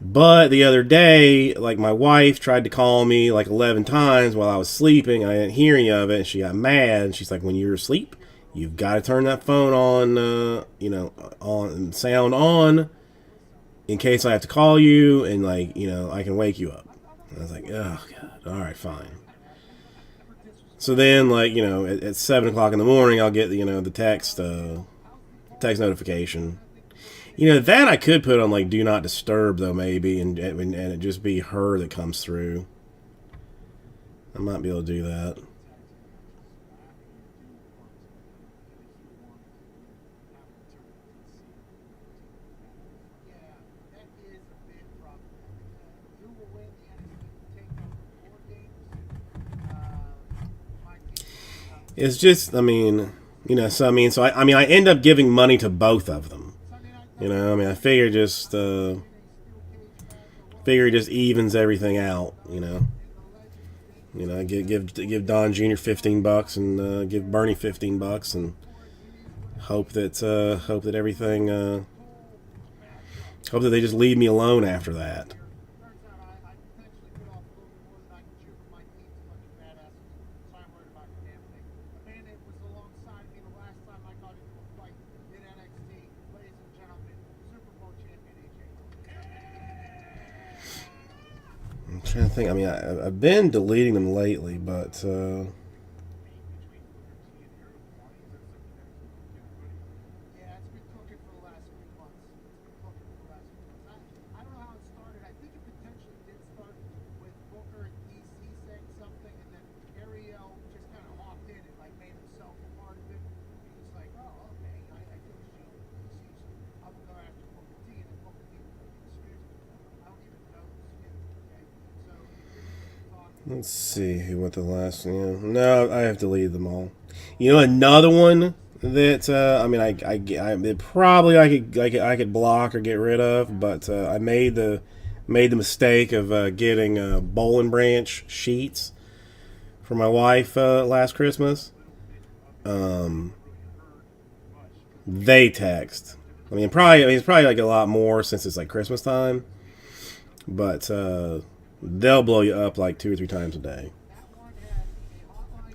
But the other day, like my wife tried to call me like 11 times while I was sleeping, and I didn't hear any of it, and she got mad. And she's like, "When you're asleep, you've got to turn that phone on, on sound on, in case I have to call you, and I can wake you up." And I was like, "Oh God, all right, fine." So then, at 7 o'clock in the morning, I'll get the text notification. That I could put on like do not disturb though, maybe, and it just be her that comes through. I might be able to do that. It's just, I mean, you know, so I mean, I end up giving money to both of them. You know, I mean, I figure it just evens everything out. I give Don Jr. $15 and give Bernie $15 and hope that everything hope that they just leave me alone after that. Turns out I potentially bit off a little bit more than I can chew, but my team's a bunch of badasses, so I'm worried about the damn thing. The man that was alongside me the last time I got into a fight in NXT, ladies and gentlemen, Super Bowl champion AJ. I'm trying to think. I mean, I've been deleting them lately, but Yeah, it's been cooking for the last 3 months. I don't know how it started. I think it potentially did start with Booker and DC saying something, and then Ariel just kind of hopped in and like made himself a part of it. He was like, "Oh, okay, I feel I'm gonna go after Booker T," and then Booker T was like, "Excuse me, I don't even know this kid." Okay, so talking. let's see what the last. Yeah, no, I have deleted them all. You know, another one that I mean, I could block or get rid of, but I made the mistake of getting Boll & Branch sheets for my wife last Christmas. They text. It's probably like a lot more since it's like Christmas time, but they'll blow you up like 2 or 3 times a day.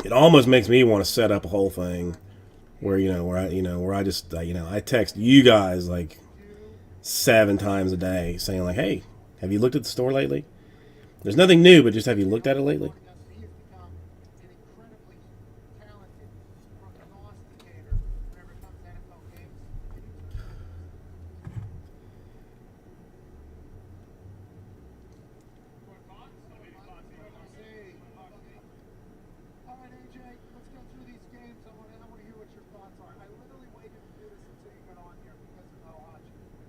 It almost makes me want to set up a whole thing where I text you guys like 7 times a day saying like, "Hey, have you looked at the store lately? There's nothing new, but just have you looked at it lately?" He has become an incredibly talented prognosticator whenever it comes to NFL games. All right, AJ, let's go through these games. I want to hear what your thoughts are. I literally waited to do this until you got on here because of how hot you were.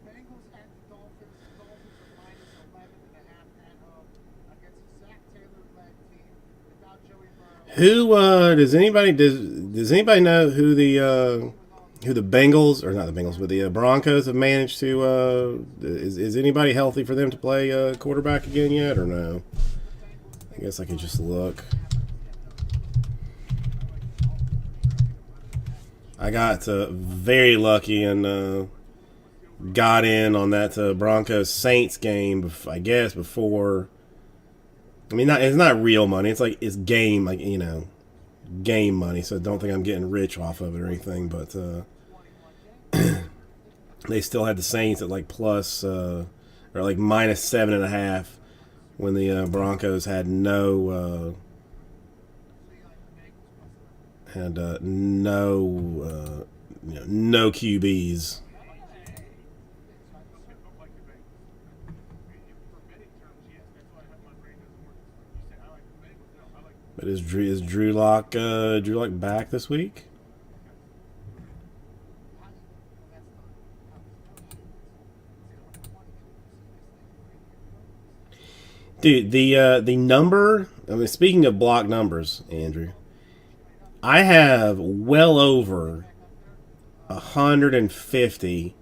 Bengals at the Dolphins. The Dolphins are -11.5 at home against a Zach Taylor-led team without Joey Burrow. Does anybody know who the Bengals, or not the Bengals, but the Broncos have managed to is anybody healthy for them to play quarterback again yet, or no? I guess I could just look. I got very lucky and got in on that Broncos Saints game. I guess before. I mean, it's not real money. It's game, game money. So I don't think I'm getting rich off of it or anything. But they still had the Saints at like plus or like -7.5 when the Broncos had no QBs. But is Drew Lock back this week? Dude, the number. I mean, speaking of block numbers, Andrew, I have well over 150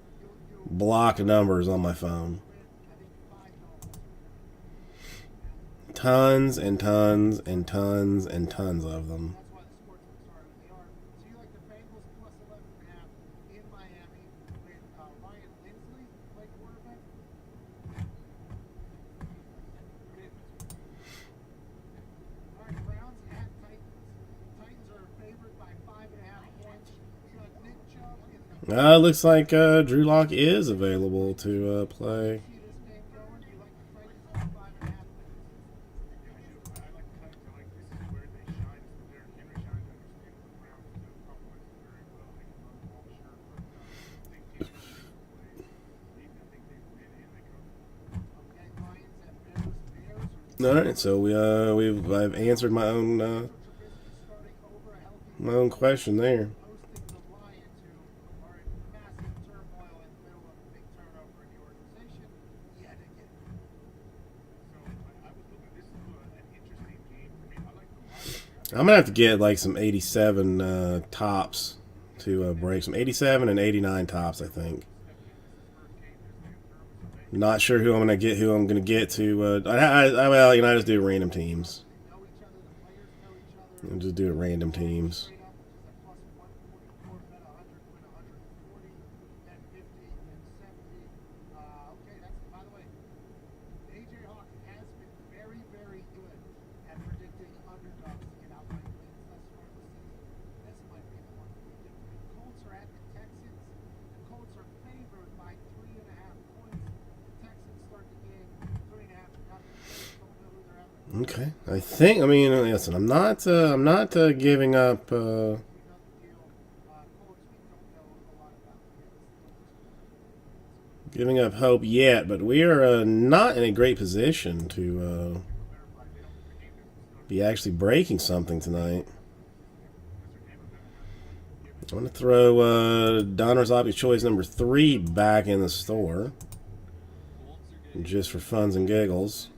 block numbers on my phone. Tons and tons and tons and tons of them. So you like the Bengals +11.5 in Miami with Ryan Lindsley play quarterback? All right, Browns at Titans. Titans are favored by 5.5 points. You like Nick Chubb in the Looks like Drew Lock is available to play. see this game going? You like the Titans by 5.5 points? Okay, Lions at Bears. Bears are All right, so I've answered my own starting over a healthy question there. hosting the Lions, who are in massive turmoil in the middle of a big turnover in the organization yet again. So I was looking. This is an interesting I'm gonna have to get like some 87 tops to break some 87 and 89 tops. I think. Not sure who I'm gonna get. Who I'm gonna get to. Well, you know, I just do random teams. I'll just do it random teams. Okay, I think. I mean, listen. I'm not giving up. Giving up hope yet, but we are not in a great position to be actually breaking something tonight. I'm going to throw Donruss Obvious Choice number 3 back in the store, just for funs and giggles.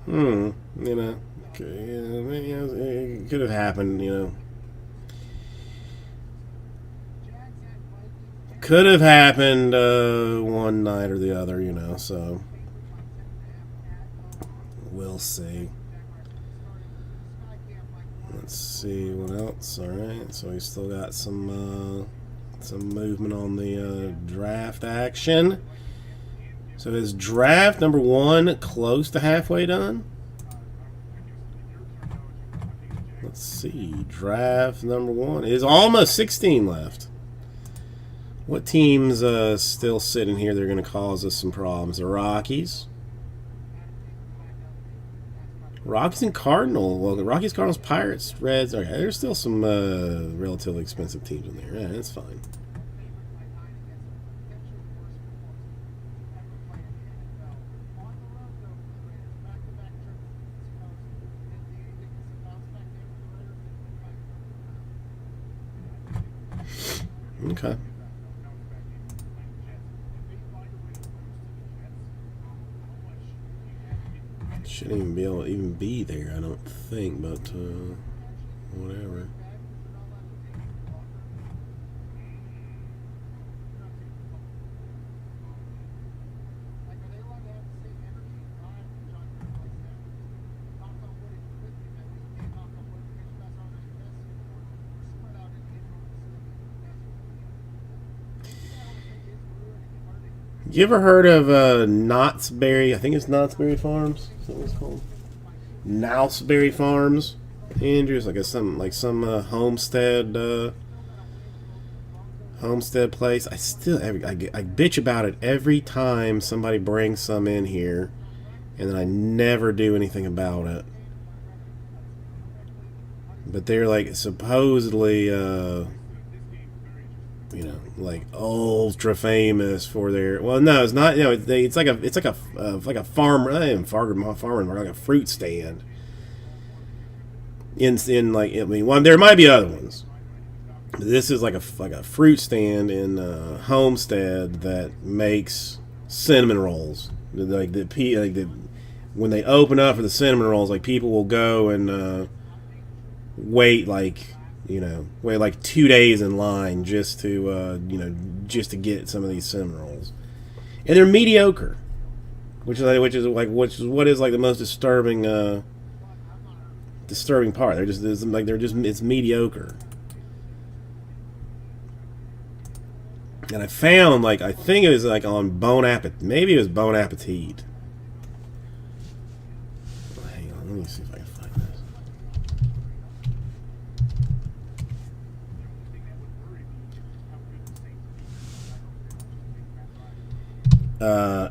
You know, it could have happened, you know. Could have happened one night or the other, you know, so we'll see. Let's see what else. Alright, so we still got some movement on the draft action. So is draft number 1 close to halfway done? Let's see. Draft number 1 is almost 16 left. What teams still sitting here that are going to cause us some problems? The Rockies. Rockies and Cardinals. Well, the Rockies, Cardinals, Pirates, Reds. Okay, there's still some relatively expensive teams in there. Yeah, that's fine. Okay. Shouldn't even be able to even be there, I don't think, but whatever. You ever heard of Knott's Berry? I think it's Knott's Berry Farms. Is that what it's called? Knoutsbury Farms. Andrews, like some homestead place. I bitch about it every time somebody brings some in here, and then I never do anything about it. But they're like supposedly you know, like ultra famous for their. Well, no, it's not. You know, it's like a farmer, not even farmer, like a fruit stand. In like, I mean, well, there might be other ones. But this is like a fruit stand in Homestead that makes cinnamon rolls. Like when they open up for the cinnamon rolls, like people will go and wait like 2 days in line just to get some of these cinnamon rolls, and they're mediocre, which is what is like the most disturbing part. It's mediocre. And I found, like, I think it was like on Bon Appetit. Maybe it was Bon Appetit. Hang on, let me see if I can find this.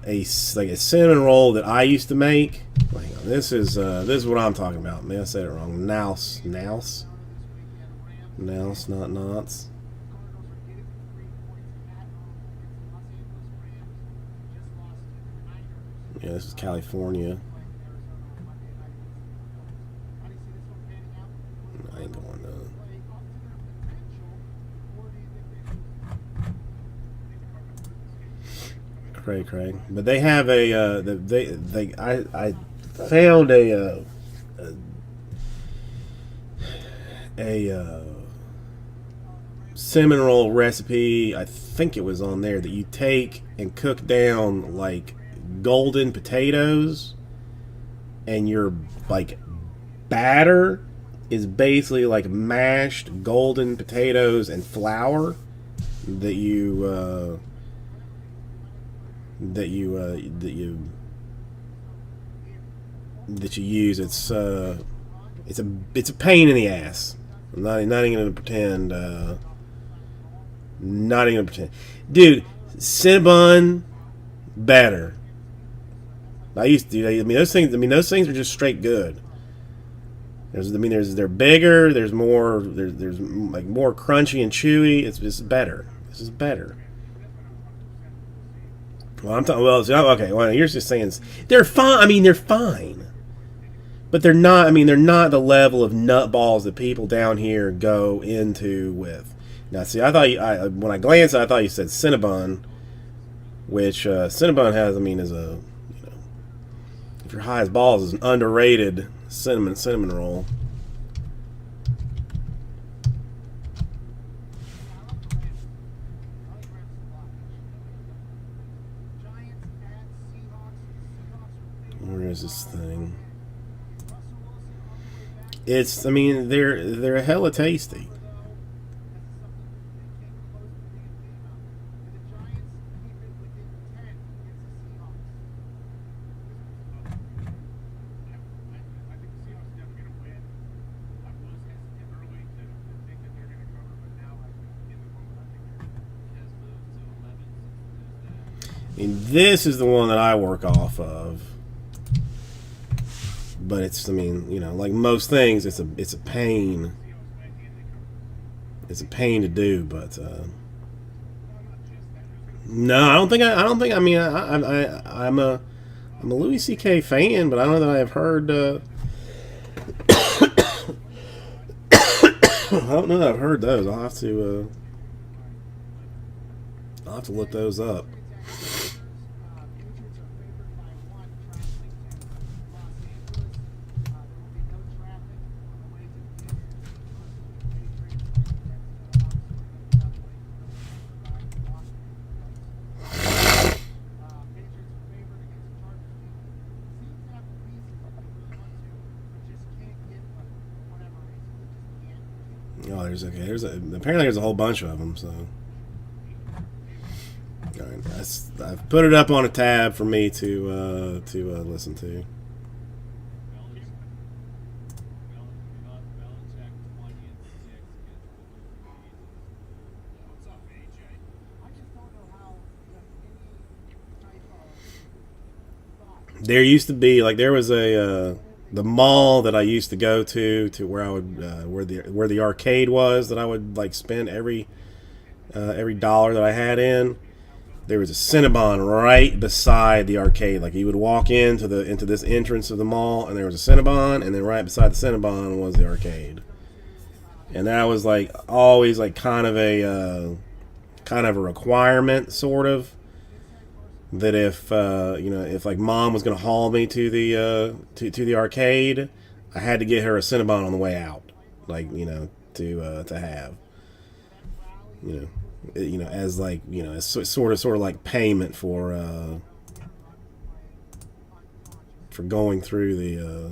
A cinnamon roll that I used to make. Hang on, this is what I'm talking about. Maybe I said it wrong. Nouse, not Knott's. Yeah, this is California. I ain't going to. cray. But they have I found a cinnamon roll recipe. I think it was on there that you take and cook down like golden potatoes, and your like batter is basically like mashed golden potatoes and flour that you use. It's a pain in the ass. I'm not even gonna pretend. Not even gonna pretend, dude. Cinnabon better. I used to. I mean those things. Those things are just straight good. They're bigger. There's more. There's like more crunchy and chewy. It's just better. This is better. Well, I'm talking. Well, okay. Well, you're just saying they're fine. I mean, they're fine, but they're not. I mean, they're not the level of nutballs that people down here go into with. Now, see, I thought when I glanced, I thought you said Cinnabon, which Cinnabon has. I mean, is a if you're high as balls, is an underrated cinnamon roll. Where is this thing? It's. I mean, they're hella tasty. And this is the one that I work off of, but it's. I mean, like most things, it's a pain. It's a pain to do, but no, I don't think. I mean, I'm a Louis C.K. fan, but I don't know that I have heard. I don't know that I've heard those. I'll have to look those up. Oh, apparently there's a whole bunch of them. So, all right, I've put it up on a tab for me to listen to. There used to be there was the mall that I used to go to where I would where the arcade was that I would spend every dollar that I had in. There was a Cinnabon right beside the arcade. Like you would walk into this entrance of the mall, and there was a Cinnabon, and then right beside the Cinnabon was the arcade. And that was always kind of a requirement, sort of. That if if mom was going to haul me to the arcade, I had to get her a Cinnabon on the way out, to have, as as sort of like payment for going through the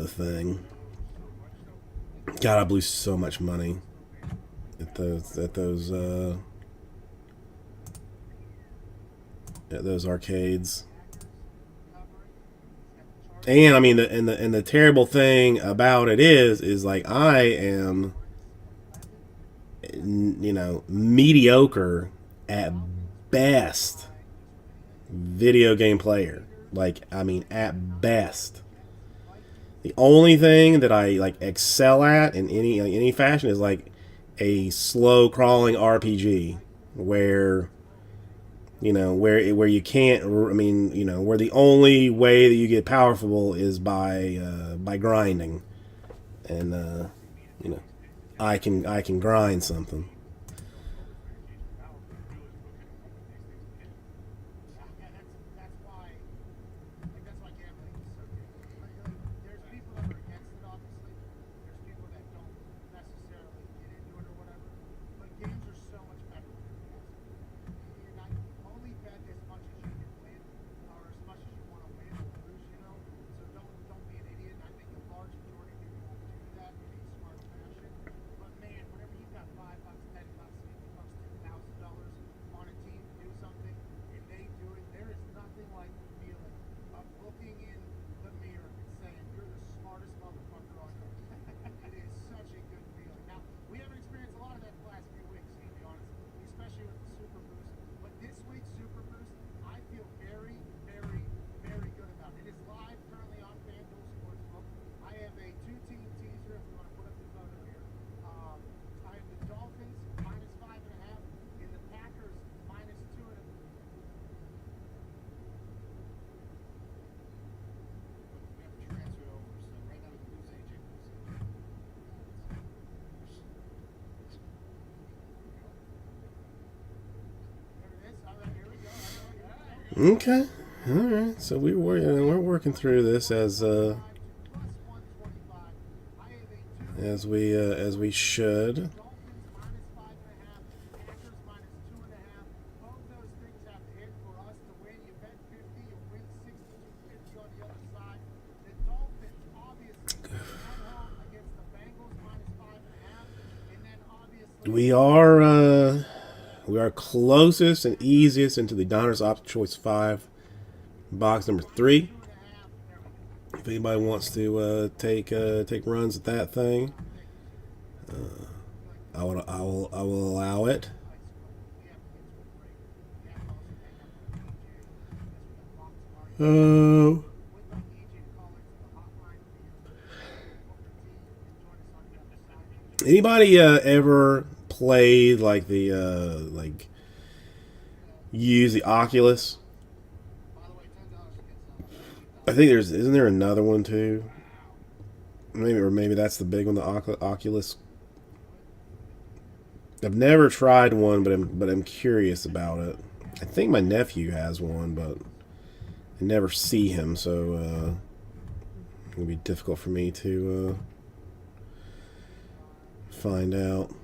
thing. God, I blew so much money at those arcades. And I mean, the terrible thing about it is I am, mediocre at best video game player. At best. The only thing that I excel at in any fashion is a slow crawling RPG where where you can't. I mean, where the only way that you get powerful is by grinding, and you know, I can grind something. Yeah, that's why. Like that's why gambling is so good. Like, there's people that are against it, obviously. There's people that don't necessarily get into it or whatever. But games are so much better when you're against it. And I only bet as much as you can win, or as much as you want to win or lose, you know. So don't be an idiot. And I think the large majority of people will do that in a smart fashion. But man, whenever you've got $5, $10, $50, $2,000 on a team to do something, and they do it, there is nothing like the feeling of looking in the mirror and saying, you're the smartest motherfucker on earth. It is such a good feeling. Now, we haven't experienced a lot of that the last few weeks, to be honest, especially with the Super Boost. But this week's Super Boost, I feel very, very, very good about. It is live currently on FanDuel Sportsbook. I have a two-team teaser, if you want to put up the photo here. I have the Dolphins -5.5 and the Packers -2.5. We have to transfer over, so right now we can lose AJ. There it is. All right, here we go. All right, Okay. All right. So we're working through this as we should. Dolphins -5.5, Packers -2.5. Both those things have to hit for us to win. You bet 50, you win 62.50 on the other side. The Dolphins obviously at home against the Bengals -5.5, and then obviously We are closest and easiest into the Donruss Option Choice 5 box number 3. 2.5. There we go. If anybody wants to take runs at that thing, I will allow it. Anybody ever played like the use the Oculus? I think isn't there another one too? Maybe that's the big one, the Oculus. I've never tried one, but I'm curious about it. I think my nephew has one, but I never see him, so it'll be difficult for me to find out.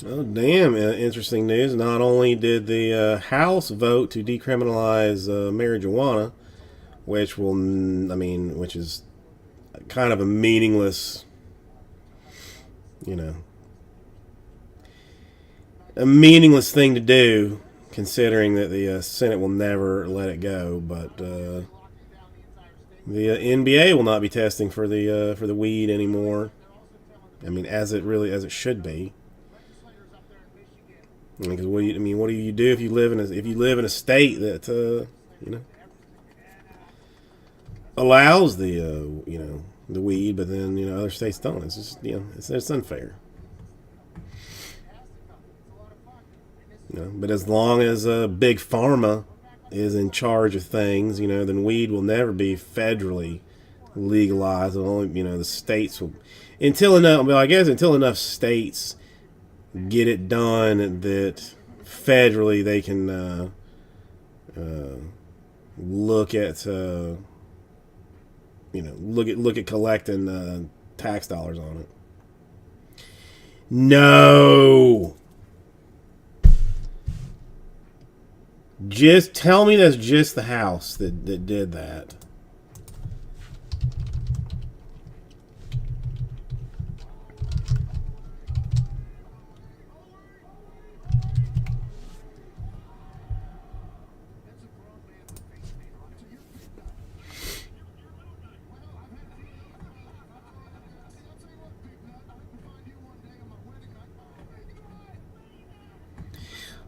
Oh, damn. Interesting news. Not only did the House vote to decriminalize marijuana, which is kind of a meaningless, a meaningless thing to do, considering that the Senate will never let it go. But the NBA will not be testing for the weed anymore. I mean, as it should be. Because what do you do if you live in a state that allows the the weed, but then other states don't? It's just it's unfair. But as long as big pharma is in charge of things, then weed will never be federally legalized. Only the states will, until enough states get it done that federally they can look at look at collecting tax dollars on it. No. Just tell me that's just the House that did that.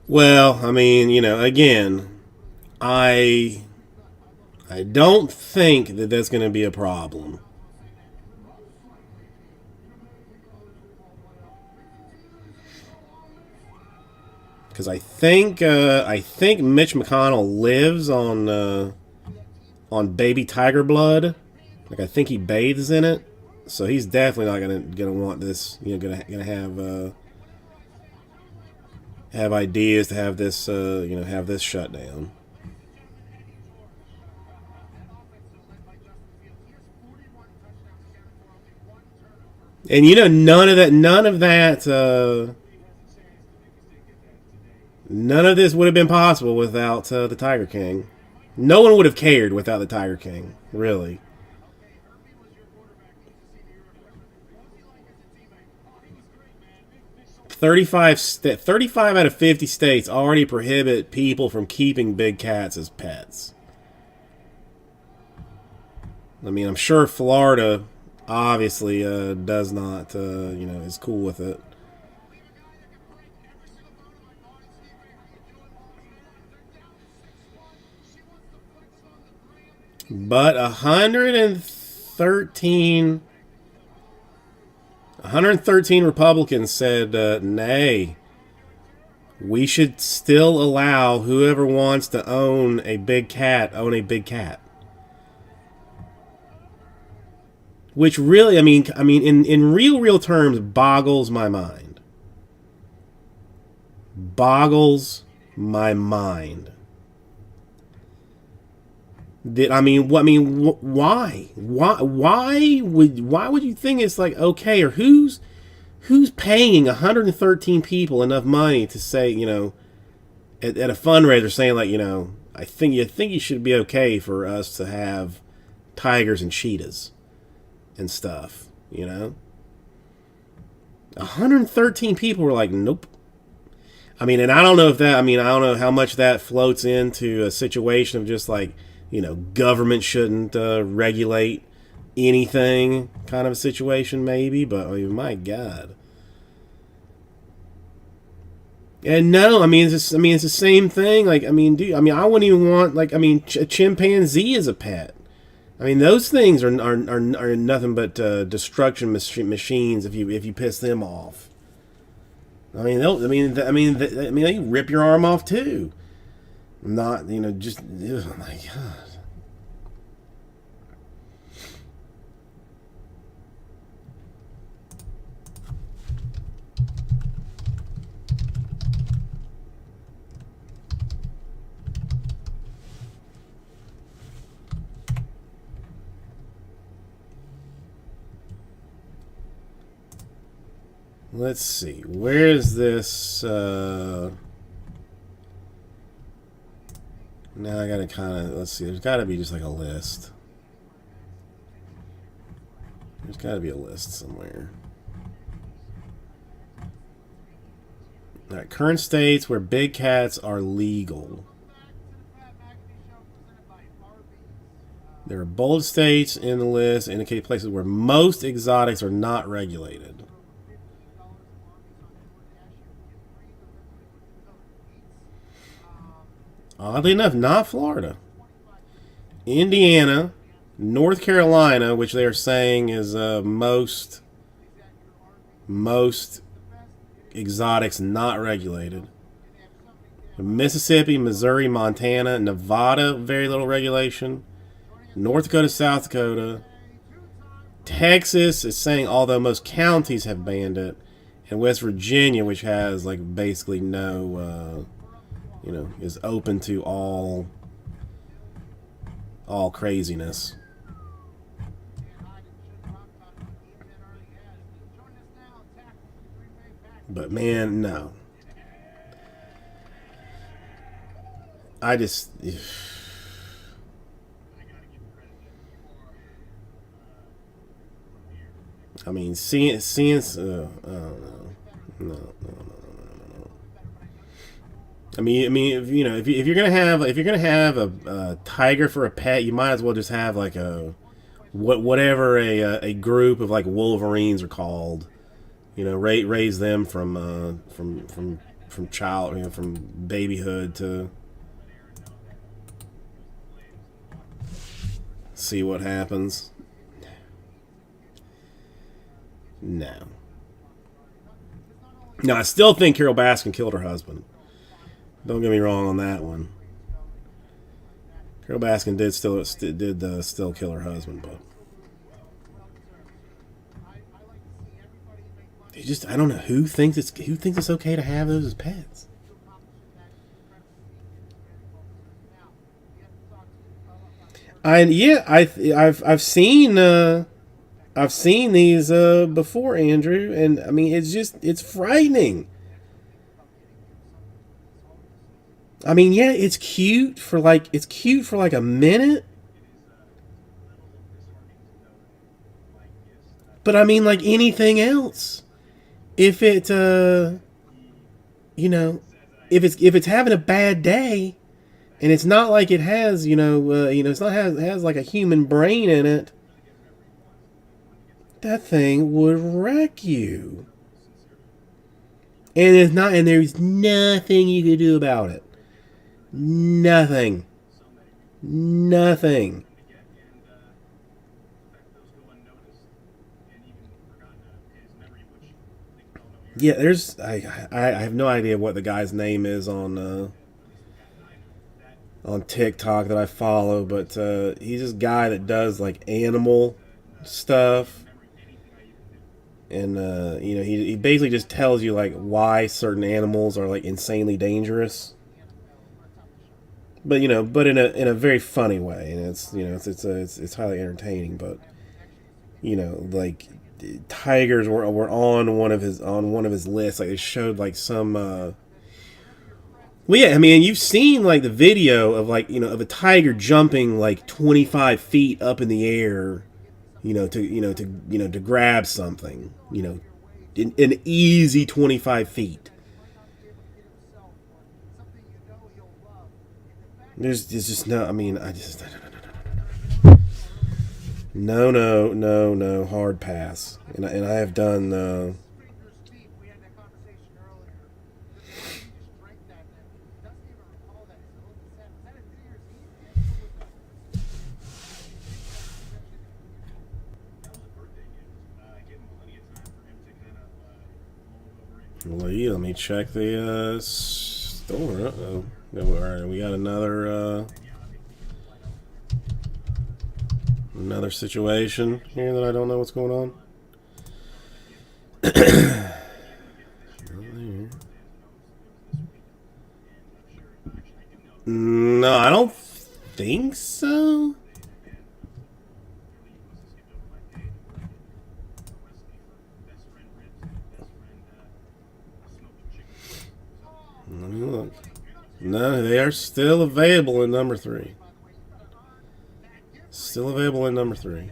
Well, again, I don't think that that's going to be a problem. because I think Mitch McConnell lives on baby tiger blood. Like I think he bathes in it, so he's definitely not gonna want this. You know, gonna have ideas to have this have this shut down. And you know, none of this would have been possible without the Tiger King. No one would have cared without the Tiger King, really. 35 out of 50 states already prohibit people from keeping big cats as pets. I mean, I'm sure Florida obviously does not, is cool with it. But 113 Republicans said, nay, we should still allow whoever wants to own a big cat. Which really, I mean, in real terms, boggles my mind. Boggles my mind. Why? Why would you think it's like okay? Or who's paying 113 people enough money to say, at a fundraiser saying like, I think you should be okay for us to have tigers and cheetahs and stuff, 113 people were like, nope. I mean, and I don't know if that, I don't know how much that floats into a situation of just like, government shouldn't regulate anything kind of a situation, maybe, but my God. And no, it's the same thing. Like, I wouldn't even want, like, a chimpanzee as a pet. Those things are nothing but destruction machines if you piss them off. They rip your arm off too. Not, just, oh my God. Let's see. Where is this? Now I gotta let's see. There's gotta be just like a list. There's gotta be a list somewhere. Alright, current states where big cats are legal. There are bold states in the list indicate places where most exotics are not regulated. Oddly enough, not Florida. Indiana, North Carolina, which they are saying is most exotics not regulated. Mississippi, Missouri, Montana, Nevada, very little regulation. North Dakota, South Dakota. Texas is saying, although most counties have banned it. And West Virginia, which has like basically no... is open to all craziness. But man, no. I just... seeing no. If you're gonna have a tiger for a pet, you might as well just have like whatever a group of like wolverines are called. Raise them from child, from babyhood to see what happens. No, I still think Carol Baskin killed her husband. Don't get me wrong on that one. Carol Baskin did still kill her husband, but I don't know who thinks it's okay to have those as pets. I've seen these before, Andrew, and I mean it's frightening. I mean, yeah, it's cute for like a minute. But I mean, like anything else, if it you know, if it's having a bad day, and it's not like it has it's not has like a human brain in it, that thing would wreck you. And there's nothing you can do about it. Nothing. Yeah, there's I have no idea what the guy's name is on TikTok that I follow, but he's this guy that does like animal stuff, and he basically just tells you like why certain animals are like insanely dangerous. But in a very funny way, and it's highly entertaining. But like tigers were on one of his lists. Like they showed like some. Well, yeah, I mean, you've seen like the video of like of a tiger jumping like 25 feet up in the air, to grab something, an easy 25 feet. There's just no. I mean, no, hard pass. And I have done. Lee, let me check the store. Uh-oh. Alright, we got another situation here that I don't know what's going on. No, I don't think so. Let me look. No, they are still available in number 3. Still available in number 3.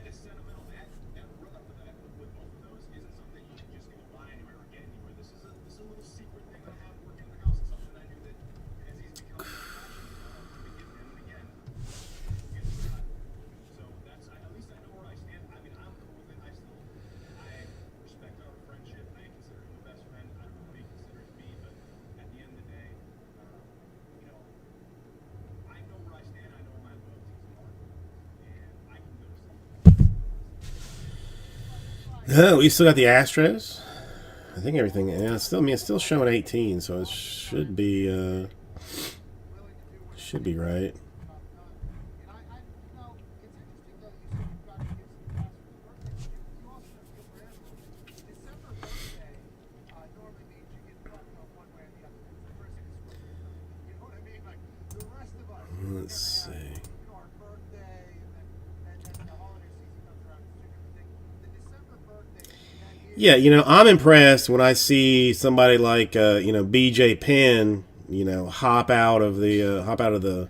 We still got the Astros. I think everything. Yeah, it's still showing 18, so it should be right. Let's see. Yeah, I'm impressed when I see somebody like BJ Penn, hop out of the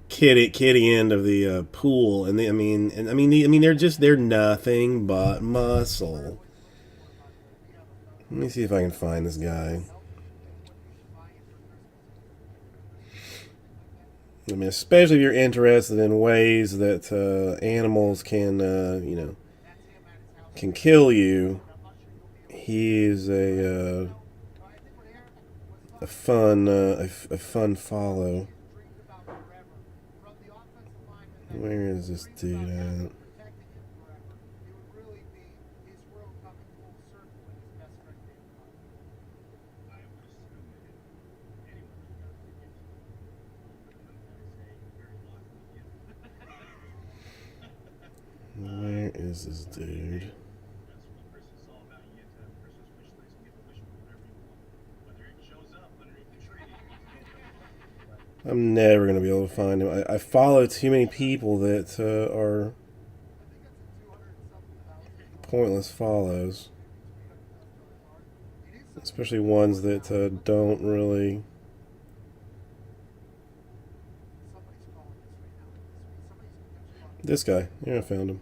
kiddie end of the pool, and they're nothing but muscle. Let me see if I can find this guy. I mean, especially if you're interested in ways that animals can kill you. He's a fun follow. Where is this dude at? is this dude? That's what Christmas is all about. You get to have a Christmas wish list and get a wish for whatever you want. Whether it shows up underneath the tree. I'm never gonna be able to find him. I follow too many people that are pointless follows, especially ones that don't really. This guy, yeah, I found him.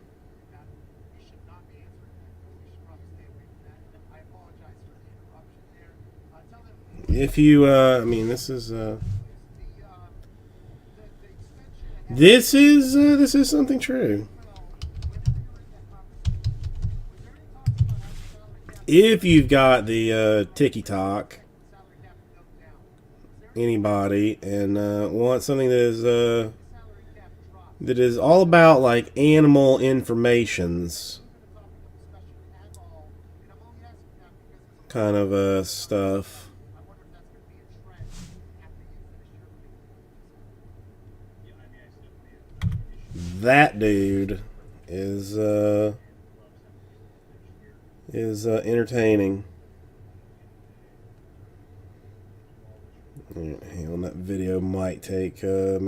If you, I mean, this is something true. If you've got the TikTok, anybody, and want something that is all about like animal informations kind of stuff. That dude is entertaining. Hang on, that video might take some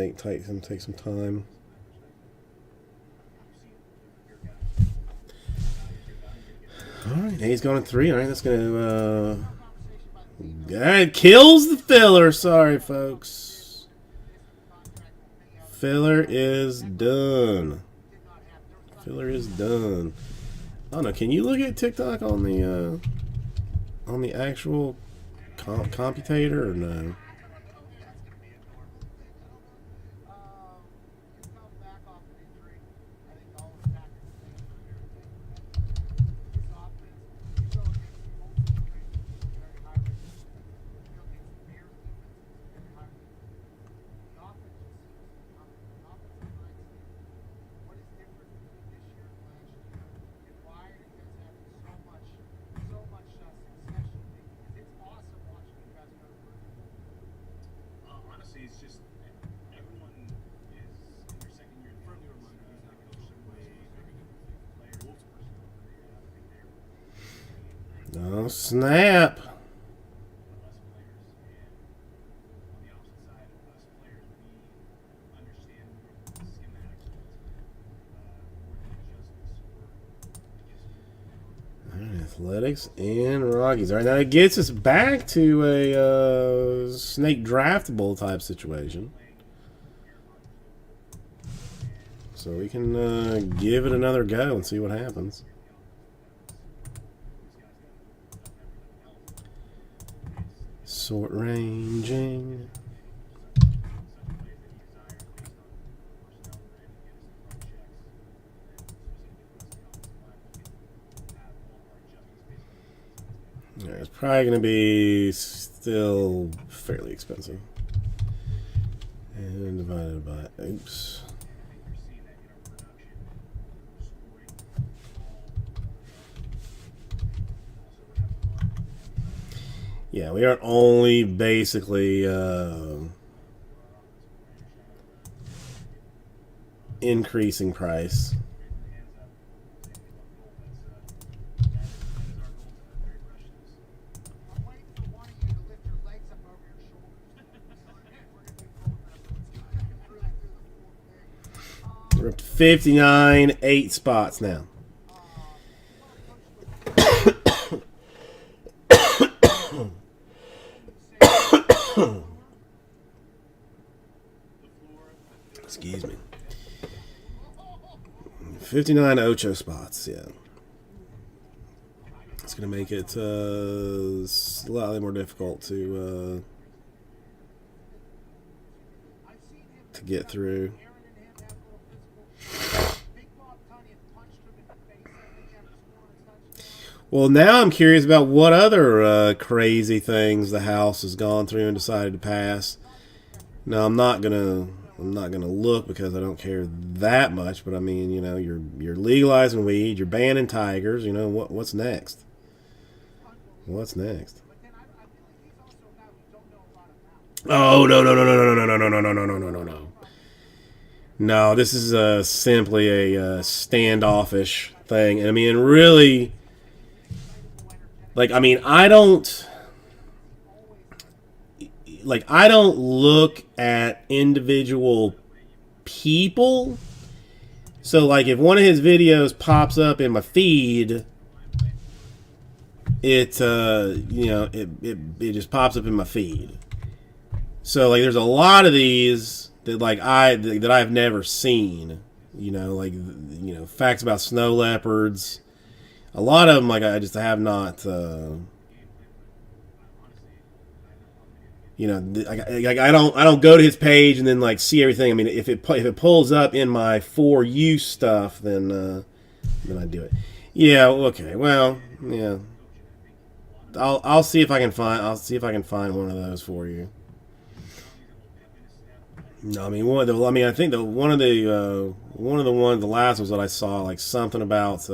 time. All right, he's going to 3. All right, that's gonna kills the filler. Sorry, folks. Filler is done. Filler is done. I don't know. Can you look at TikTok on the actual computator or no? Honestly, it's just everyone is in their second year. Friendly reminder, he's not coached some way player Wolves person. Oh, snap. Less players, and on the opposite side of less players, we understand more of the schematics, more the adjustments, Athletics and Rockies. All right, now it gets us back to a snake draftable type situation. So we can give it another go and see what happens. Sort ranging. Yeah, it's probably going to be still fairly expensive. And divided by, oops. Yeah, we are only basically increasing price. We're up to 59, 8 spots now. Excuse me. 59 Ocho spots, yeah. It's going to make it slightly more difficult to get through. Well, now I'm curious about what other crazy things the House has gone through and decided to pass. Now, I'm not gonna look because I don't care that much. But I mean, you know, you're legalizing weed, you're banning tigers. You know what's next? What's next? Oh no. No, this is simply a standoffish thing. And I mean, really, like, I mean, I don't look at individual people. So, like, if one of his videos pops up in my feed, it just pops up in my feed. So, like, there's a lot of these that I've never seen. Facts about snow leopards. A lot of them, like, I just have not. I don't go to his page and then like see everything. I mean, if it pulls up in my for you stuff, then I do it. Yeah. Okay. Well. Yeah. I'll see if I can find. I'll see if I can find one of those for you. No, I mean I think one of the last ones that I saw, like something about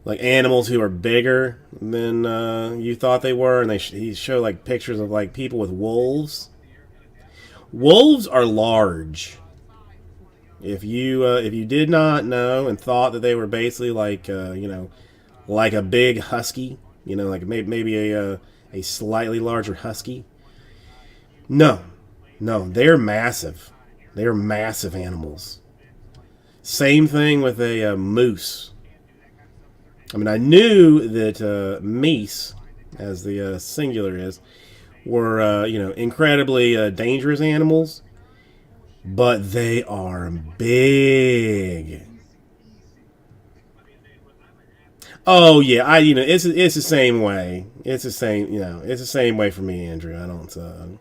like animals who are bigger than you thought they were, and he showed like pictures of like people with wolves. Wolves are large. If you did not know and thought that they were basically like like a big husky, like maybe a slightly larger husky. No, they're massive. They are massive animals. Same thing with a moose. I mean, I knew that meese, as the singular is, were incredibly dangerous animals, but they are big. Oh yeah, it's the same way. It's the same way for me, Andrew. I don't.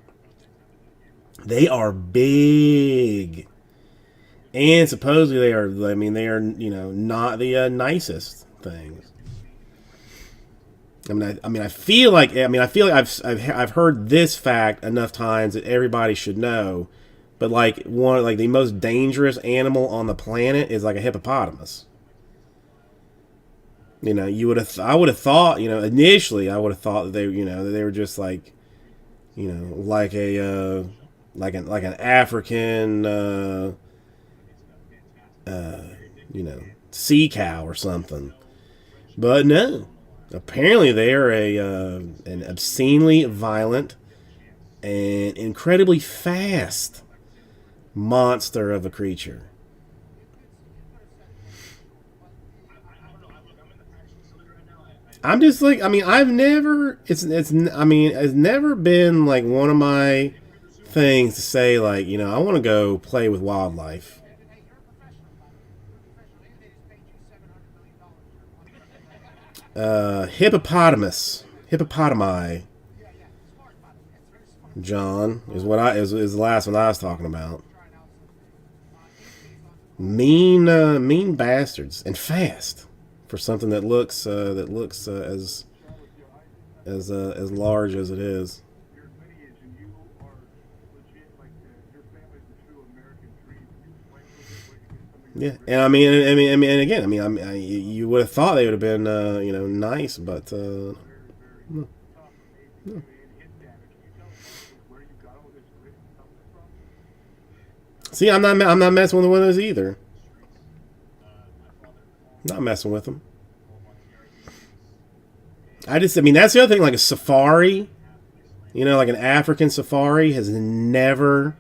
They are big, and supposedly they are. I mean, they are not the nicest things. I mean, I feel like I've heard this fact enough times that everybody should know, but like the most dangerous animal on the planet is like a hippopotamus. I would have thought, initially I would have thought that they were just like, like an African, sea cow or something. But no, apparently they are an obscenely violent and incredibly fast monster of a creature. I'm just like, I mean, it's never been like one of my things to say like, I want to go play with wildlife. Hippopotami. John is is the last one I was talking about. Mean bastards and fast for something that looks as large as it is. Yeah, and I mean, again, you would have thought they would have been, nice, but no. See, I'm not messing with one of those either. Not messing with them. That's the other thing. Like a safari, like an African safari has never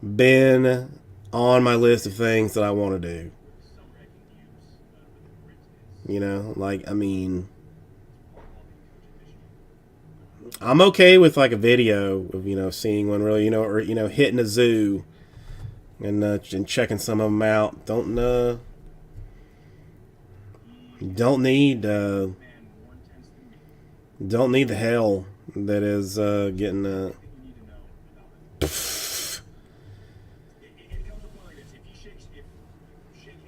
been on my list of things that I want to do. I'm okay with like a video of seeing one really, or hitting a zoo and checking some of them out. Don't need the hell that is getting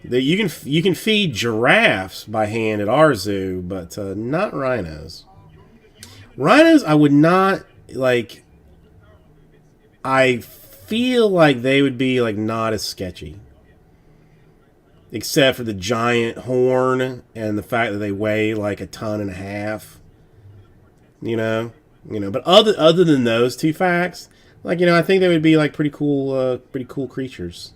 you can feed giraffes by hand at our zoo, but not rhinos. Rhinos, I would not like. I feel like they would be like not as sketchy, except for the giant horn and the fact that they weigh like 1.5 tons. But other than those two facts, like I think they would be like pretty cool creatures.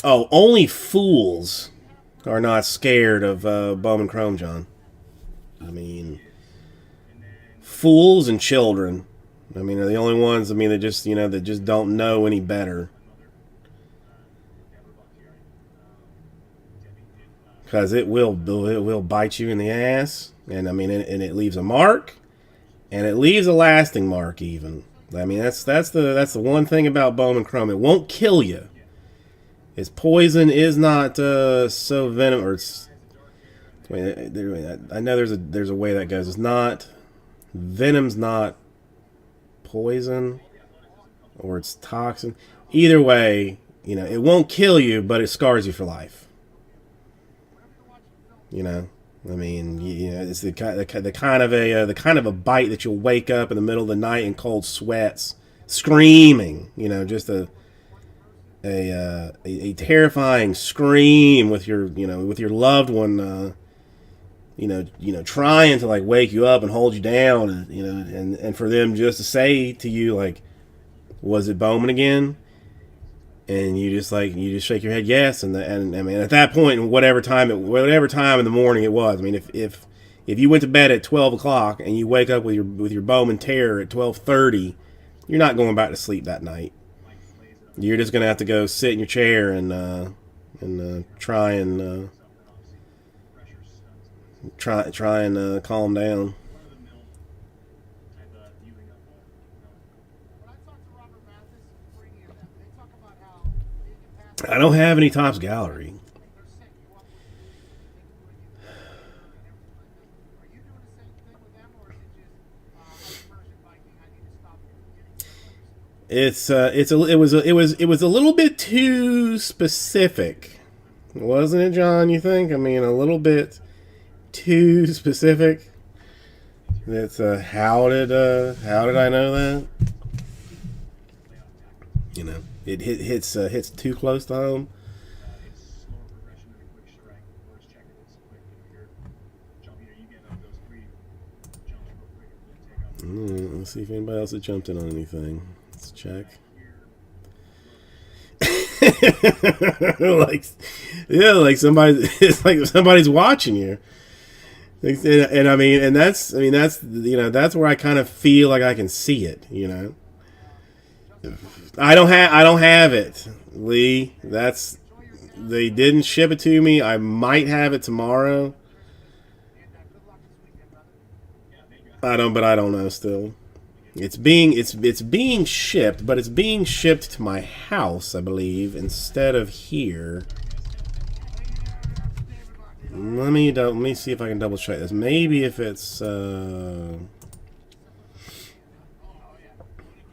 Oh, only fools are not scared of Bowman Chrome, John. I mean, fools and children. I mean, are the only ones. I mean, that just that just don't know any better. Because it will bite you in the ass, and I mean, and it leaves a mark, and it leaves a lasting mark. Even I mean, that's the one thing about Bowman Chrome. It won't kill you. Its poison is not so venom, or it's. Wait, I know there's a way that goes. It's not venom's not poison, or it's toxin. Either way, it won't kill you, but it scars you for life. I mean, it's the kind of a bite that you'll wake up in the middle of the night in cold sweats, screaming. Just a terrifying scream with your loved one. Trying to like wake you up and hold you down, and for them just to say to you like, "Was it Bowman again?" And you just shake your head yes, and I mean at that point, whatever time in the morning it was. I mean if you went to bed at 12 o'clock and you wake up with your Bowman Terror at 12:30, you're not going back to sleep that night. You're just gonna have to go sit in your chair and try and calm down. I don't have any Topps Gallery. It was a little bit too specific, wasn't it, John? You think? I mean, a little bit too specific. That's how did I know that? It hits too close to home. Let's see if anybody else has jumped in on anything. Let's check. like somebody, it's like somebody's watching you. And I mean that's where I kind of feel like I can see it. I don't have it, Lee. They didn't ship it to me. I might have it tomorrow. I don't know still. It's being shipped, but it's being shipped to my house, I believe, instead of here. Let me see if I can double check this. Maybe if it's 12/4,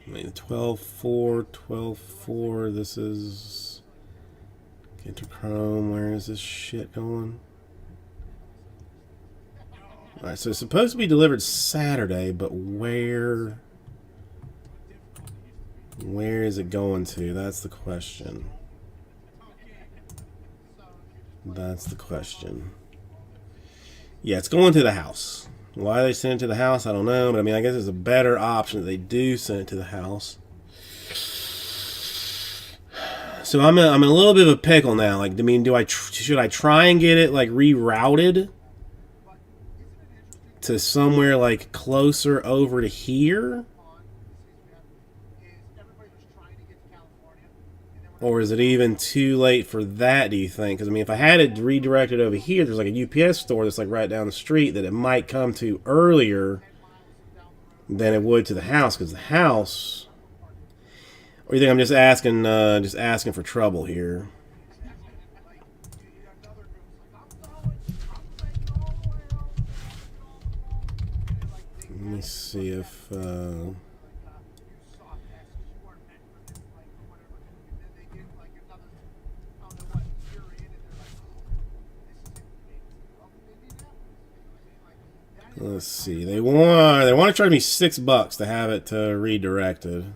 12/4. This is Interchrome. Where is this shit going? All right, so it's supposed to be delivered Saturday, but where is it going to? That's the question. That's the question. Yeah, it's going to the house. Why they send it to the house, I don't know. But I mean, I guess it's a better option that they do send it to the house. So I'm in a little bit of a pickle now. Like, I mean, should I try and get it like rerouted to somewhere like closer over to here? Or is it even too late for that, do you think? Because, I mean, if I had it redirected over here, there's like a UPS store that's like right down the street that it might come to earlier than it would to the house. Because the house... Or you think I'm just asking for trouble here? Let me see if... Let's see. They want to charge me $6 to have it redirected.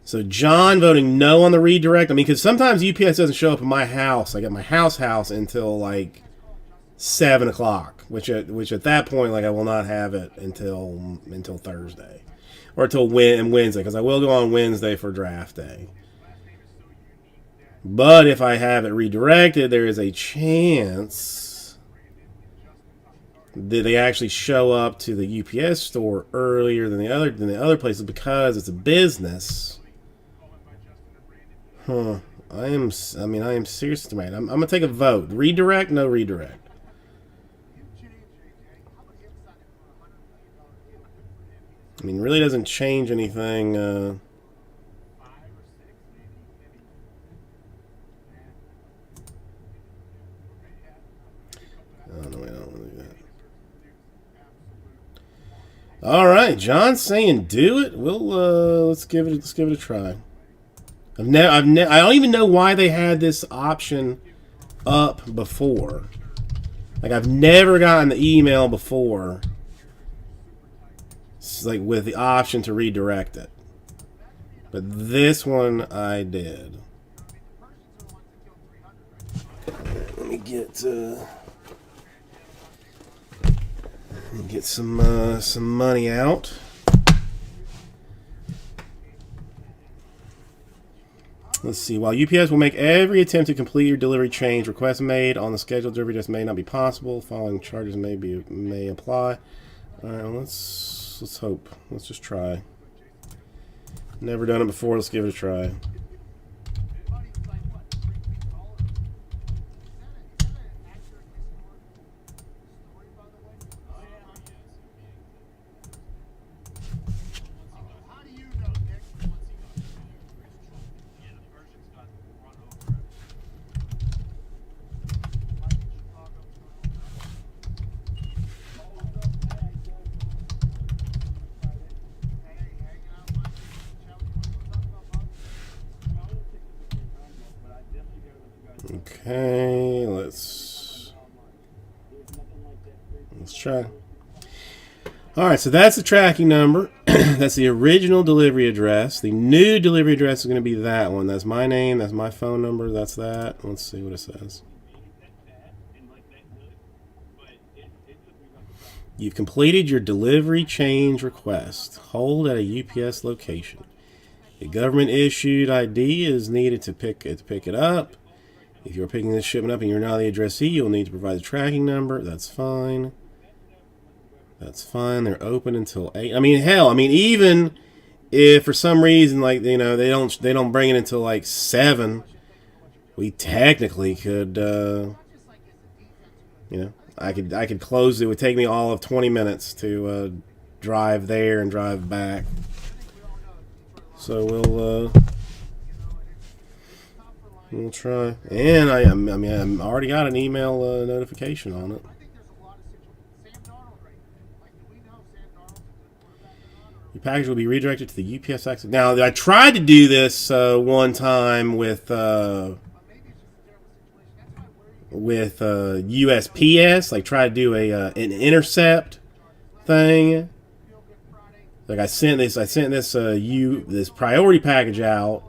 So John voting no on the redirect. I mean, because sometimes UPS doesn't show up at my house. I get my house until like 7 o'clock, which at that point, like, I will not have it until Thursday. or till Wednesday, because I will go on Wednesday for draft day. But if I have it redirected, there is a chance that they actually show up to the UPS store earlier than the other places because it's a business. Huh. I am serious, man. I'm gonna take a vote. Redirect, no redirect. I mean, really doesn't change anything. Oh, no, I don't want to do that. All right, John's saying do it. We'll let's give it a try. I don't even know why they had this option up before. Like, I've never gotten the email before. It's like with the option to redirect it. But this one I did. Let me get some money out. Let's see. While UPS will make every attempt to complete your delivery change, requests made on the scheduled delivery just may not be possible. Following charges may apply. All right, let's hope. Let's just try. Never done it before. Let's give it a try. Okay, let's try. All right, so that's the tracking number. That's the original delivery address. The new delivery address is going to be that one. That's my name. That's my phone number. That's that. Let's see what it says. You've completed your delivery change request. Hold at a UPS location. A government-issued ID is needed to pick it up. If you're picking this shipment up and you're not the addressee, you'll need to provide the tracking number. That's fine. That's fine. They're open until 8. I mean, hell, even if for some reason, like, you know, they don't bring it until like 7, we technically could, you know, I could close it. It would take me all of 20 minutes to drive there and drive back. So we'll try. And I already got an email notification on it. Your package will be redirected to the UPS access. Now, I tried to do this one time with USPS. Like, try to do an intercept thing. Like, I sent this priority package out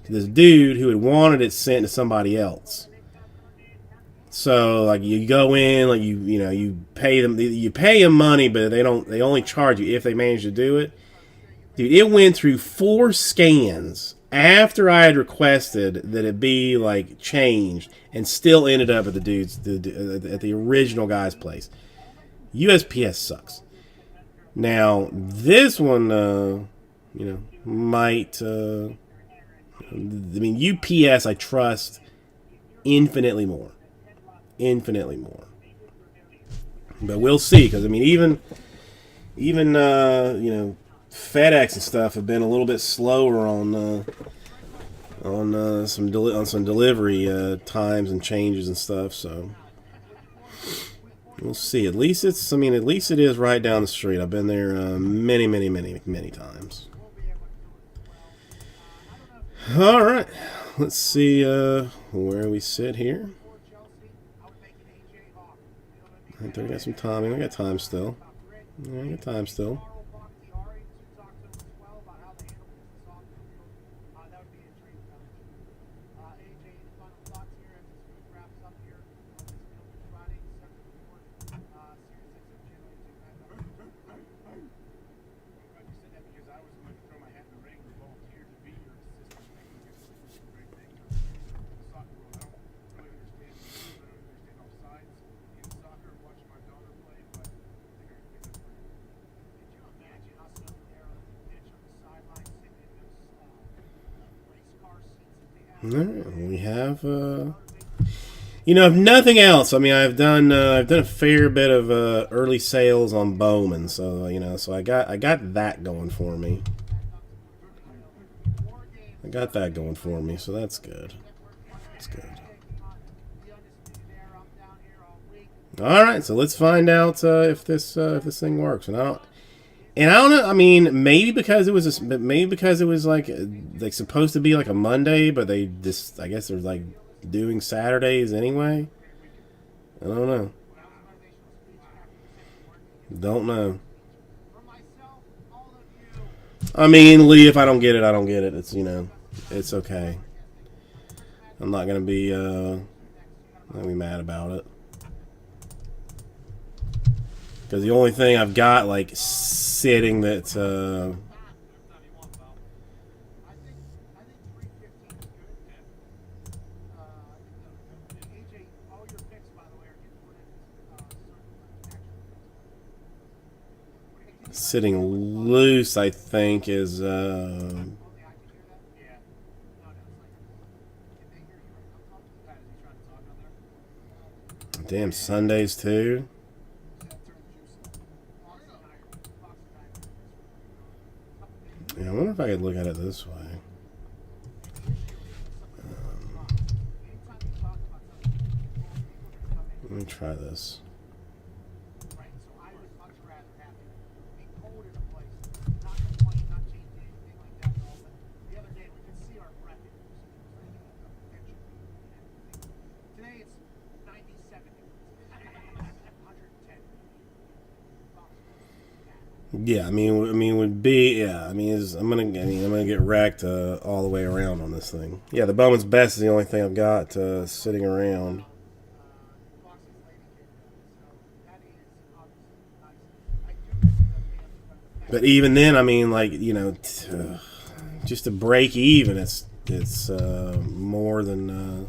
to this dude who had wanted it sent to somebody else. So, like, you go in, like, you pay them money, but they only charge you if they manage to do it. Dude, it went through 4 scans after I had requested that it be, like, changed, and still ended up at at the original guy's place. USPS sucks. Now, this one, you know, might, UPS I trust infinitely more. Infinitely more. But we'll see, because, even you know, FedEx and stuff have been a little bit slower on some delivery times and changes and stuff. So we'll see. At least it is right down the street. I've been there many times. All right, let's see where we sit here. I think we got some time. We got time still. Yeah, we got time still. Alright, we have, you know, if nothing else, I mean, I've done a fair bit of early sales on Bowman, so you know, so I got that going for me. I got that going for me, so that's good. That's good. All right, so let's find out if this thing works. And I don't know. I mean, maybe because it was like supposed to be like a Monday, but they just, I guess they're like doing Saturdays anyway. I don't know. Don't know. I mean, Lee, if I don't get it, I don't get it. It's, you know, it's okay. I'm not gonna be mad about it. Because the only thing I've got, like, sitting that's, sitting loose, I think, is, damn, Sundays, too. Yeah, I wonder if I could look at it this way. Let me try this. Yeah, I mean, would be, yeah. I mean, I'm gonna get wrecked all the way around on this thing. Yeah, the Bowman's Best is the only thing I've got sitting around. But even then, I mean, like, you know, just to break even, it's more than.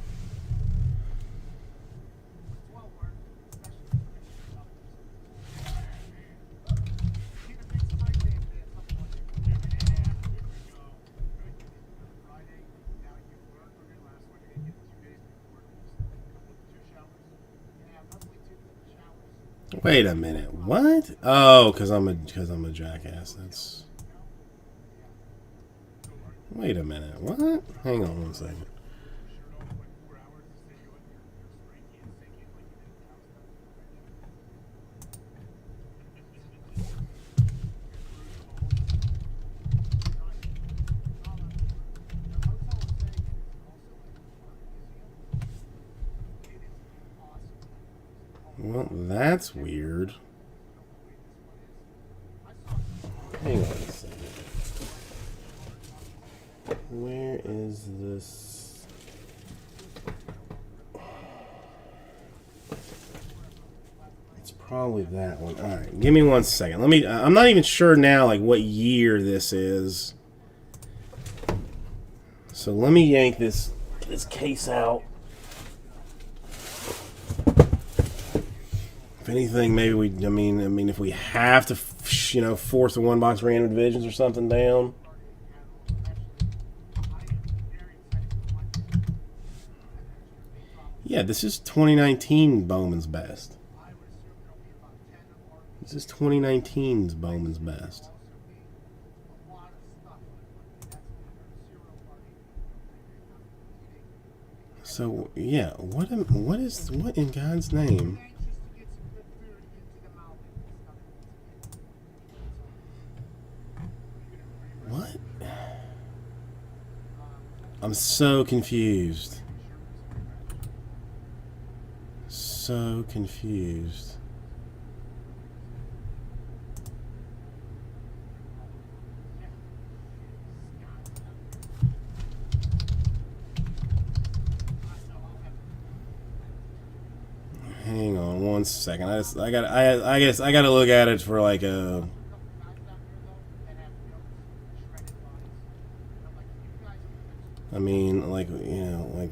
Wait a minute. What? Oh, because I'm a jackass. That's. Wait a minute. What? Hang on one second. Well, that's weird. Hang on a second. Where is this? It's probably that one. All right, give me 1 second. Let me. I'm not even sure now, like what year this is. So let me yank this case out. If anything, maybe we. I mean, if we have to, you know, force the one box random divisions or something down. Yeah, this is 2019 Bowman's Best. This is 2019's Bowman's Best. So yeah, what in God's name? What? I'm so confused. So confused. Hang on 1 second. I guess I gotta look at it for like a. I mean, like, you know, like.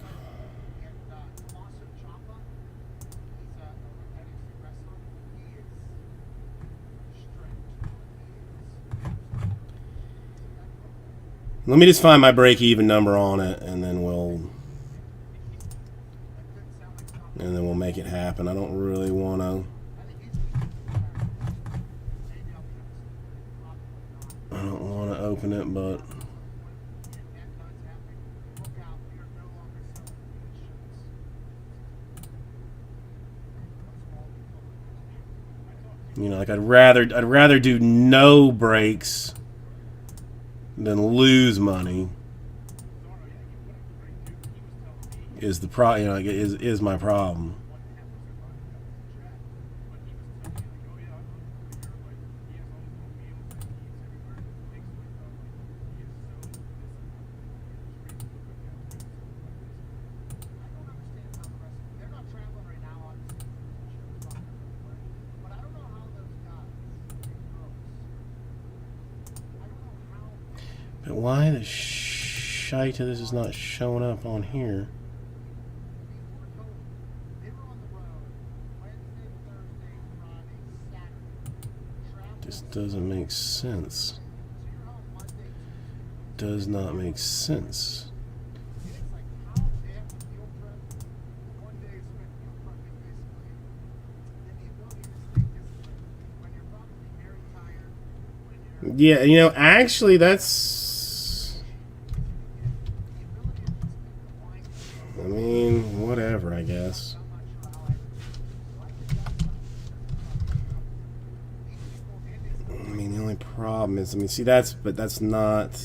Let me just find my break-even number on it, and then we'll and then we'll make it happen. I don't really want to. I don't want to open it, but you know, like I'd rather do no breaks than lose money. Is the pro? You know, like, is my problem. But why the shite of this is not showing up on here? This doesn't make sense. Does not make sense. Yeah, you know, actually that's... I mean, whatever, I guess. I mean, the only problem is, I mean, see, but that's not...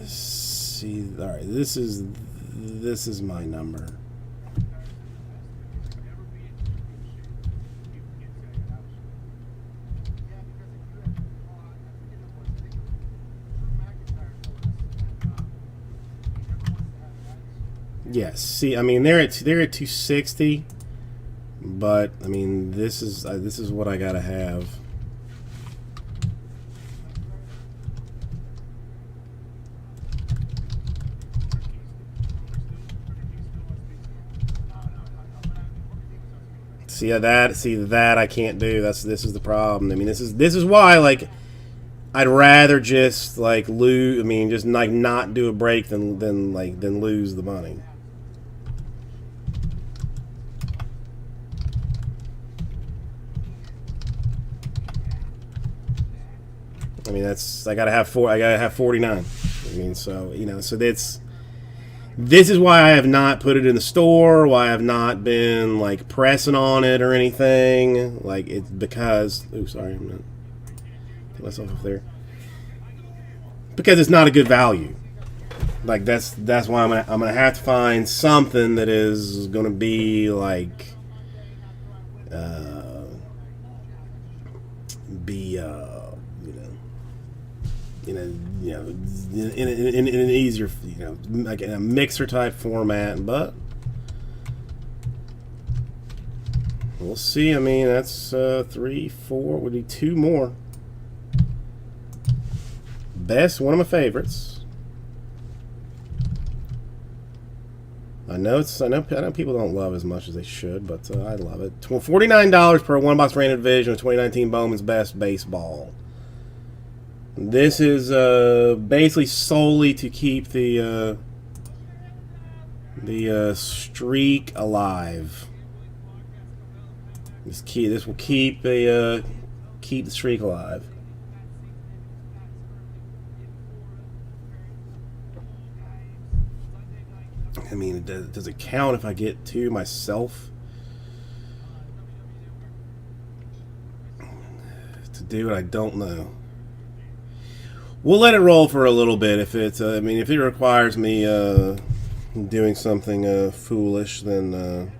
See, all right, this is my number. Yes, see, I mean, they're at 260, but I mean, this is what I gotta have. See that I can't do. This is the problem. I mean, this is why, like, I'd rather just like lose. I mean, just like not do a break than lose the money. I mean, I gotta have 49. I mean, so you know, so this is why I have not put it in the store. Why I have not been like pressing on it or anything. Like it's because, oh, sorry, I'm not get myself up there. Because it's not a good value. Like that's why I'm gonna have to find something that is gonna be like, in an easier, you know, like in a mixer type format, but we'll see. I mean, that's 3, 4 would be 2 more. Best, one of my favorites. I know people don't love as much as they should, but I love it. $49 per one box random division of 2019 Bowman's Best Baseball. This is basically solely to keep the streak alive. This will keep the streak alive. I mean, does it count if I get 2 myself? To do it, I don't know. We'll let it roll for a little bit. If it's, I mean, if it requires me doing something foolish, then.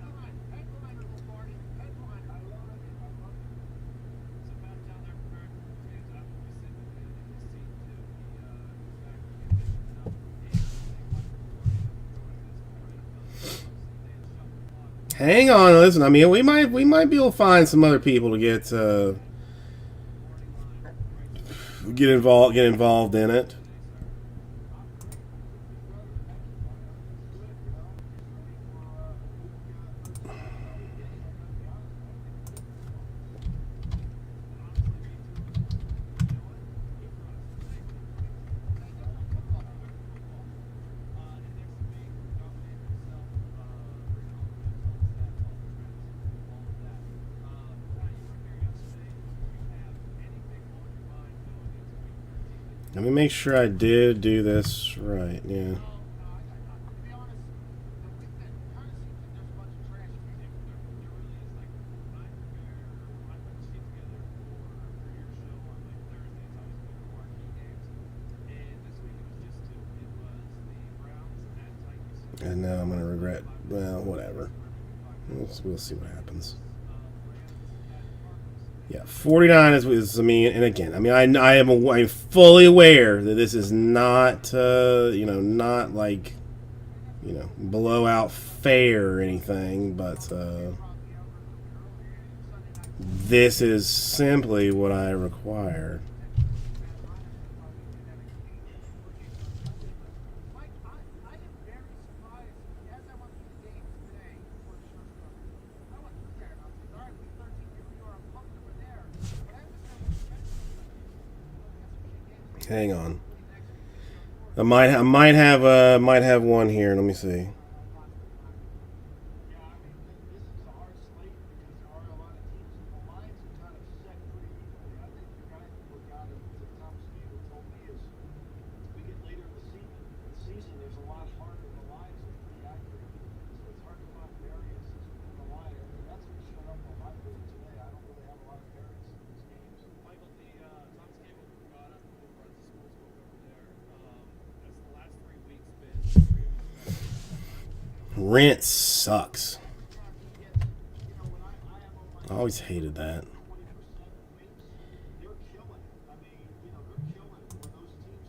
Hang on, listen. I mean, we might be able to find some other people to get involved in it. Let me make sure I did do this right. Yeah. To be honest, we've been kind of seems like there's a bunch of trash. And now I'm gonna regret. Well, whatever. We'll see what happens. Yeah, 49 is I mean, and again, I mean, I'm fully aware that this is not, not like, blowout fair or anything, but this is simply what I require. Mike, I am very surprised. As I went through the games today before the show started, I went through there and I was like, all right, we 13, here we are, I'm pumped over there. But I understand what you're saying. Hang on. I might have one here. Let me see. Yeah, I mean, this is a hard slate because there are a lot of teams. The Lions are kind of set pretty evenly. I think the guy that look out of Tom Steele told me is we get later in the season, there's a lot harder. The Lions are pretty accurate, so it's hard to find variances within the line. And that's what showed up on my board today. I don't really have a lot of variance in these games. Michael, the Tom's Cable brought up over at the sportsbook over there. As the last 3 weeks been Rent sucks. I always hated that.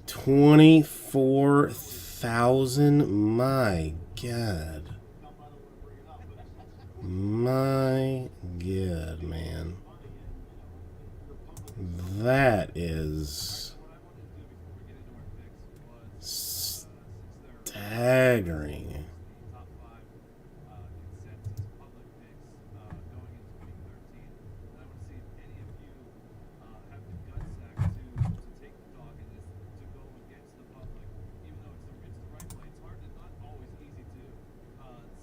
24,000. My God. My God, man. That is staggering. top 5 consensus public picks going into week 13. And I want to see if any of you have the gut sack to take the dog in this, to go against the public, even though it's the right play. It's hard to, not always easy to.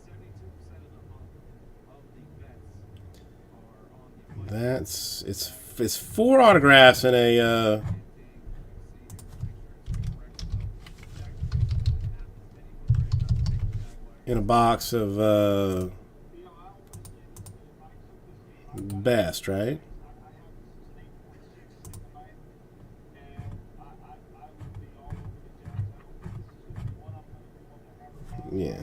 72% of the bets are on the It's 4 autographs in a box of best, right? Yeah.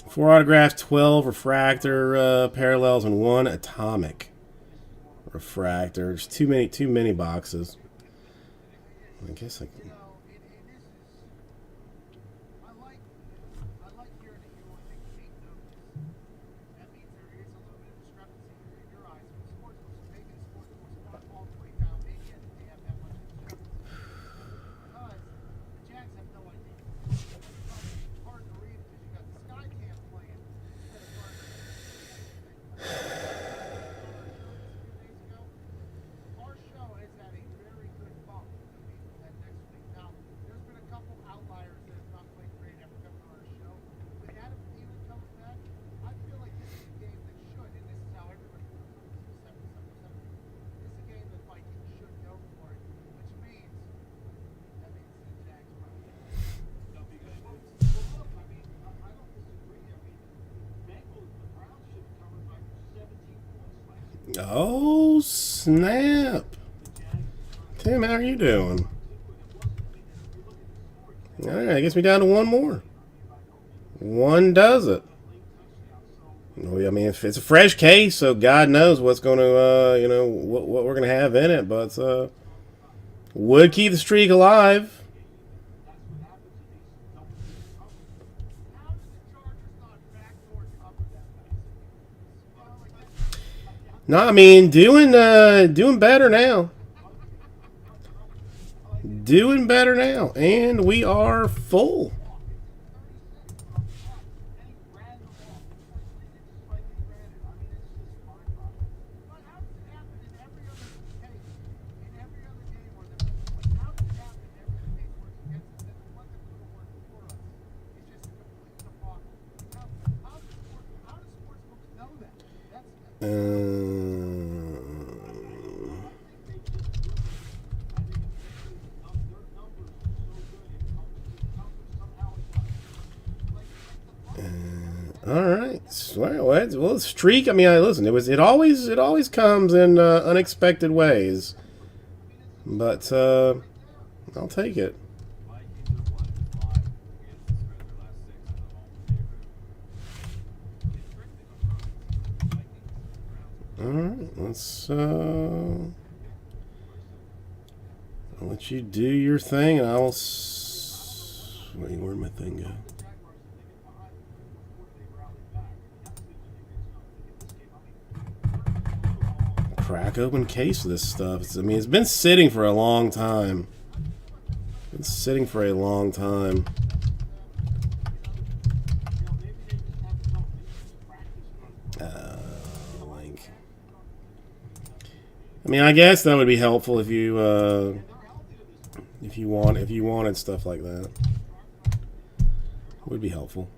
4 autographs, 12 refractor parallels, and 1 atomic refractor. There's too many boxes. I guess I can. I like hearing that you want to take notice. That means there is a little bit of discrepancy in your eyes. Sports books, maybe the sports books not all the way down. Maybe they have that much discrepancy. Because the Jags have no idea. It's hard to read because you got the Sky Cam playing instead of our show has had a very good bump that we will head next week. Now, there's been a couple outliers that have not played great after coming on our show. With Adam Thielen coming back, I feel like this is a game that should, and this is how everybody feels. This is a game that Vikings should go for it, which means that means the Jags probably. Don't be good. Well, look, I mean, I don't disagree. I mean, the Browns should have covered by 17 points last year. Oh, snap. Tim, how are you doing? All right, that gets me down to one more. One does it. Well, I mean, if it's a fresh case, so God knows what's going to, what we're going to have in it. But would keep the streak alive. How did the Chargers not backdoor cover that last week? No, I mean, doing better now. Doing better now. And we are full. But how does it happen in every other case? In every other game where the how does it happen in every other case where it's against us and the one that could have worked for us is just a complete debacle? How does sports books know that? That's All right. Well, streak. I mean, listen. It always comes in unexpected ways, but I'll take it. All right. I'll let you do your thing, and I'll. Wait, where'd my thing go? Crack open case of this stuff. I mean, it's been sitting for a long time. Been sitting for a long time. Link. I mean, I guess that would be helpful if you wanted stuff like that. Would be helpful.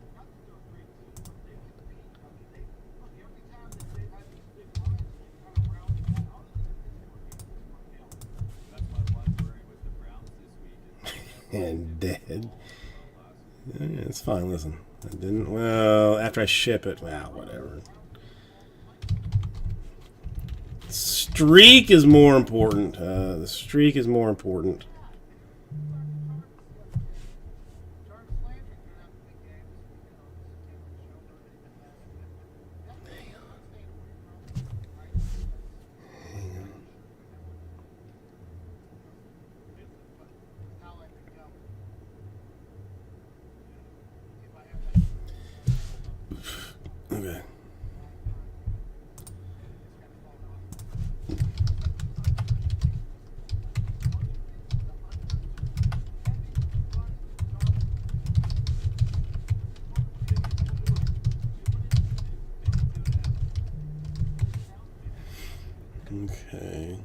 And dead. Yeah, it's fine. Listen, I didn't. Well, after I ship it, well, whatever. Streak is more important. The streak is more important. Okay. Okay.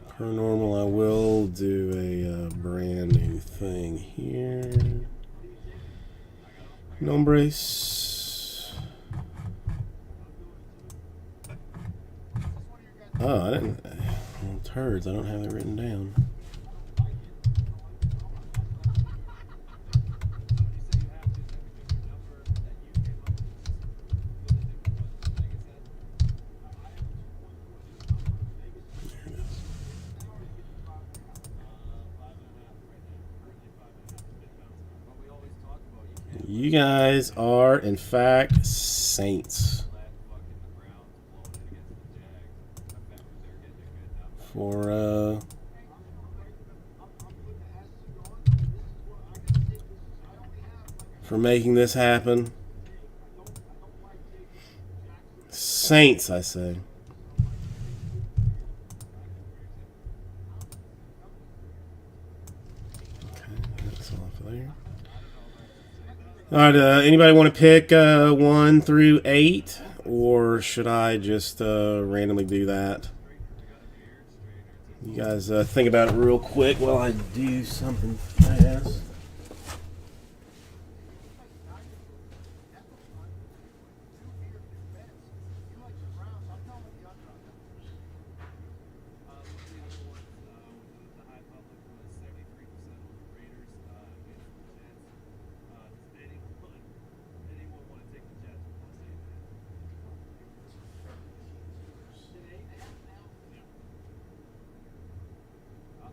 Per normal, I will do a brand new thing here. Nombres. Oh, I didn't. Well, turds, I don't have it written down. You guys are, in fact, saints. For making this happen. Saints, I say. Okay, that's off there. All right, anybody want to pick 1 through 8, or should I just randomly do that? You guys think about it real quick while I do something fast.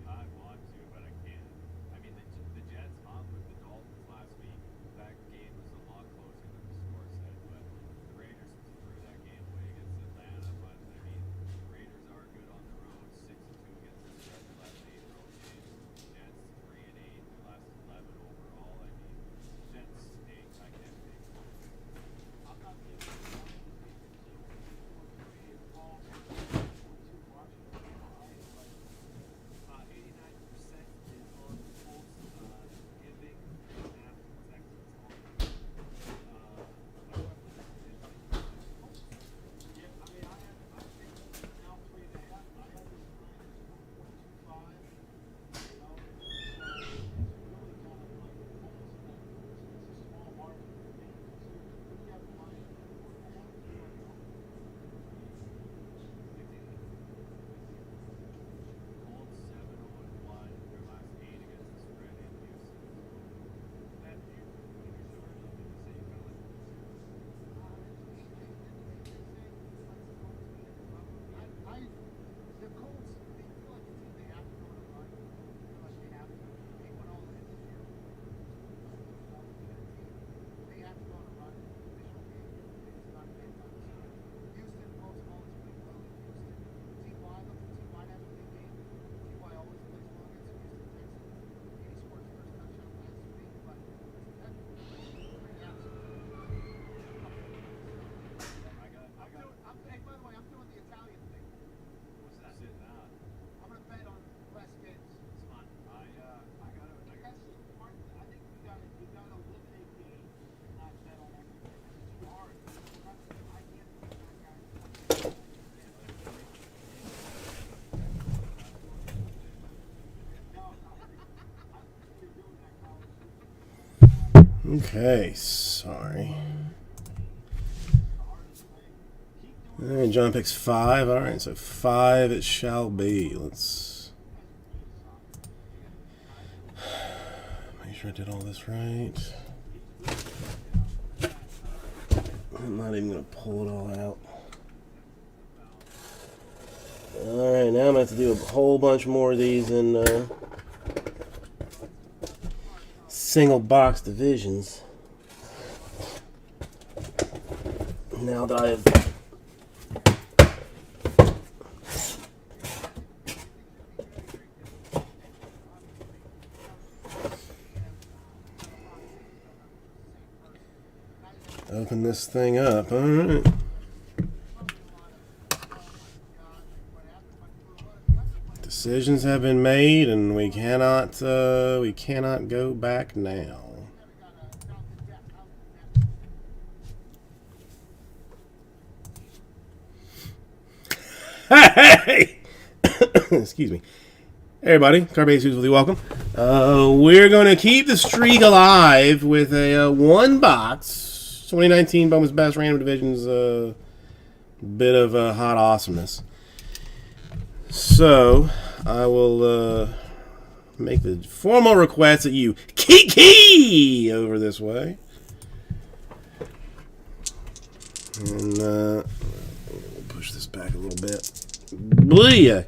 I want to, but I can't. I mean, the Jets Okay, sorry. Alright, John picks 5. Alright, so 5 it shall be. Let's make sure I did all this right. I'm not even going to pull it all out. Alright, now I'm going to have to do a whole bunch more of these in single box divisions. Now that I have open this thing up. All right. Decisions have been made, and we cannot go back now. Hey! Excuse me. Hey everybody, Carbase Who's with you, welcome. We're going to keep the streak alive with a one box 2019 Bowman's Best Random Divisions bit of hot awesomeness. So, I will make the formal request that you key over this way. And we'll push this back a little bit. Booyah!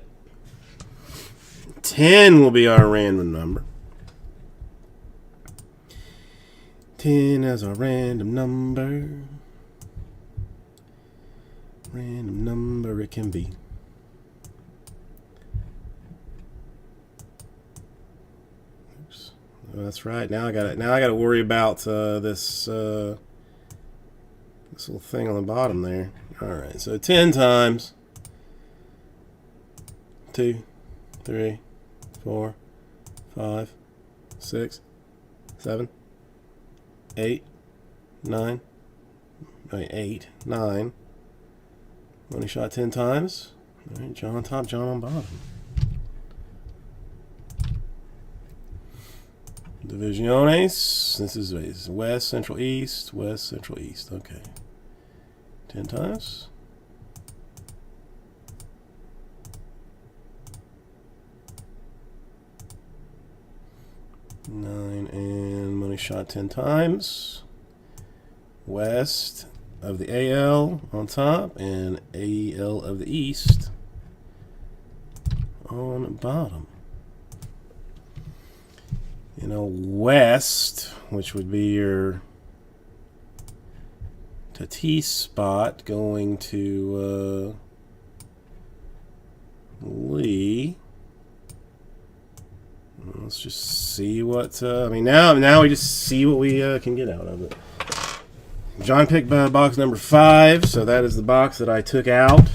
10 will be our random number. 10 as our random number. Random number it can be. Oops. Oh, that's right. Now I got to worry about this little thing on the bottom there. All right. So 10 times 2, 3, 4, 5, 6, 7, 8, 9. 8, 9. Money shot 10 times. All right, John on top, John on bottom. Divisiones. This is west, central, east. West, central, east. Okay. 10 times. 9 and money shot 10 times. West of the AL on top and AL of the East on the bottom. You know, West, which would be your Tatis spot, going to Lee. Let's just see what I mean. Now we just see what we can get out of it. John picked box number 5, so that is the box that I took out.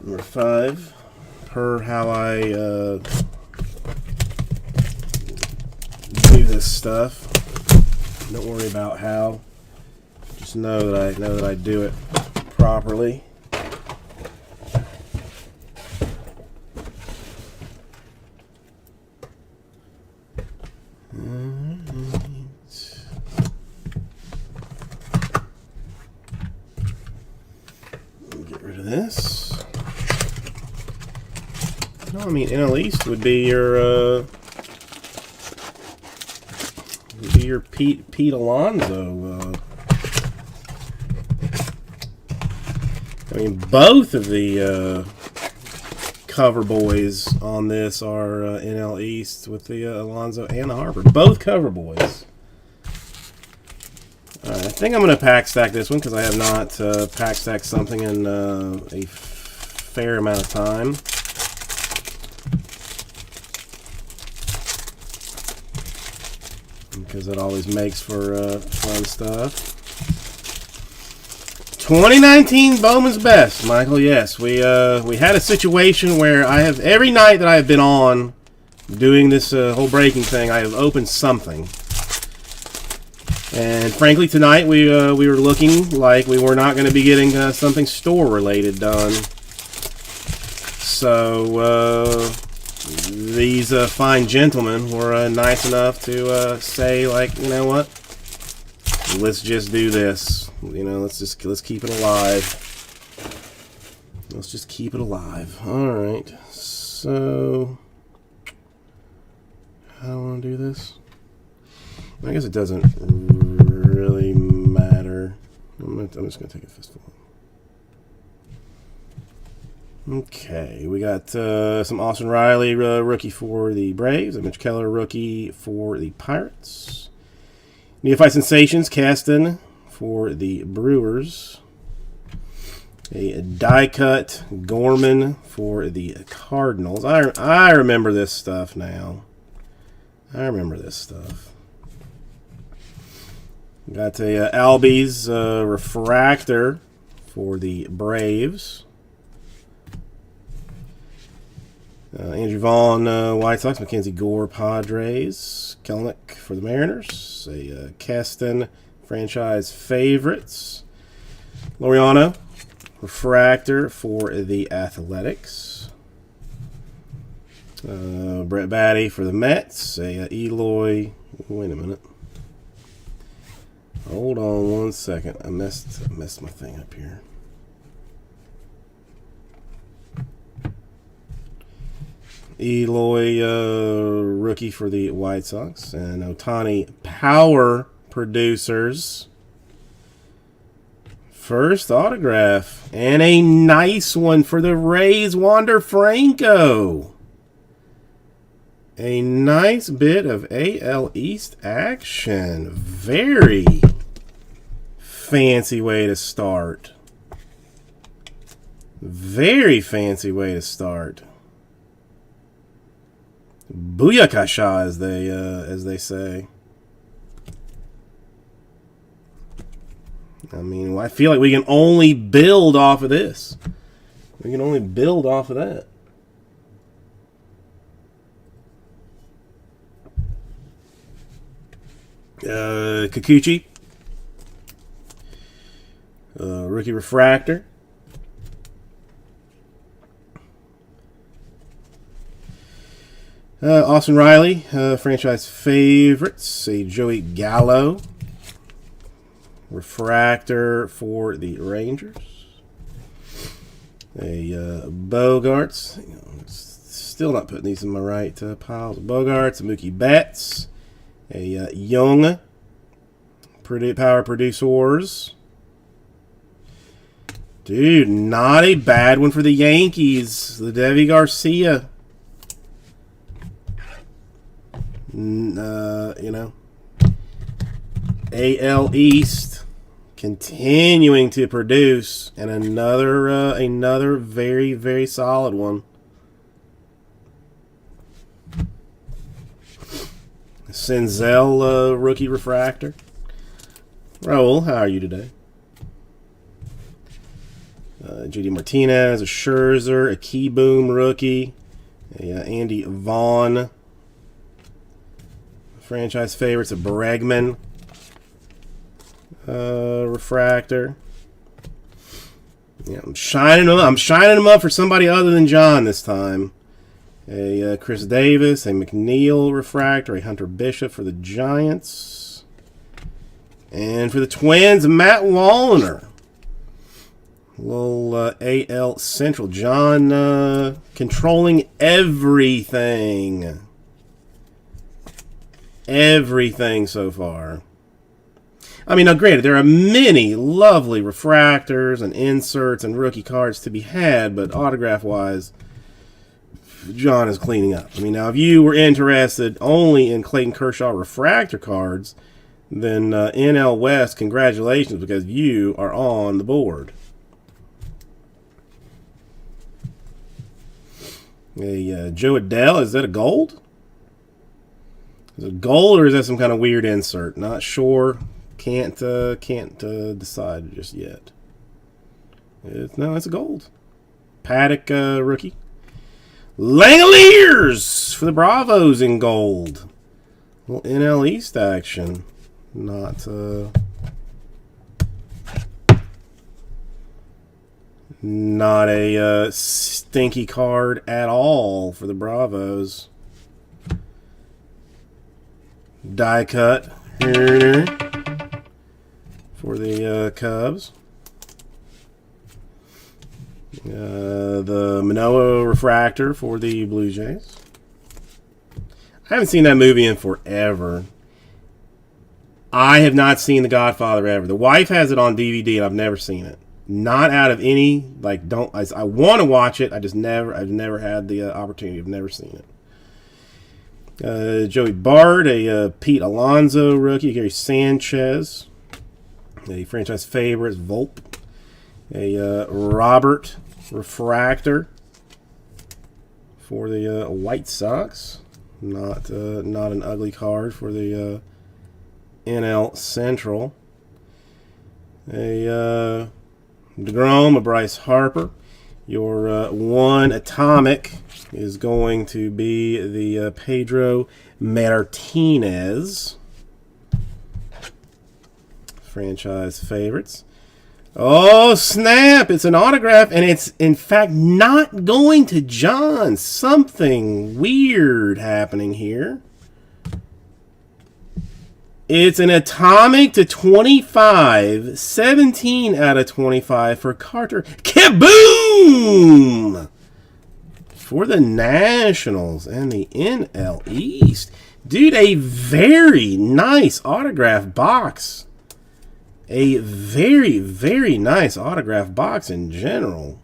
Number 5, per how I do this stuff. Don't worry about how. Just know that I do it properly. This. No, I mean NL East would be your Pete Alonso. I mean, both of the cover boys on this are NL East with the Alonso and the Harper. Both cover boys. I think I'm going to pack stack this one because I have not pack stacked something in a fair amount of time. Because it always makes for fun stuff. 2019 Bowman's Best, Michael. Yes, we had a situation where I have every night that I have been on doing this whole breaking thing, I have opened something. And frankly, tonight we were looking like we were not going to be getting something store related done. So these fine gentlemen were nice enough to say, like, you know what? Let's just do this. You know, let's keep it alive. Let's just keep it alive. All right. So, how do I want to do this? I guess it doesn't really matter. I'm just going to take a fistful. Okay, we got some Austin Riley rookie for the Braves, a Mitch Keller rookie for the Pirates. Neophyte Sensations, Caston for the Brewers. A die-cut Gorman for the Cardinals. I remember this stuff now. I remember this stuff. Got a Albies refractor for the Braves. Andrew Vaughn, White Sox. Mackenzie Gore, Padres. Kelenic for the Mariners. A Keston franchise favorites. Laureano, refractor for the Athletics. Brett Batty for the Mets. A Eloy. Wait a minute. Hold on 1 second. I messed my thing up here. Eloy, rookie for the White Sox. And Ohtani, power producers. First autograph. And a nice one for the Rays, Wander Franco. A nice bit of AL East action. Very fancy way to start. Very fancy way to start. Booyakasha, as they say. I mean, I feel like we can only build off of this. We can only build off of that. Kikuchi, rookie refractor. Austin Riley, franchise favorites. A Joey Gallo, refractor for the Rangers. A Bogarts. Still not putting these in my right piles. Bogarts, a Mookie Betts. A Young, power producers. Dude, not a bad one for the Yankees. The Deivi Garcia. You know, AL East continuing to produce, and another very, very solid one. Senzel, rookie refractor. Raul, how are you today? JD Martinez, a Scherzer, a Keyboom rookie, a Andy Vaughn, franchise favorites, a Bregman refractor. Yeah, I'm shining them up for somebody other than John this time. A Chris Davis, a McNeil refractor, a Hunter Bishop for the Giants. And for the Twins, Matt Wallner. A little AL Central. John controlling everything. Everything so far. I mean, now granted, there are many lovely refractors and inserts and rookie cards to be had, but autograph-wise, John is cleaning up. I mean, now if you were interested only in Clayton Kershaw refractor cards, then NL West, congratulations, because you are on the board. A Joe Adele, is that a gold? Is it gold or is that some kind of weird insert? Not sure. Can't decide just yet. No, it's a gold. Paddock rookie. Langoliers for the Bravos in gold. A little NL East action. Not a stinky card at all for the Bravos. Die cut for the Cubs. The Manoah refractor for the Blue Jays. I haven't seen that movie in forever. I have not seen The Godfather ever. The wife has it on DVD and I've never seen it. Not out of any, like, I want to watch it. I've never had the opportunity. I've never seen it. Joey Bart, a Pete Alonso rookie. Gary Sanchez, a franchise favorite, Volpe. A Robert refractor for the White Sox. Not an ugly card for the NL Central. A DeGrom, a Bryce Harper. Your one atomic is going to be the Pedro Martinez. Franchise favorites. Oh, snap! It's an autograph, and it's, in fact, not going to John. Something weird happening here. It's an atomic to 25. 17 out of 25 for Carter. Kaboom! For the Nationals and the NL East. Dude, a very nice autograph box. A very, very nice autograph box in general.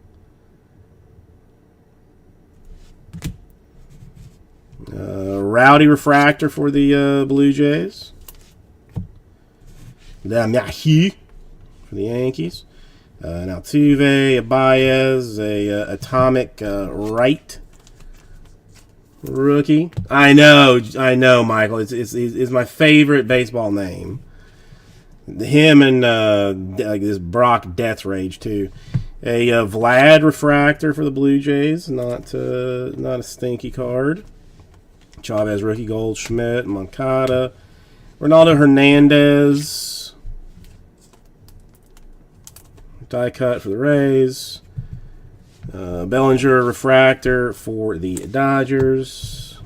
Rowdy refractor for the Blue Jays. Mahi for the Yankees. Altuve, Baez, a atomic Wright rookie. I know, Michael. It's my favorite baseball name. Him and this Brock Death Rage too. A Vlad refractor for the Blue Jays. Not a stinky card. Chavez rookie, Goldschmidt, Moncada, Ronaldo Hernandez. Die cut for the Rays. Bellinger refractor for the Dodgers.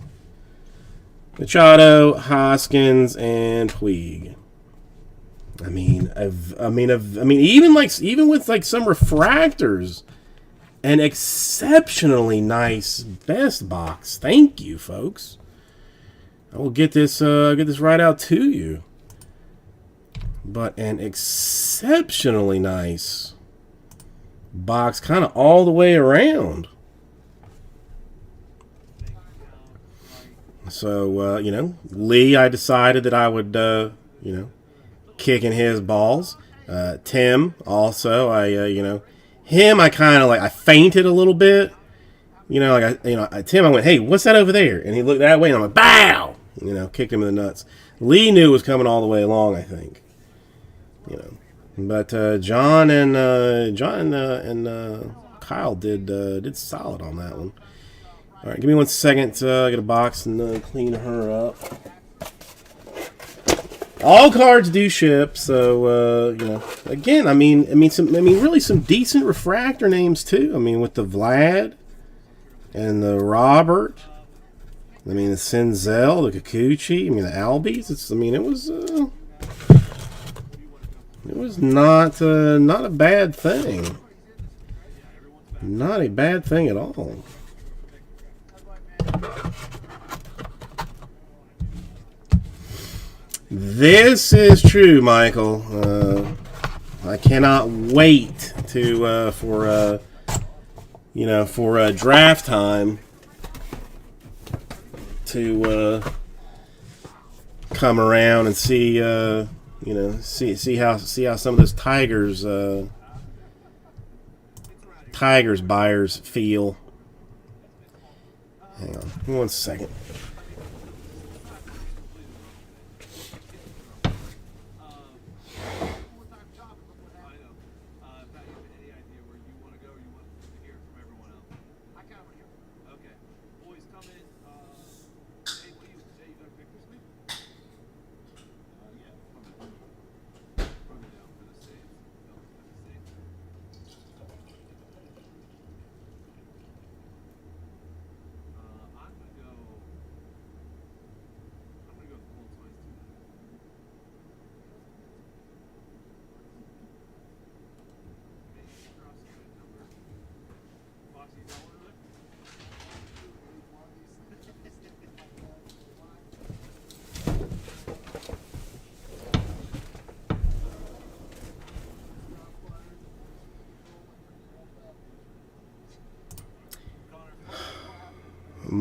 Machado, Hoskins, and Puig. I mean, even with like some refractors, an exceptionally nice best box. Thank you, folks. I will get this right out to you. But an exceptionally nice box, kind of all the way around. So Lee, I decided that I would kicking his balls. Tim also, him, I kind of I fainted a little bit. Tim, I went, hey, what's that over there? And he looked that way, and I'm like, bow! Kicked him in the nuts. Lee knew it was coming all the way along, I think. But John and Kyle did solid on that one. All right, give me 1 second to get a box and clean her up. All cards do ship, so again, really some decent refractor names too. With the Vlad and the Robert, the Senzel, the Kikuchi, the Albies. It was not a bad thing. Not a bad thing at all. This is true, Michael. I cannot wait for draft time to come around and see see how some of those Tigers buyers feel. Hang on 1 second.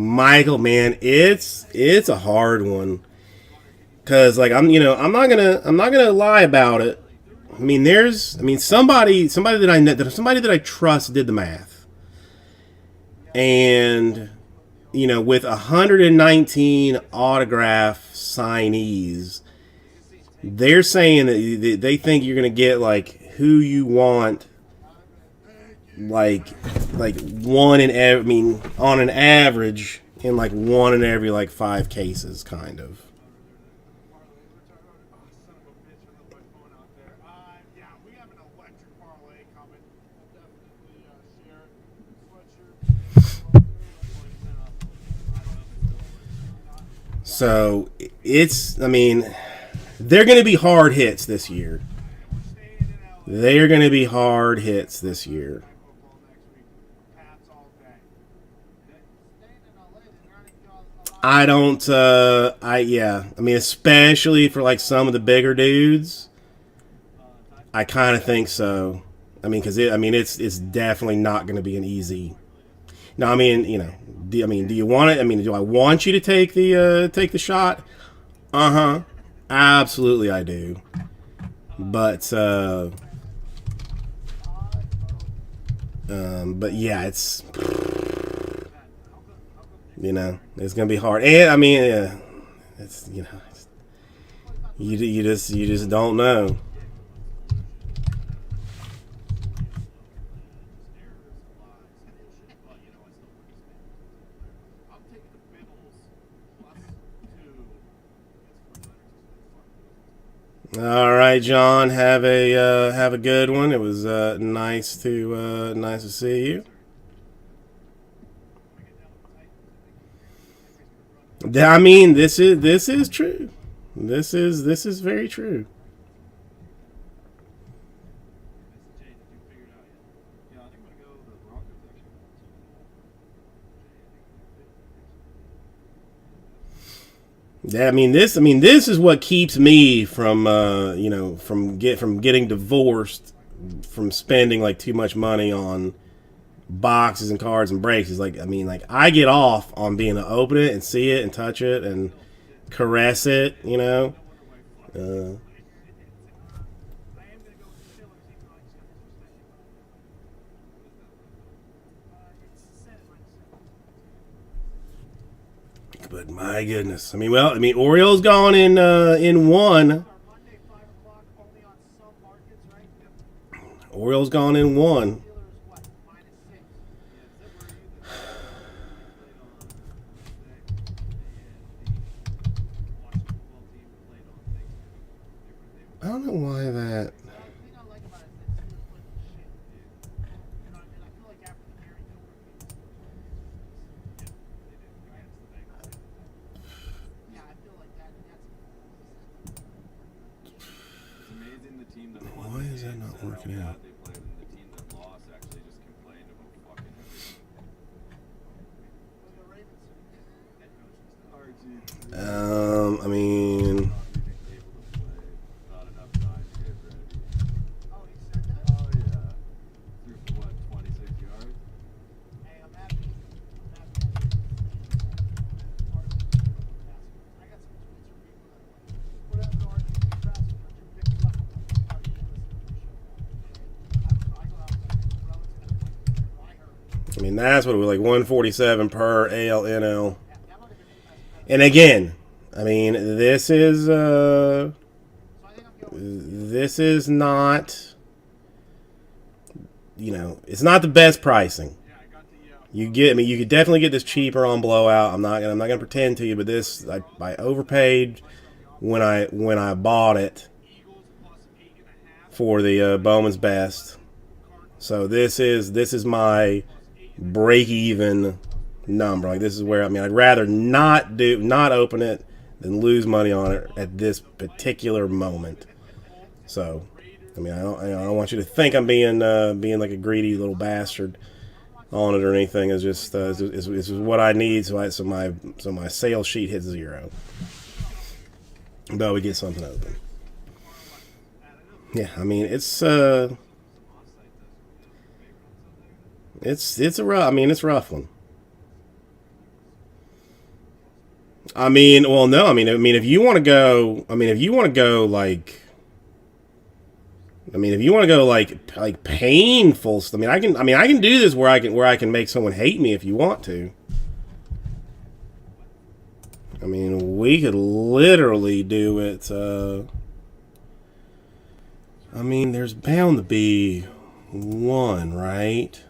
Michael, man, it's a hard one. Cause like I'm not gonna lie about it. I mean, somebody that I know, somebody that I trust did the math, and with 119 autograph signees, they're saying that they think you're gonna get like who you want, like one in every. I mean, on an average, in like one in every like 5 cases, kind of. Son of a bitch, I left my phone out there. Yeah, we have an electric parlay coming. We'll definitely share it. Sweatshirt. So it's, I mean, they're going to be hard hits this year. They are going to be hard hits this year. Football next week. Pats all day. Staying in LA, they're running y'all. I don't, I mean, especially for like some of the bigger dudes, I kind of think so. I mean, it's definitely not going to be an easy. Now, I mean, do you want it? I mean, do I want you to take the shot? Absolutely, I do. But yeah, it's it's gonna be hard, and I mean, it's you just don't know. I'm taking the Bills +2. All right, John, have a good one. It was nice to see you. I mean, this is true. This is very true. Jay, did you figure it out yet? Yeah, I think I'm gonna go with the Broncos actually. Yeah, I mean, this is what keeps me from from getting divorced, from spending like too much money on boxes and cards and breaks. Is like, I mean, like I get off on being able to open it and see it and touch it and caress it, I am gonna go with the Steelers, even though I just got this it's set at -7. But my goodness, Orioles gone in one. Our Monday 5 o'clock only on some markets, right? Orioles gone in one. Steelers what? -6. I don't know why that. The thing I like about it is that Steelers play with shit. You know what I mean? I feel like after the Gary Gilbert game. Yeah, I feel like that's It's amazing the team that won. Why is that not said how working bad out? They played, and the team that lost actually just complained about fucking everything. the Ravens. I mean, Not enough time to get ready. Oh, he said that? Oh yeah. Threw for what, 26 yards? Hey, I'm happy. I got some tweets from people that are like, what happened to RGB passing? But you picked up. How do you listen to the show? I go out with relatives that play. I heard. I mean that's what it was like, 147 per ALNL. Yeah, that might have been it. And again, I mean, this is So I think I'm going this is not, it's not the best pricing. Yeah, I got the You could definitely get this cheaper on Blowout. I'm not gonna pretend to you, but this I overpaid when I bought it Eagles +8.5. for the Bowman's Best. So this is my break even number. Like, this is where, I mean, I'd rather not open it than lose money on it at this particular moment. So, I mean, I don't want you to think I'm being like a greedy little bastard on it or anything. It's just this is what I need, so my sales sheet hits 0. But we get something open. Yeah, I mean, it's a rough. I mean, it's a rough one. I mean, well, no. If you want to go, if you want to go like, if you want to go like painful. I can do this where I can make someone hate me if you want to. We could literally do it. There's bound to be one, right?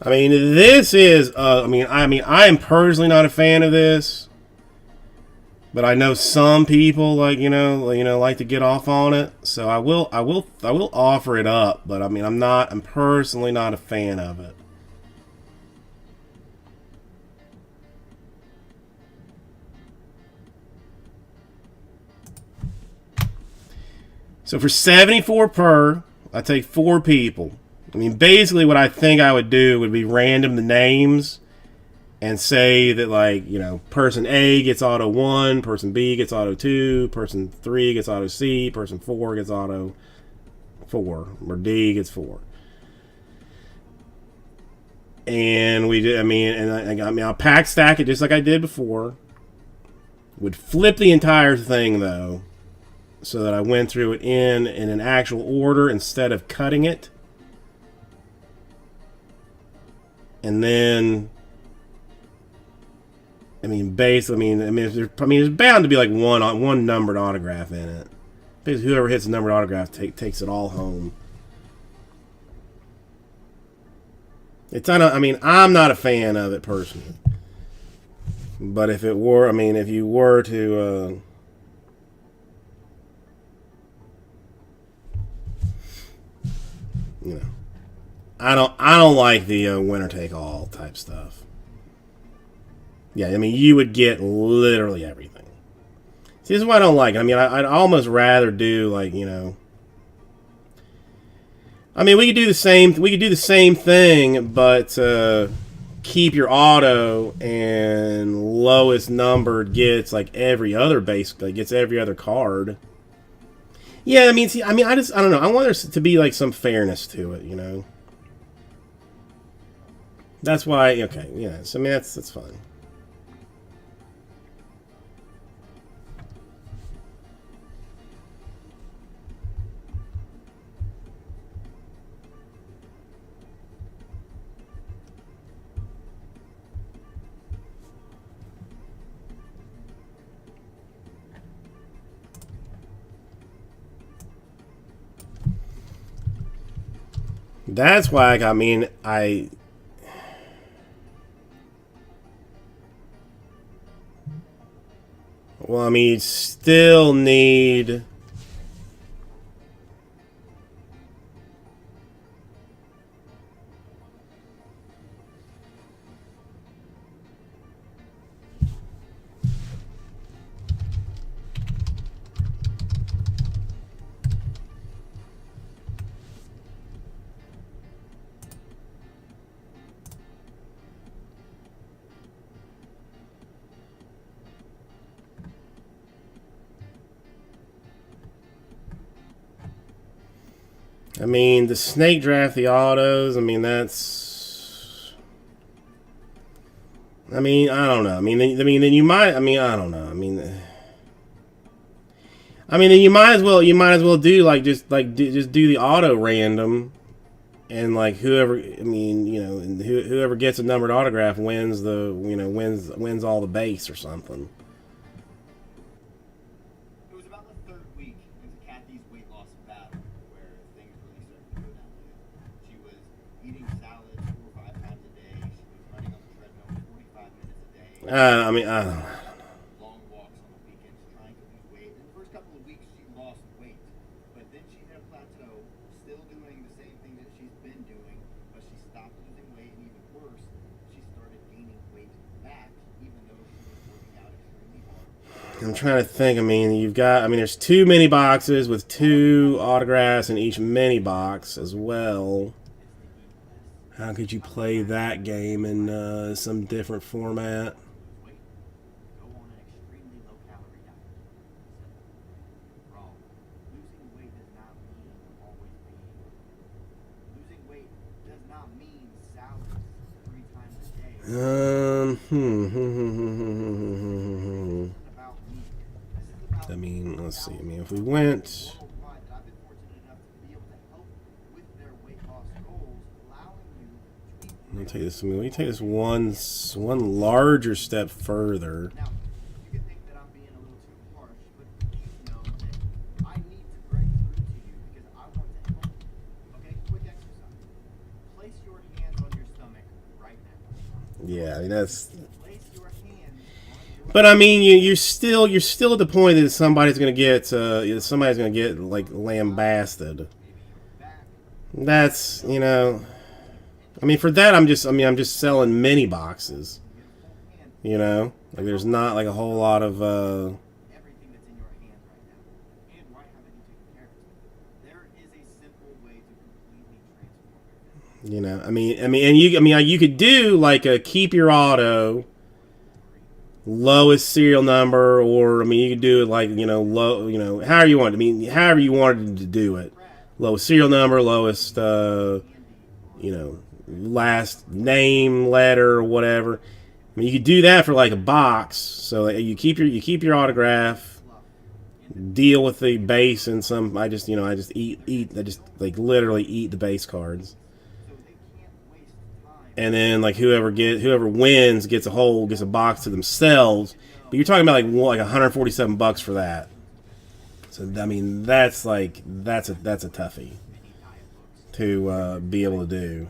This is. I am personally not a fan of this, but I know some people like to get off on it. So I will offer it up. But I'm personally not a fan of it. So for 74 per, I take 4 people. Basically what I think I would do would be random the names and say that, person A gets auto 1, person B gets auto 2, person 3 gets auto C, person 4 gets auto 4, or D gets 4. And I'll pack stack it just like I did before. Would flip the entire thing, though, so that I went through it in an actual order instead of cutting it. And then, there's bound to be like one numbered autograph in it. Basically, whoever hits a numbered autograph takes it all home. I'm not a fan of it personally. But if you were to, I don't like the winner take all type stuff. Yeah, you would get literally everything. See, this is why I don't like it. I'd almost rather do we could do the same. We could do the same thing, but keep your auto and lowest numbered gets every other gets every other card. Yeah, I don't know. I want there to be some fairness to it, That's why, okay, yeah. So that's fine. That's why I you still need I mean, the snake draft, the autos. I mean, that's. I mean, I don't know. I mean, then you might. I mean, I don't know. I mean, then you might as well. You might as well do like just do the auto random, and like whoever. I mean, you know, and whoever gets a numbered autograph wins the. You know, wins all the base or something. It was about the third week into Kathy's weight loss battle where things really started to go downhill. She was eating salads 4 or 5 times a day. She was running on the treadmill 45 minutes a day. I mean, I don't know. Long walks on the weekends trying to lose weight. In the first couple of weeks, she lost weight. But then she hit a plateau, still doing the same thing that she's been doing, but she stopped losing weight, and even worse, she started gaining weight back, even though she was working out extremely hard. I'm trying to think. I mean, you've got. I mean, there's 2 mini boxes with 2 autographs in each mini box as well. How could you play that game in some different format? Go on an extremely low-calorie diet. Wrong. Losing weight does not mean always being. Losing weight does not mean salads 3 times a day. This isn't about me. This is about I mean, let's see. I mean, if we went. worldwide that I've been fortunate enough to be able to help with their weight loss goals, allowing you to eat. Let me take this. I mean, let me take this one larger step further. Now, you can think that I'm being a little too harsh, but please know that I need to break through to you because I want to help you. Okay, quick exercise. Place your hands on your stomach right now. Yeah, I mean that's. Place your hands on your But I mean, you're still at the point that somebody's gonna get like lambasted. back. That's, you know. I mean, for that, I'm just selling mini boxes. You know, like there's not like a whole lot of. Everything that's in your hands right now. And why haven't you taken care of it? There is a simple way to completely transform your business. You know, you could do like a keep your auto, lowest serial number, or I mean, you could do it like low, however you want. I mean, however you wanted to do it, lowest serial number, lowest, last name, letter, or whatever. I mean, you could do that for like a box. So you keep your autograph, deal with the base and some. I just literally eat the base cards. And then like whoever wins gets a box to themselves. But you're talking about like $147 for that. So I mean that's a toughie to be able to do.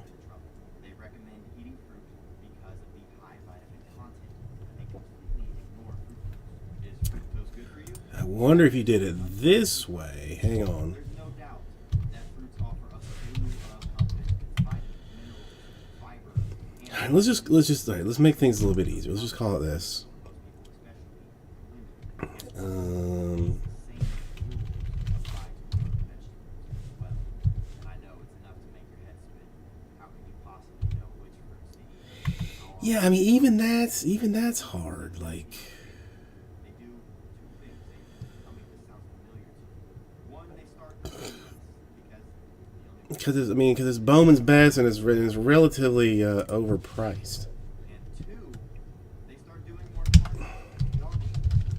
They recommend eating fruit because of the high vitamin content. They completely ignore fructose. Is fructose good for you? I wonder if you did it this way. Hang on. There's no doubt that fruits offer a slew of vitamins, minerals, fiber, and All right, let's make things a little bit easier. Let's just call it this. Um, yeah, I mean even that's hard. Like, because it's Bowman's Best and it's relatively overpriced. and 2, they start doing more cardio, jogging,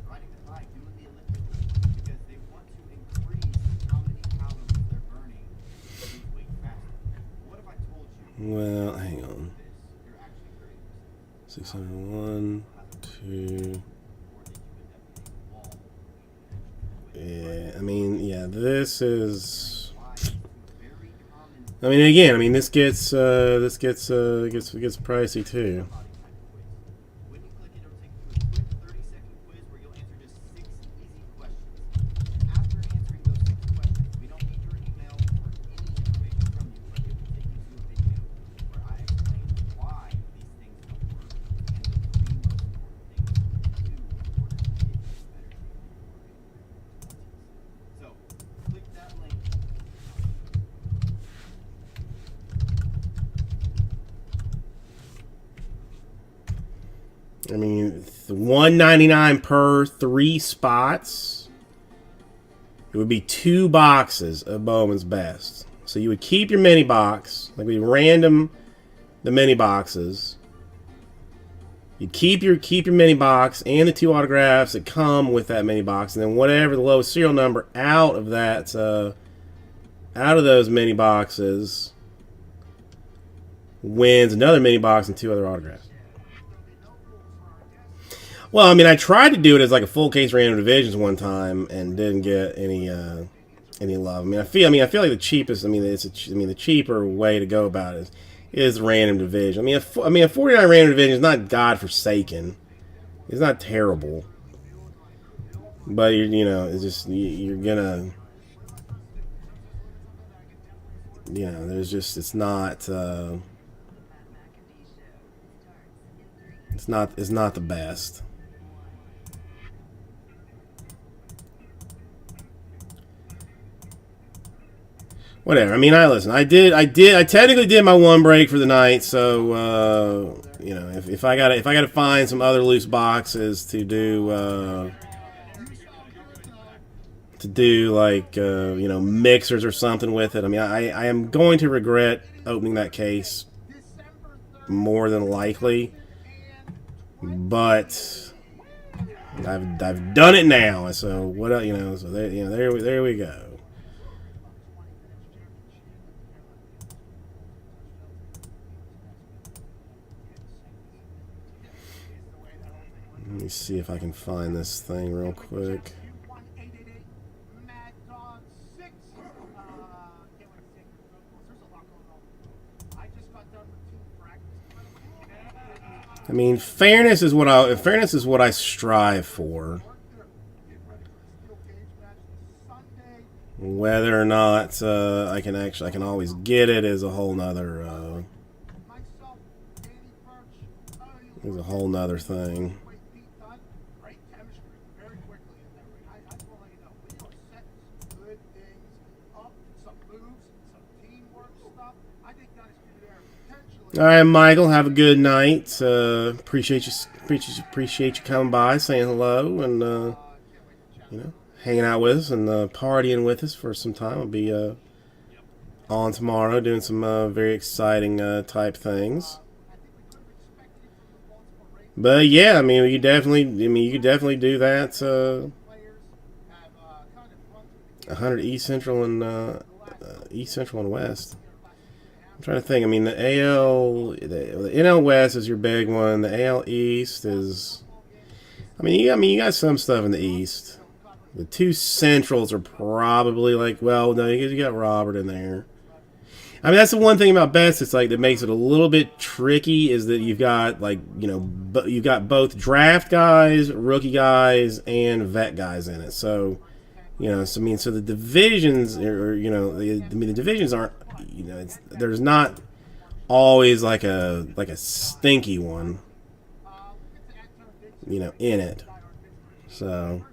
riding the bike, doing the elliptical, because they want to increase how many calories they're burning to lose weight faster. What if I told you Well, hang on. this? You're actually very 601, 2. Yeah, I mean, yeah, this is. I mean, again, this gets pricey too. When you click it, it'll take you to a quick 30-second quiz where you'll answer just 6 easy questions. And after answering those 6 questions, we don't need your email or any information from you, but it will take you to a video where I explain why these things don't work and the 3 most important things to do in order to get you better shape in your 20s. So, click that link. I mean, $199 per 3 spots. It would be 2 boxes of Bowman's Best. So you would keep your mini box, like we random the mini boxes. You keep your mini box and the 2 autographs that come with that mini box, and then whatever the lowest serial number out of that, out of those mini boxes, wins another mini box and 2 other autographs. Well, I mean, I tried to do it as like a full case random divisions one time and didn't get any love. I feel like the cheapest. The cheaper way to go about it is random division. A 49 random division is not godforsaken. It's not terrible, but it's just you're gonna, there's just it's not the best. Whatever. I technically did my 1 break for the night, so if I gotta find some other loose boxes to do like mixers or something with it. I am going to regret opening that case more than likely, but I've done it now. So what so there we go. Let me see if I can find this thing real quick. Fairness is what I strive for. Whether or not I can always get it is a whole nother thing. All right, Michael. Have a good night. Appreciate you coming by, saying hello, and hanging out with us and partying with us for some time. I'll be on tomorrow doing some very exciting type things. But yeah, you could definitely do that. 100 East Central and West. I'm trying to think. The the NL West is your big one. The AL East is, you got some stuff in the East. The 2 Centrals are probably like, well, no, you got Robert in there. That's the one thing about best. It's like that makes it a little bit tricky is that you've got you've got both draft guys, rookie guys, and vet guys in it. So, so the divisions the divisions aren't. There's not always like a stinky one, in it. So.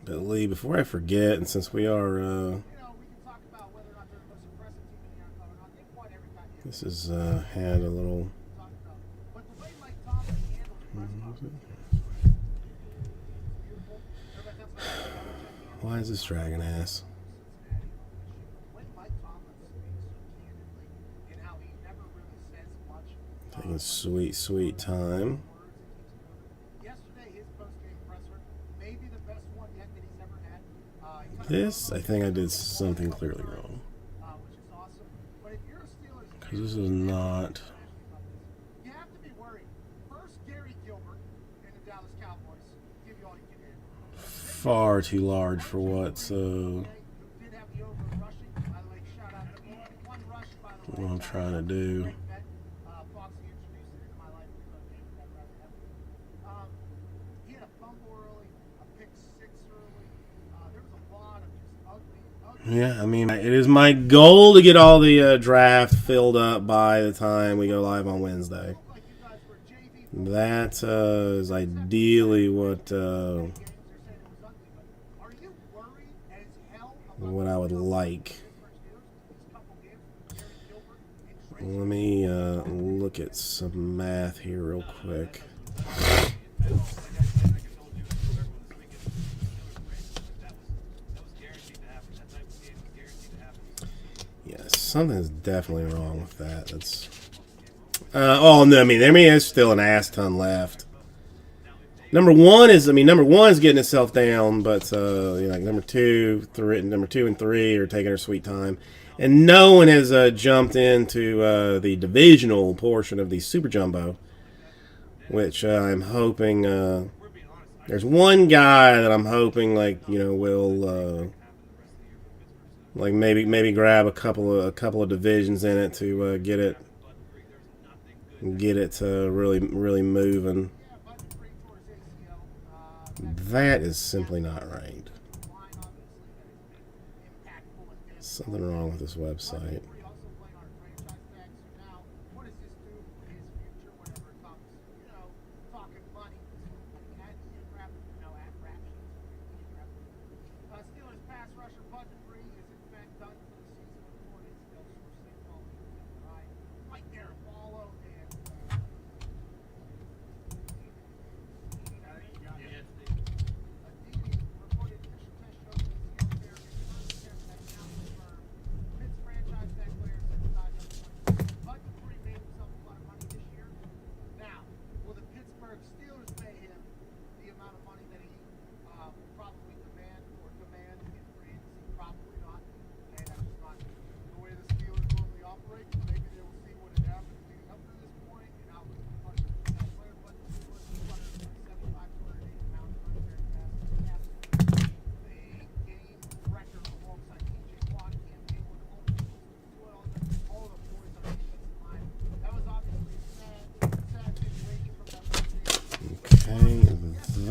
But Lee, before I forget, and since we are, this is had a little. Why is this dragging ass? Taking sweet time. This, I think I did something clearly wrong. Because this is not. Far too large for what, so. What I'm trying to do. Yeah, it is my goal to get all the draft filled up by the time we go live on Wednesday. That is ideally what I would like. Let me look at some math here real quick. Yes, something's definitely wrong with that. That's oh no, I mean there's still an ass ton left. Number one is getting itself down, but like number two and three are taking their sweet time, and no one has jumped into the divisional portion of the Super Jumbo, which I'm hoping. There's one guy that I'm hoping will like maybe grab a couple of divisions in it to get it really moving. That is simply not right. Something wrong with this website.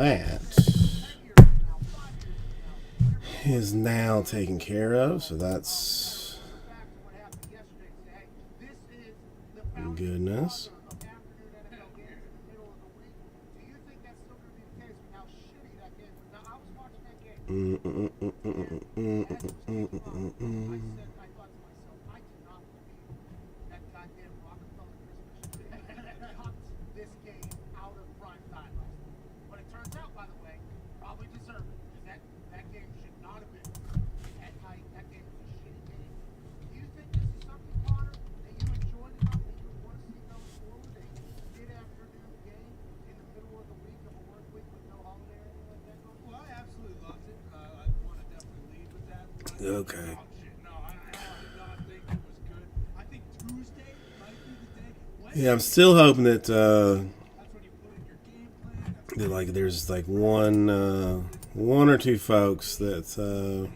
That is now taken care of, so that's goodness. Okay. Yeah, I'm still hoping that there's like one or two folks that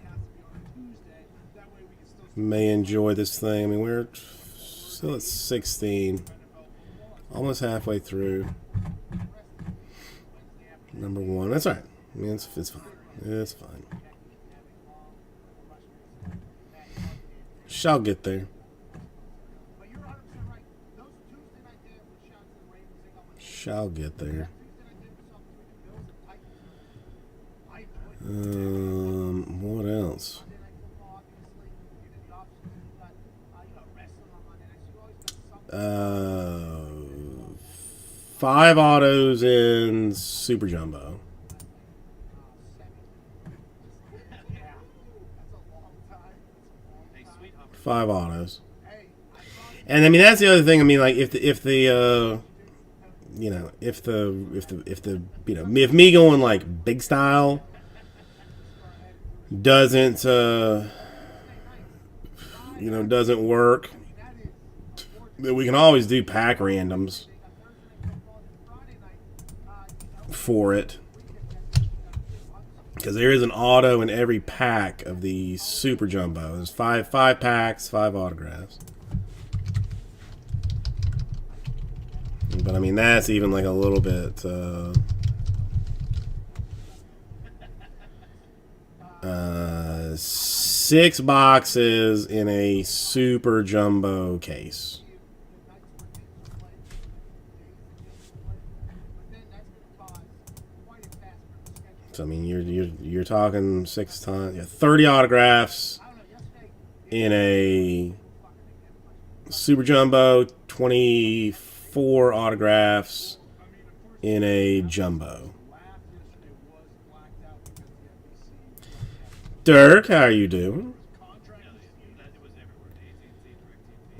may enjoy this thing. I mean, we're still at 16, almost halfway through. Number one, that's all right. I mean, it's fine. It's fine. Shall get there. Shall get there. What else? Five autos in Super Jumbo. Five autos. And I mean that's the other thing. I mean, like if me going like big style doesn't doesn't work, then we can always do pack randoms for it, because there is an auto in every pack of the Super Jumbo. There's five packs, 5 autographs. But I mean that's even like a little bit 6 boxes in a Super Jumbo case. So I mean you're talking 6 times, 30 autographs in a Super Jumbo, 24 autographs in a jumbo. Dirk, how are you doing?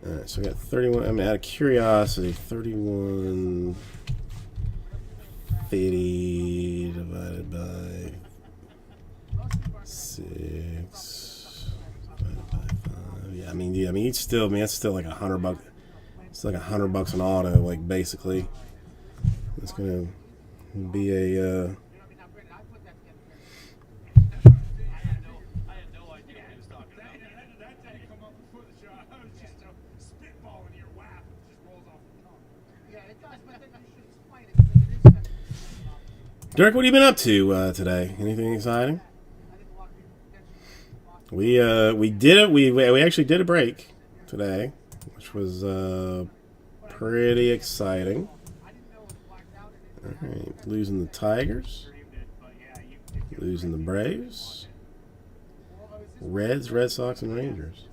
Alright, so we got 31. I mean, out of curiosity, 3150 divided by 6 divided by 5. Yeah, I mean, it's still, I mean, that's still like $100. It's like $100 an auto, like basically. It's gonna be a. Dirk, what have you been up to today? Anything exciting? We did it. We actually did a break today, which was pretty exciting. All right, losing the Tigers, losing the Braves, Reds, Red Sox, and Rangers.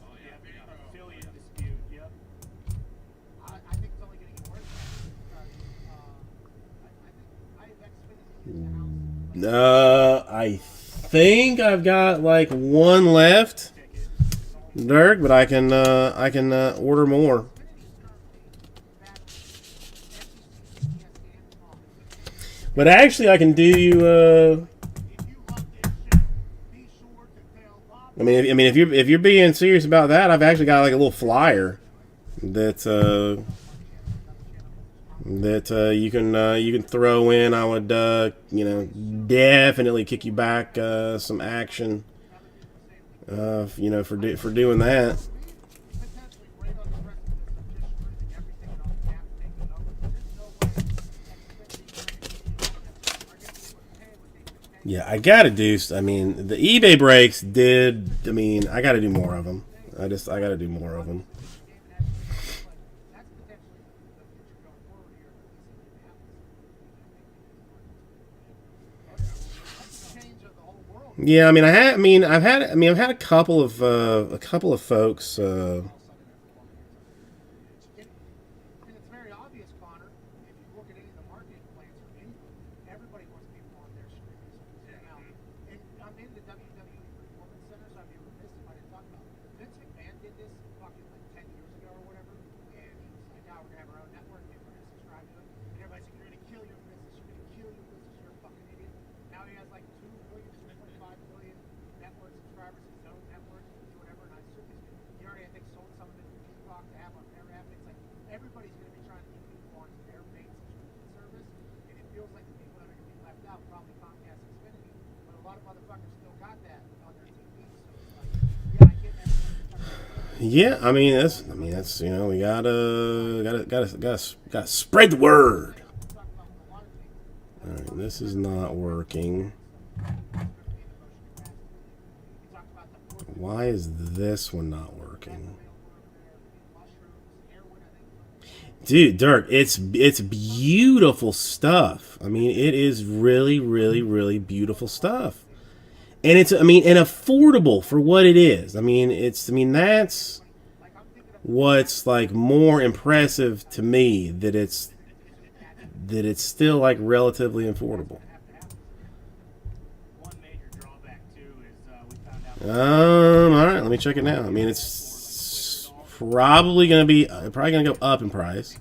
I think I've got like one left, Dirk, but I can order more. But actually, I can do you. I mean, if you're being serious about that, I've actually got like a little flyer that you can throw in. I would definitely kick you back some action. For doing that. Yeah, I gotta do. I mean, the eBay breaks did. I mean, I gotta do more of them. I gotta do more of them. Yeah, I mean, I've had a couple of folks. Yeah, I mean that's we gotta spread the word. All right, this is not working. Why is this one not working? Dude, Dirk, it's beautiful stuff. I mean, it is really, really, really beautiful stuff. And it's, and affordable for what it is. That's what's like more impressive to me, that it's still like relatively affordable. All right, let me check it now. I mean, it's probably gonna go up in price,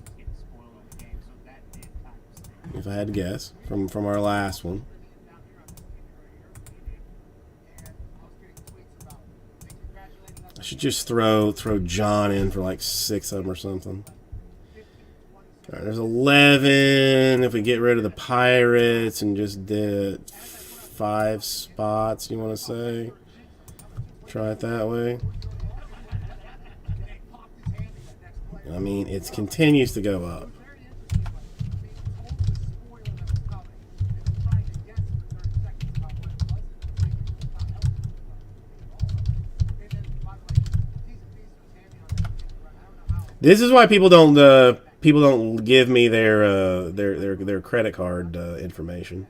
if I had to guess, from our last one. I should just throw John in for like 6 of them or something. All right, there's 11. If we get rid of the Pirates and just did 5 spots, you want to say? Try it that way. I mean, it continues to go up. This is why people don't give me their credit card information.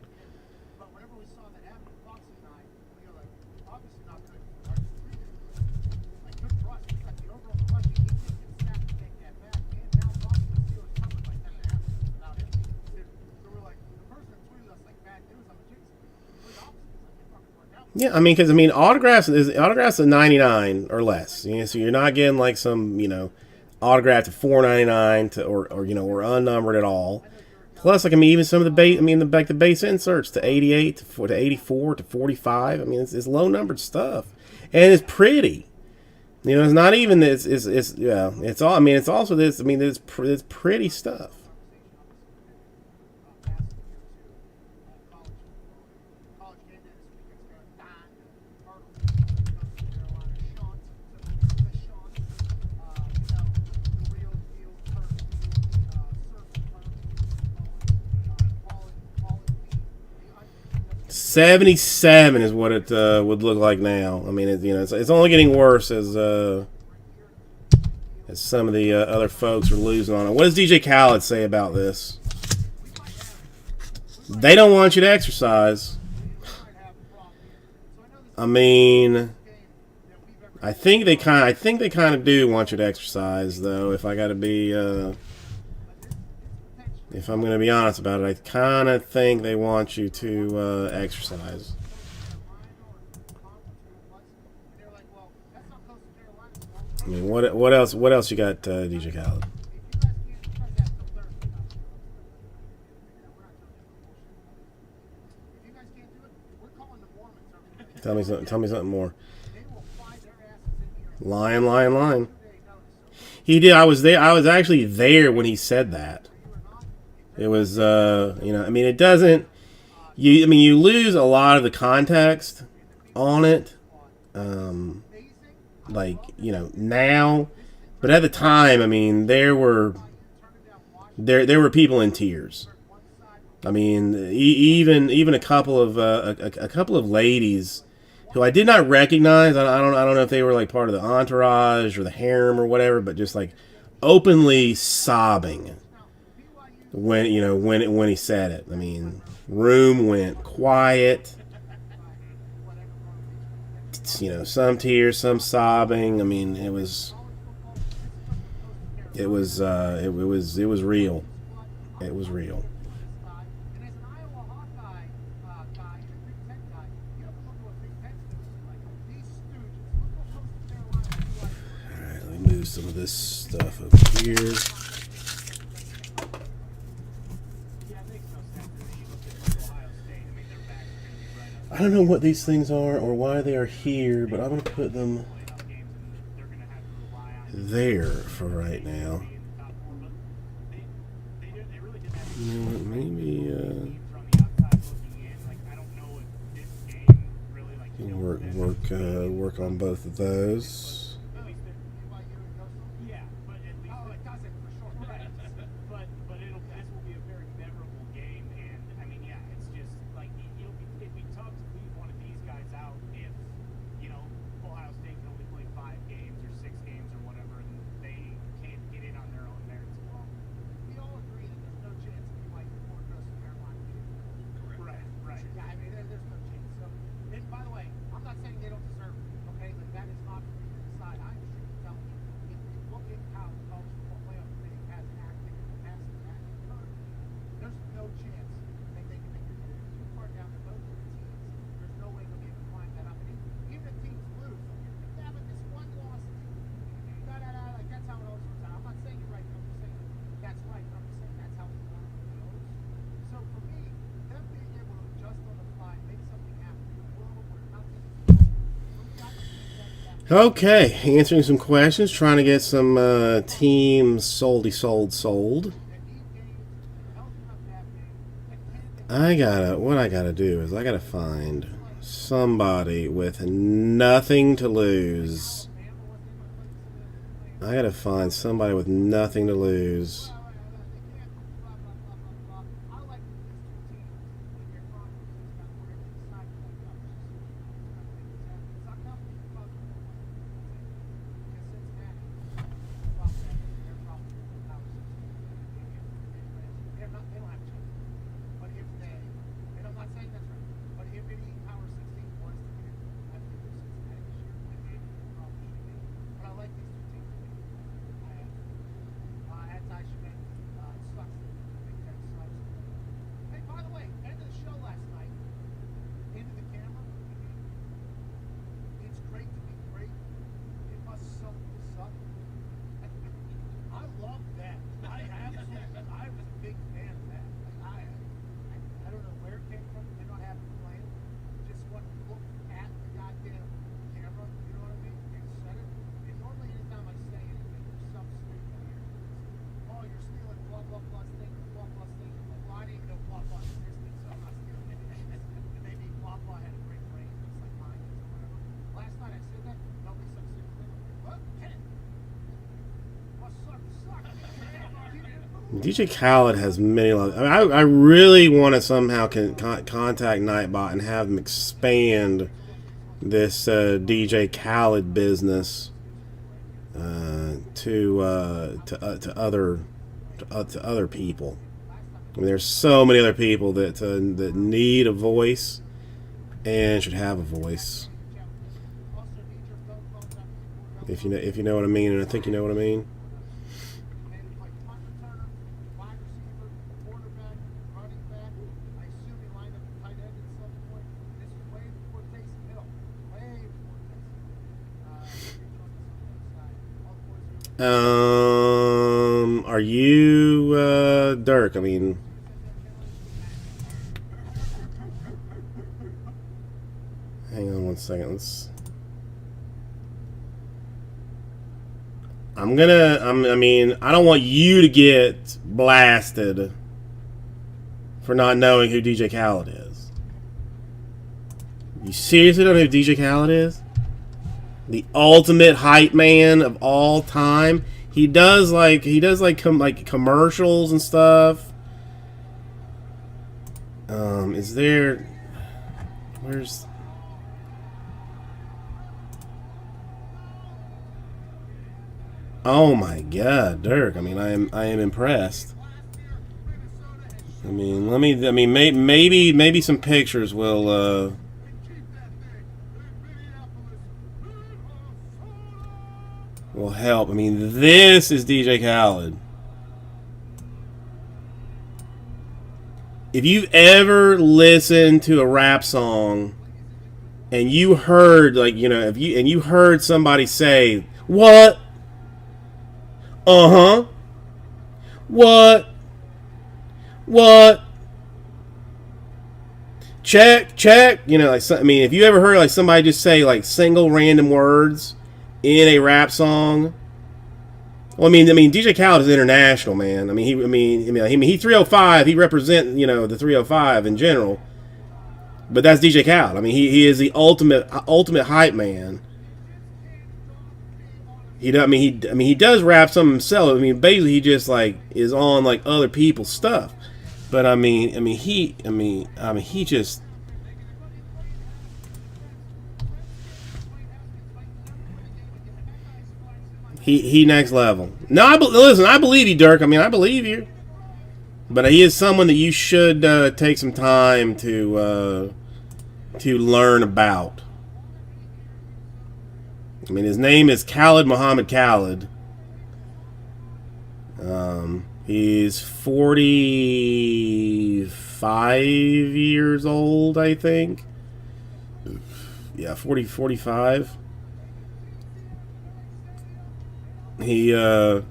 Yeah, I mean, because autographs a 99 or less. You know, so you're not getting like some autograph to 4.99 to or unnumbered at all. Plus, like even some of the the base inserts to 88 to 84 to 45. I mean, it's low numbered stuff, and it's pretty. It's not even it's all. I mean, it's also this. I mean, it's pretty stuff. College game day this weekend's got Don Myrtle, North Carolina, Sean, the Sean, the real deal, Kirk, surfing Murphy, 77 is what it would look like now. I mean, it's only getting worse as some of the other folks are losing on it. What does DJ Khaled say about this? They don't want you to exercise. I mean, I think they kind of do want you to exercise, though. If I got to be, if I'm going to be honest about it, I kind of think they want you to exercise. I mean, what else you got, DJ Khaled? Tell me something more. Lying. He did. I was there. I was actually there when he said that. It was, I mean, it doesn't. You lose a lot of the context on it. Now, but at the time, I mean, there were people in tears. I mean, even a couple of ladies who I did not recognize. I don't know if they were like part of the entourage or the harem or whatever, but just like openly sobbing when he said it. I mean, room went quiet. Some tears, some sobbing. I mean, it was real. It was real. Alright, let me move some of this stuff up here. I don't know what these things are or why they are here, but I'm going to put them there for right now. Maybe work on both of those. Okay, answering some questions, trying to get some teams sold. What I gotta do is I gotta find somebody with nothing to lose. I gotta find somebody with nothing to lose. DJ Khaled has many. I really want to somehow contact Nightbot and have them expand this DJ Khaled business to other people. I mean, there's so many other people that need a voice and should have a voice. If you know what I mean, and I think you know what I mean. Are you Dirk? I mean, hang on one second. I mean, I don't want you to get blasted for not knowing who DJ Khaled is. You seriously don't know who DJ Khaled is? The ultimate hype man of all time. He does commercials and stuff. Is there? Where's? Oh my God, Dirk! I mean, I am impressed. I mean, maybe some pictures will. Will help. I mean, this is DJ Khaled. If you've ever listened to a rap song and you heard, like, you know, you heard somebody say, "What? Uh-huh. What? Check." You know, like, I mean, if you ever heard like somebody just say like single random words in a rap song. Well, I mean, DJ Khaled is international, man. I mean, he 305. He represents, you know, the 305 in general. But that's DJ Khaled. I mean, he is the ultimate hype man. He does rap some himself. I mean, basically, he just like is on like other people's stuff. But he just. He next level. No, listen, I believe you, Dirk. I mean, I believe you. But he is someone that you should take some time to learn about. I mean, his name is Khaled Muhammad Khaled. He's 45 years old, I think. Yeah, 45. He a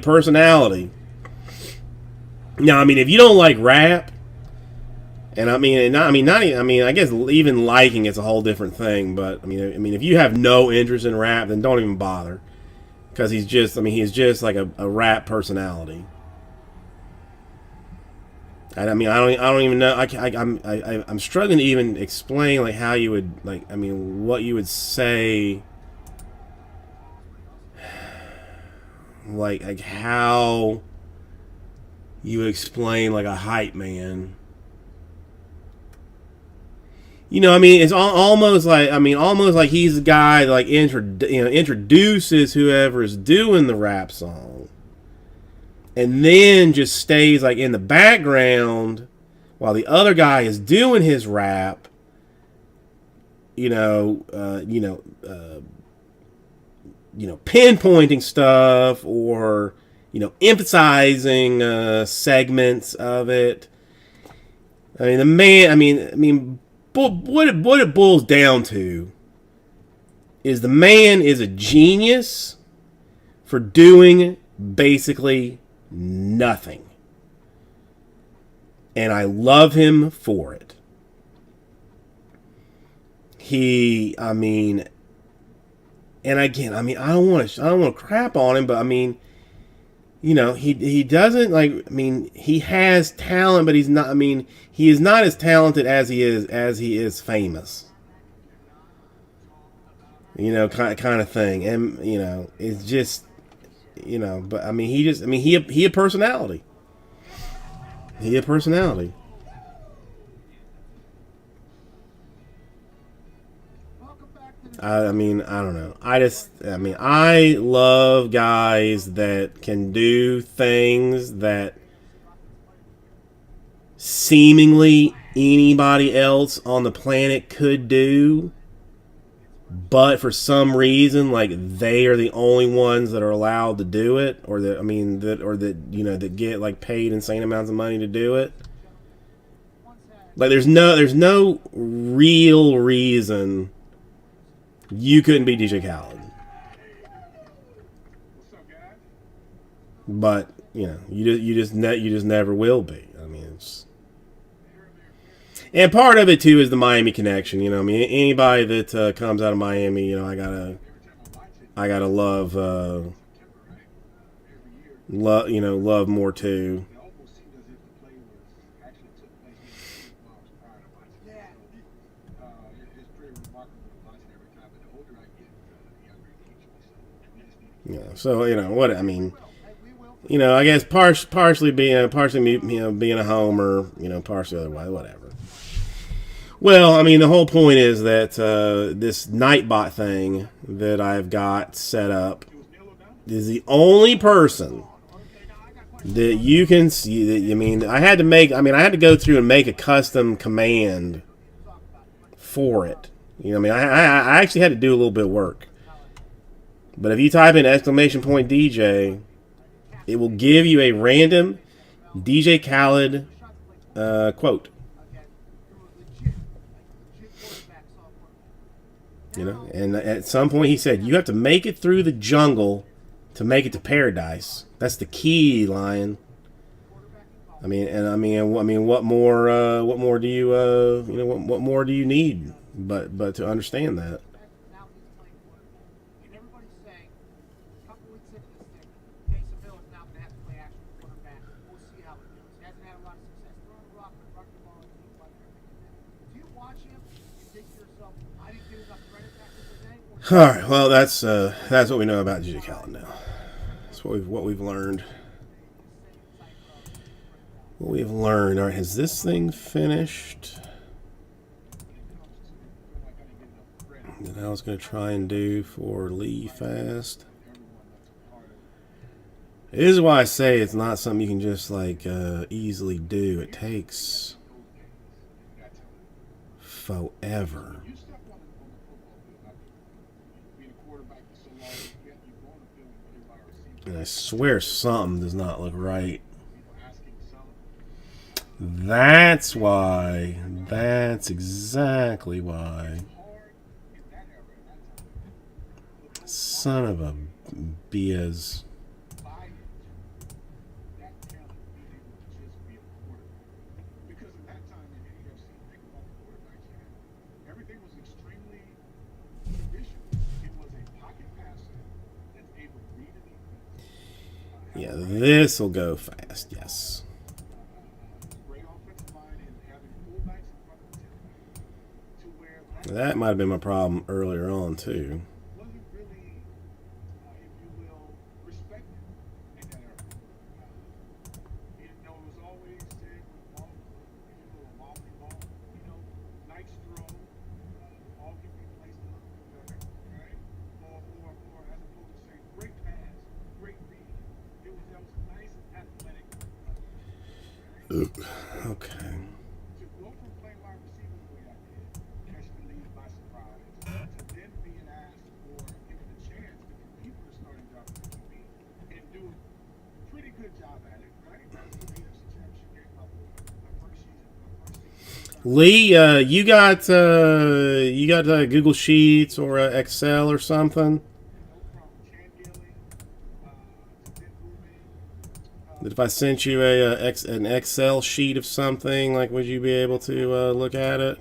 personality. Now, I mean, if you don't like rap, and I guess even liking it's a whole different thing. But I mean, if you have no interest in rap, then don't even bother, because he's just like a rap personality. And I mean, I don't even know. I'm struggling to even explain like how you would what you would say, like how you would explain like a hype man. You know, I mean, it's almost like he's the guy that like introduces whoever is doing the rap song, and then just stays like in the background while the other guy is doing his rap. Pinpointing stuff or emphasizing segments of it. I mean, the man. What it boils down to is the man is a genius for doing basically nothing. And I love him for it. And again, I don't want to crap on him, but I mean, he doesn't he has talent, but he's not, he is not as talented as he is famous. Kind of thing. And, it's just, you know, but I mean, he a personality. He a personality. I mean, I don't know. I love guys that can do things that seemingly anybody else on the planet could do, but for some reason, like, they are the only ones that are allowed to do it, or that get like paid insane amounts of money to do it. Like, there's no real reason you couldn't be DJ Khaled. But, you know, you just never will be. I mean, it's... And part of it, too, is the Miami connection. You know, I mean, anybody that comes out of Miami, you know, I gotta love, love more, too. Yeah, so, you know, what, I mean, you know, I guess partially being a homer, you know, partially otherwise, whatever. Well, I mean, the whole point is that this Nightbot thing that I've got set up is the only person that you can see that, I mean, I had to go through and make a custom command for it. You know, I mean, I actually had to do a little bit of work. But if you type in !DJ, it will give you a random DJ Khaled quote. You know, and at some point he said, "You have to make it through the jungle to make it to paradise." That's the key, Lion. I mean, what more do you, what more do you need, but to understand that? All right, well, that's what we know about DJ Khaled now. That's what we've learned. What we've learned. All right, has this thing finished? That I was going to try and do for Lee Fast. This is why I say it's not something you can just like easily do. It takes forever. And I swear something does not look right. That's why. That's exactly why. Son of a Biaz. Yeah, this will go fast, yes. That might have been my problem earlier on, too. Okay. Lee, you got Google Sheets or Excel or something? That if I sent you an Excel sheet of something, like, would you be able to look at it?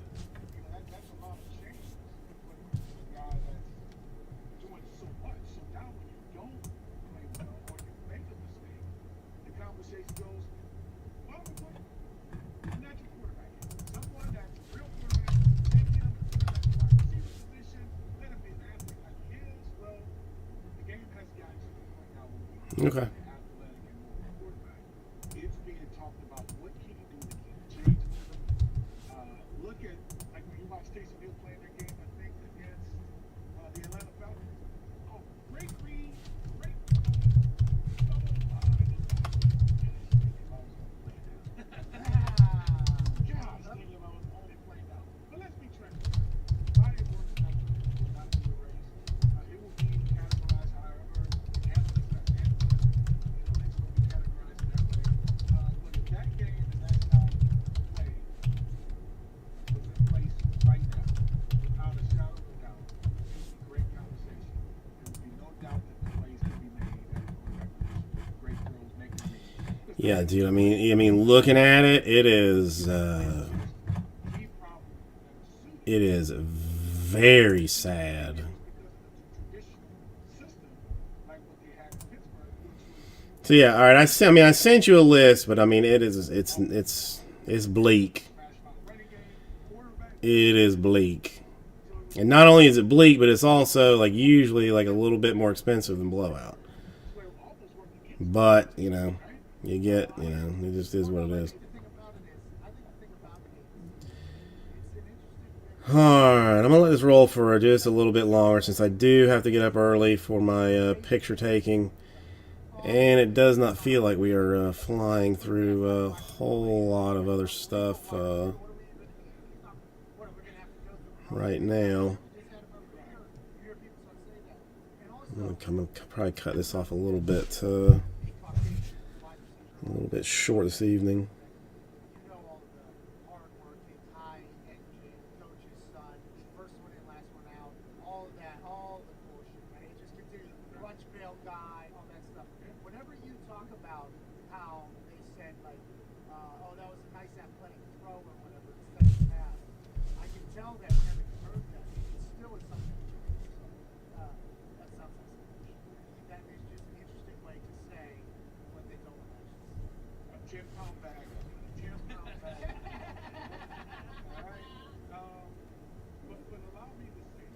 Okay. athletic and more quarterback. It's being talked about what can he do to keep changes to them. Look at, like when you watch Taysom Hill playing their game, I think, against the Atlanta Falcons. Oh, great read, great gosh, thinking about only playing out. But let's be transparent. Body of work will not be erased. It will be categorized however analysts are analyzing. It's going to be categorized that way. But if that game and that style of play was in place right now, without a shadow of a doubt, it would be great conversation. There would be no doubt that the plays can be made at the quarterback position. Great throws, making them. Yeah, dude. I mean, looking at it, it is very sad. So yeah, all right. I sent you a list, but I mean, it's bleak. It is bleak, and not only is it bleak, but it's also like usually like a little bit more expensive than Blowout. But you know, you get, you know, it just is what it is. Alright, I'm going to let this roll for just a little bit longer since I do have to get up early for my picture taking. And it does not feel like we are flying through a whole lot of other stuff right now. I'm going to probably cut this off a little bit short this evening. You know all the hard-working, high-engine coach's son, first one in, last one out, all of that, all the bullshit, right? It just continues. Lunch pail guy, all that stuff. Whenever you talk about how they said, like, oh, that was a nice athletic throw or whatever, instead of pass, I can tell that whenever you heard that, it still is something. That sounds like something. That is just an interesting way to say what they don't actually say. A 10-pound bag. 10-pound bag. All right. But allow me to say,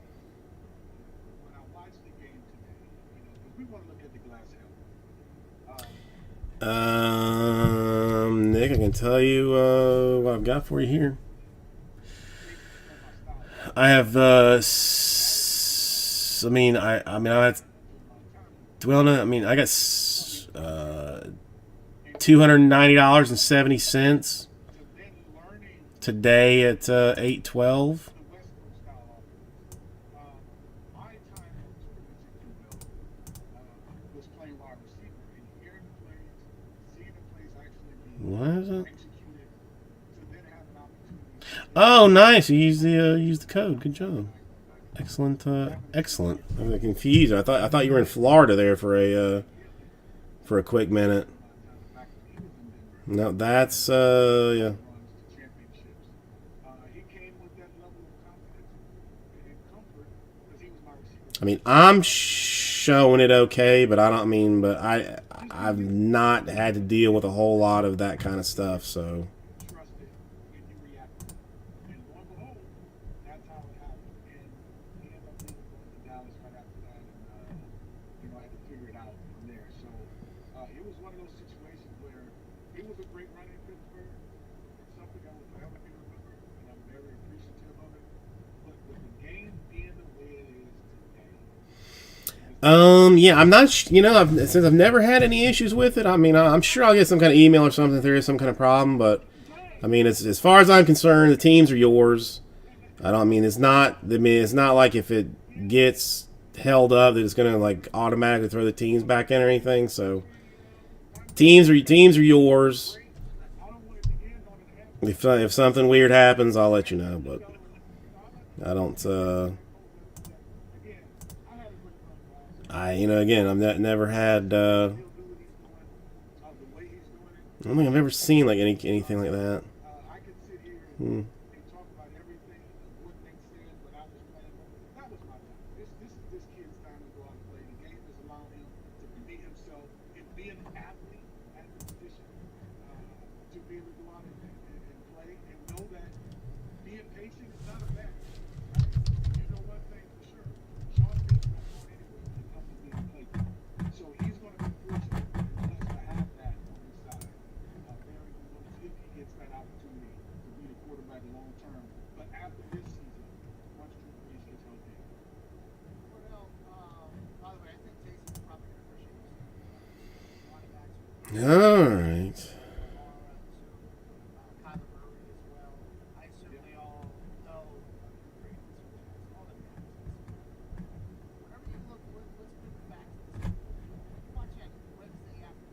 when I watched the game today, you know, because we want to look at the glass half. Nick, I can tell you what I've got for you here. I have I mean I had I got $290.70 today at 8:12. What is it? Oh, nice! You used the code. Good job. Excellent. Excellent. I was confused. I thought you were in Florida there for a quick minute. No, that's yeah. I mean, I'm showing it okay, but I've not had to deal with a whole lot of that kind of stuff, so. Yeah, I'm not, since I've never had any issues with it, I mean, I'm sure I'll get some kind of email or something if there is some kind of problem, but, I mean, as far as I'm concerned, the teams are yours. It's not like if it gets held up that it's going to, like, automatically throw the teams back in or anything, so, teams are yours. If something weird happens, I'll let you know, but I don't, again, I've never had, I don't think I've ever seen, like, anything like that. So he's going to be fortunate All right. Kyler Murray as well. I assume they all know great all that matters. Whenever you look, let's bring it back to this. You watch that Wednesday after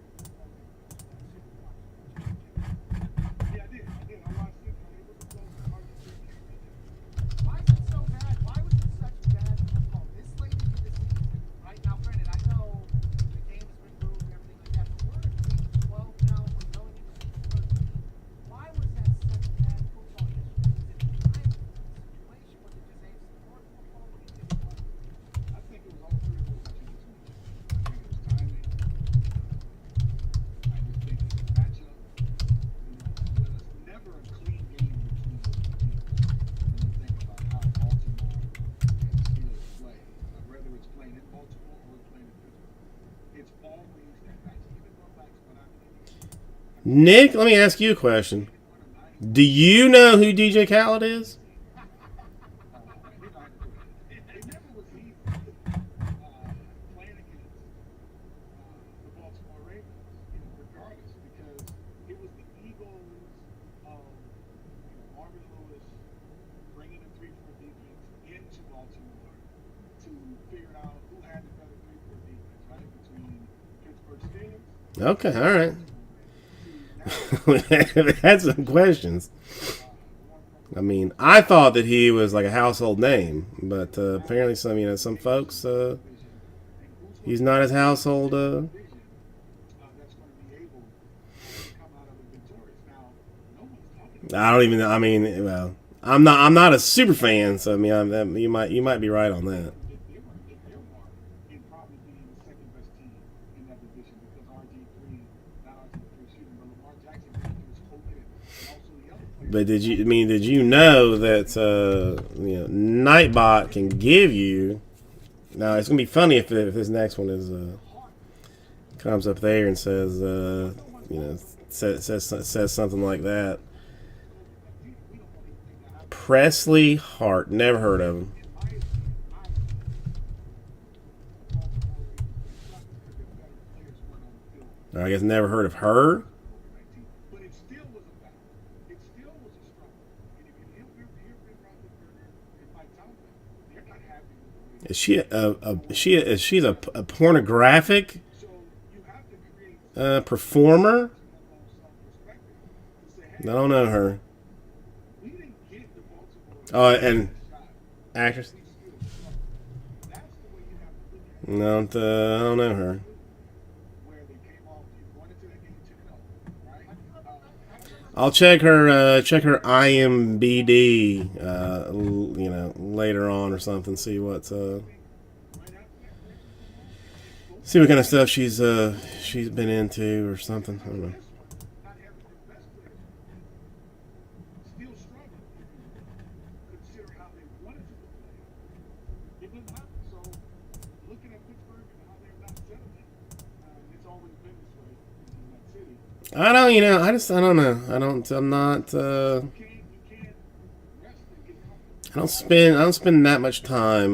Yeah, I did. I watched it. It was a close Argentina game. Why is it so bad? Why was it such bad football this late into the season? Right now, granted, I know the game's been moved and everything like that, but we're in week 12 now. We're going into week 13. Why was that such bad football yesterday? Was it a time situation? Was it just AFC North football? What do you think? I think it was all three of those teams. I think it was timing. I just think it's a matchup. It's never a clean game between those two teams. When you think about how Baltimore and Steelers play, whether it's playing in Baltimore or it's playing in Pittsburgh, it's always that matchup. Even going back to what happened in Nick, let me ask you a question. Do you know who DJ Khaled is? it never was easy playing against the Baltimore Ravens, regardless, because it was the egos of Marvin Lewis bringing the 3-4 defense into Baltimore to figure out who had the better 3-4 defense, right? Between Pittsburgh Steelers. Okay, all right. Had some questions. I mean, I thought that he was like a household name, but apparently some folks, he's not as household. That's going to be able to come out of it victorious. Now, no one's talking about I don't even. I mean, well, I'm not a super fan, so I mean, you might be right on that. they were in probably being the second best team in that division because RG3, not RG3, excuse me, but Lamar Jackson came through his whole kit, and also the other players. But did you know that Nightbot can give you? Now it's gonna be funny if this next one is comes up there and says says something like that. Presley Hart, never heard of him. I guess never heard of her. But it still was a battle. It still was a struggle. And if you hear Ben Roethlisberger and Mike Tomlin, they're not happy with the way She's a pornographic so you have to create performer? self-perspective to say, I hey, don't know her. we didn't get the Baltimore Oh, and shot. actress? We still struggled. That's the way you have to look at it. No, I don't know her. Where they came off, going into that game 10-0, right? I'll check her IMBD, later on or something. See what kind of stuff she's been into or something. I don't know. Not having their best players still struggled. Consider how they wanted to play. It didn't happen. So looking at Pittsburgh and how they're not settling, it's always been this way in that city. I don't, I don't know. I'm not. You can't rest and get comfortable. I don't spend that much time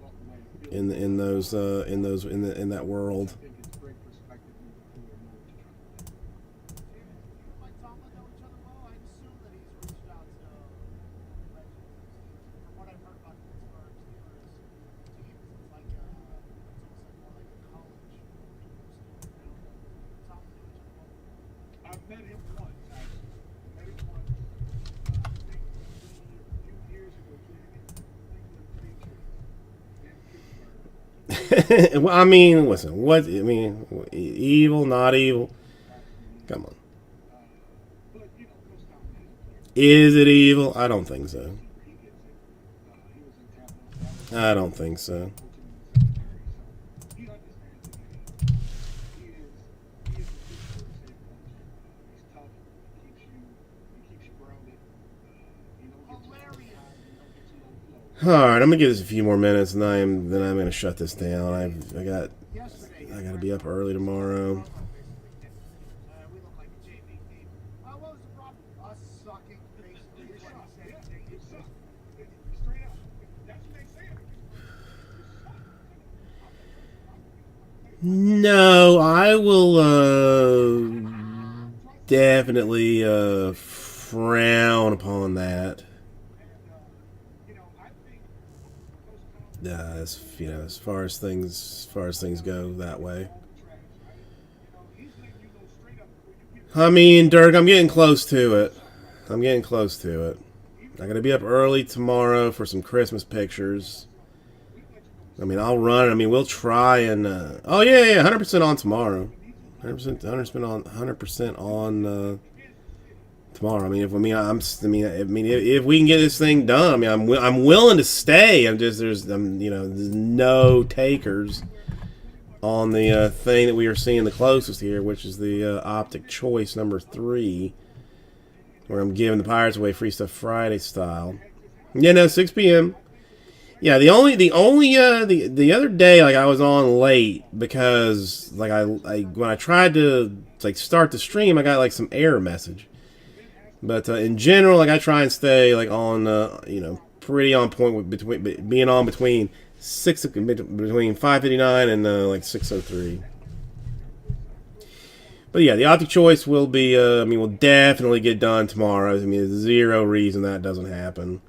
Walk away and feel in that world. I think it's great perspective moving forward, know what you're trying to do. You and Mike Tomlin know each other well. I assume that he's reached out to legends. From what I've heard about the Pittsburgh Steelers team, it's like it's almost like more like a college story now. Tomlin know each other well. I've met him once, actually. I met him once. I think a few years ago, playing against the New England Patriots in Pittsburgh. Well, I mean, listen. Evil, not evil. Come on. But, Coach Tomlin Is it evil? I don't think so. he gets it. He was in Tampa. I don't think so. Coaching in the secondary, so he understands the game. He is the Pittsburgh's head coach. He's tough. He keeps you grounded. You don't get too high, you don't get too low. All right, I'm gonna give this a few more minutes, and I'm gonna shut this down. I got to be up early tomorrow. We look like a JV team. What was the problem? Us sucking, basically, is what he said. It sucks. Straight up. That's what they say. No, I will definitely frown upon that. As as far as things go that way. I mean, Dirk, I'm getting close to it. I gotta be up early tomorrow for some Christmas pictures. I mean, I'll run. I mean, we'll try and. Oh yeah, 100% on tomorrow. 100% on tomorrow. I mean, if we can get this thing done, I mean, I'm willing to stay. There's no takers on the thing that we are seeing the closest here, which is the Optic Choice number 3, where I'm giving the Pirates away Free Stuff Friday style. Yeah, no, 6 p.m. Yeah, the other day, like, I was on late because, like, I when I tried to, like, start the stream, I got, like, some error message. But in general, like, I try and stay, like, on pretty on point with being on between 5:59 and like 6:03. But yeah, the Optic Choice will be will definitely get done tomorrow. I mean, there's zero reason that doesn't happen.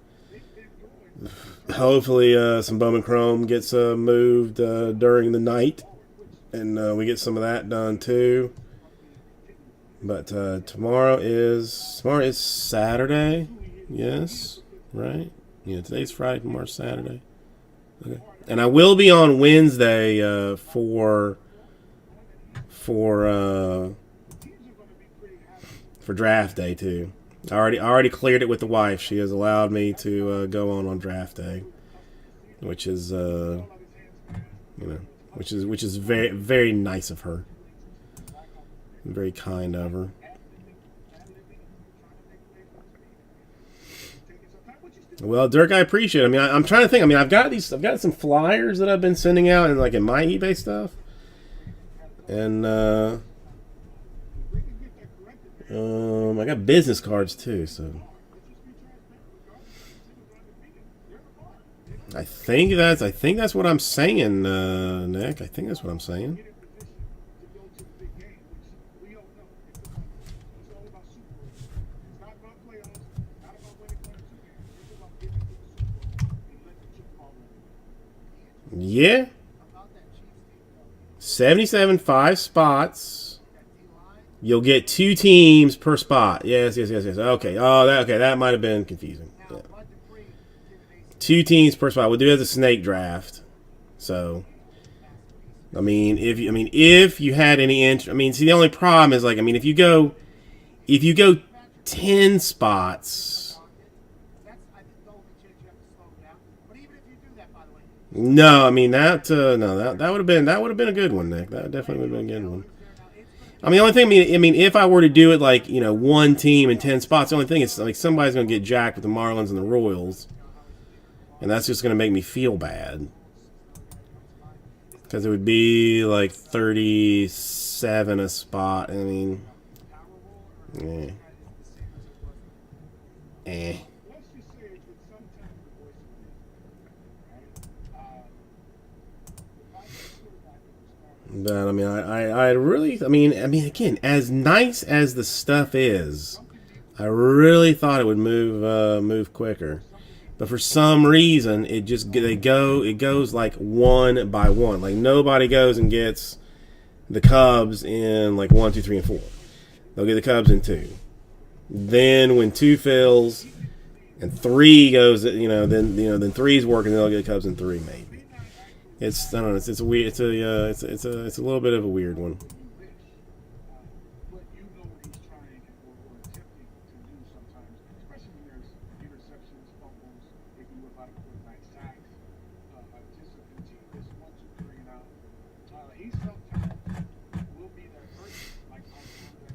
Hopefully some Bowman Chrome gets moved during the night, and we get some of that done too. But tomorrow is Saturday. Yes, right? Yeah, today's Friday, tomorrow's Saturday. Okay. And I will be on Wednesday for draft day too. I already cleared it with the wife. She has allowed me to go on draft day, which is which is very, very nice of her. Very kind of her. Well, Dirk, I appreciate it. I mean, I'm trying to think. I mean, I've got some flyers that I've been sending out and, like, in my eBay stuff, and I got business cards too. So I think that's what I'm saying, Nick. I think that's what I'm saying. Yeah. 77, 5 spots. You'll get 2 teams per spot. Yes. Okay. Okay. That might have been confusing. Yeah. 2 teams per spot. We'll do it as a snake draft. So, I mean, if you had any interest, I mean, see, the only problem is, like, I mean, if you go 10 spots. No, I mean that would have been a good one, Nick. That definitely would have been a good one. I mean, the only thing, I mean, if I were to do it like, one team in 10 spots, the only thing is, like, somebody's going to get jacked with the Marlins and the Royals, and that's just going to make me feel bad, because it would be like 37 a spot. I mean, But I mean, I really, I mean, again, as nice as the stuff is, I really thought it would move quicker. But for some reason, it goes like one by one. Like, nobody goes and gets the Cubs in like 1, 2, 3, and 4. They'll get the Cubs in 2. Then when 2 fills and 3 goes, then 3's working, they'll get the Cubs in 3 maybe. I don't know. It's a weird. It's a little bit of a weird one.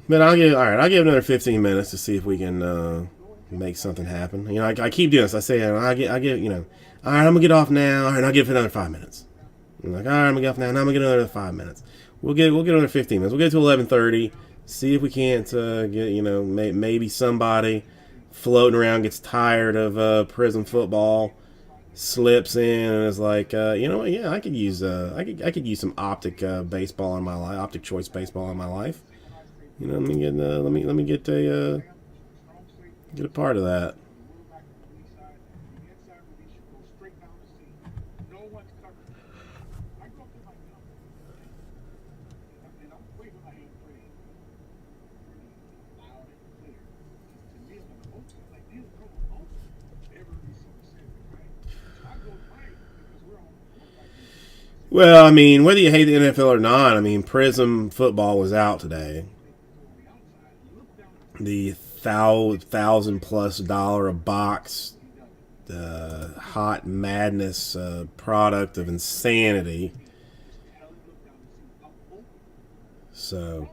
But I'll give another 15 minutes to see if we can make something happen. I keep doing this. I say, I get, all right, I'm gonna get off now. All right, I'll give it another 5 minutes. I'm like, all right, I'm gonna get off now. Now I'm gonna get another 5 minutes. We'll get another 15 minutes. We'll get to 11:30. See if we can't get maybe somebody floating around gets tired of Prism football slips in and is like, you know what? Yeah, I could use I could use some optic baseball in my life, optic choice baseball in my life. You know, let me get a part of that. Well, I mean, whether you hate the NFL or not, I mean, Prism football was out today. The $1,000+ a box, hot madness product of insanity. So,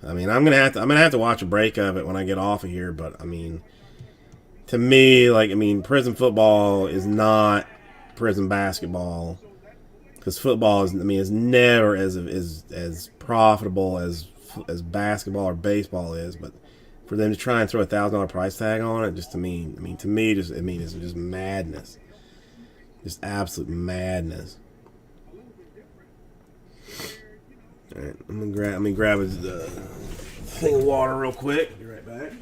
I mean, I'm gonna have to watch a break of it when I get off of here. But I mean, to me, like, I mean, Prism football is not Prism basketball, because football is never as profitable as basketball or baseball is. But for them to try and throw a $1,000 price tag on it, just to me, it's just madness, just absolute madness. All right, let me grab a thing of water real quick. Be right back.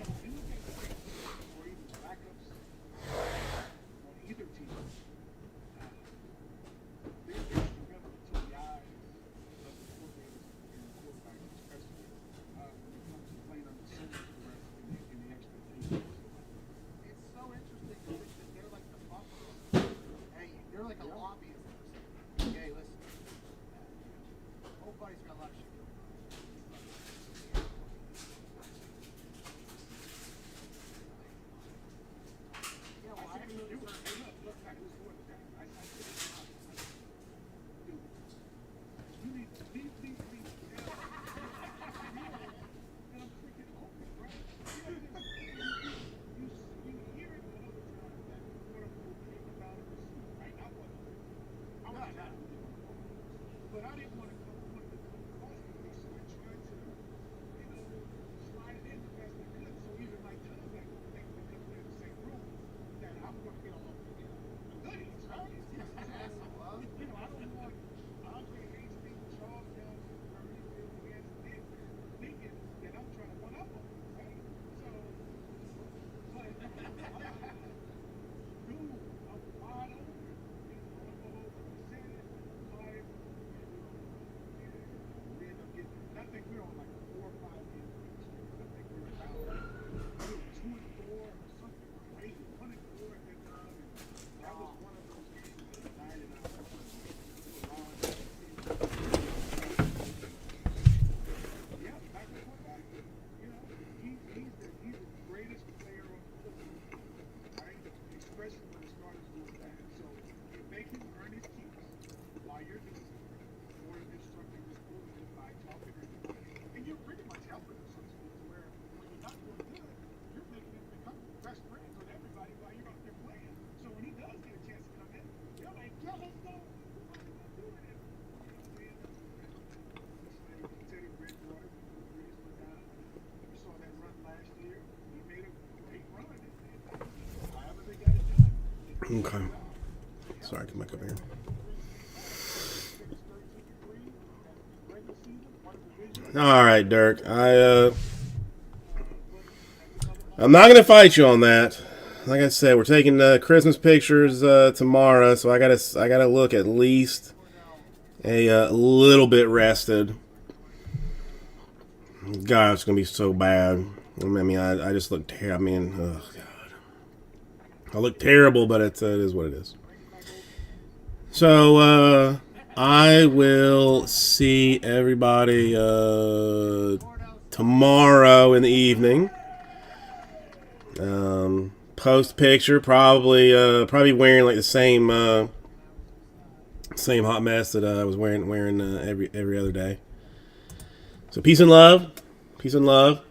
Okay. Sorry, come back over here. All right, Dirk. I'm not gonna fight you on that. Like I said, we're taking Christmas pictures tomorrow, so I gotta look at least a little bit rested. God, it's gonna be so bad. I mean, I just look terrible. I mean, oh God. I look terrible, but it is what it is. So, I will see everybody tomorrow in the evening. Post picture, probably wearing like the same hot mess that I was wearing every other day. So peace and love. Peace and love.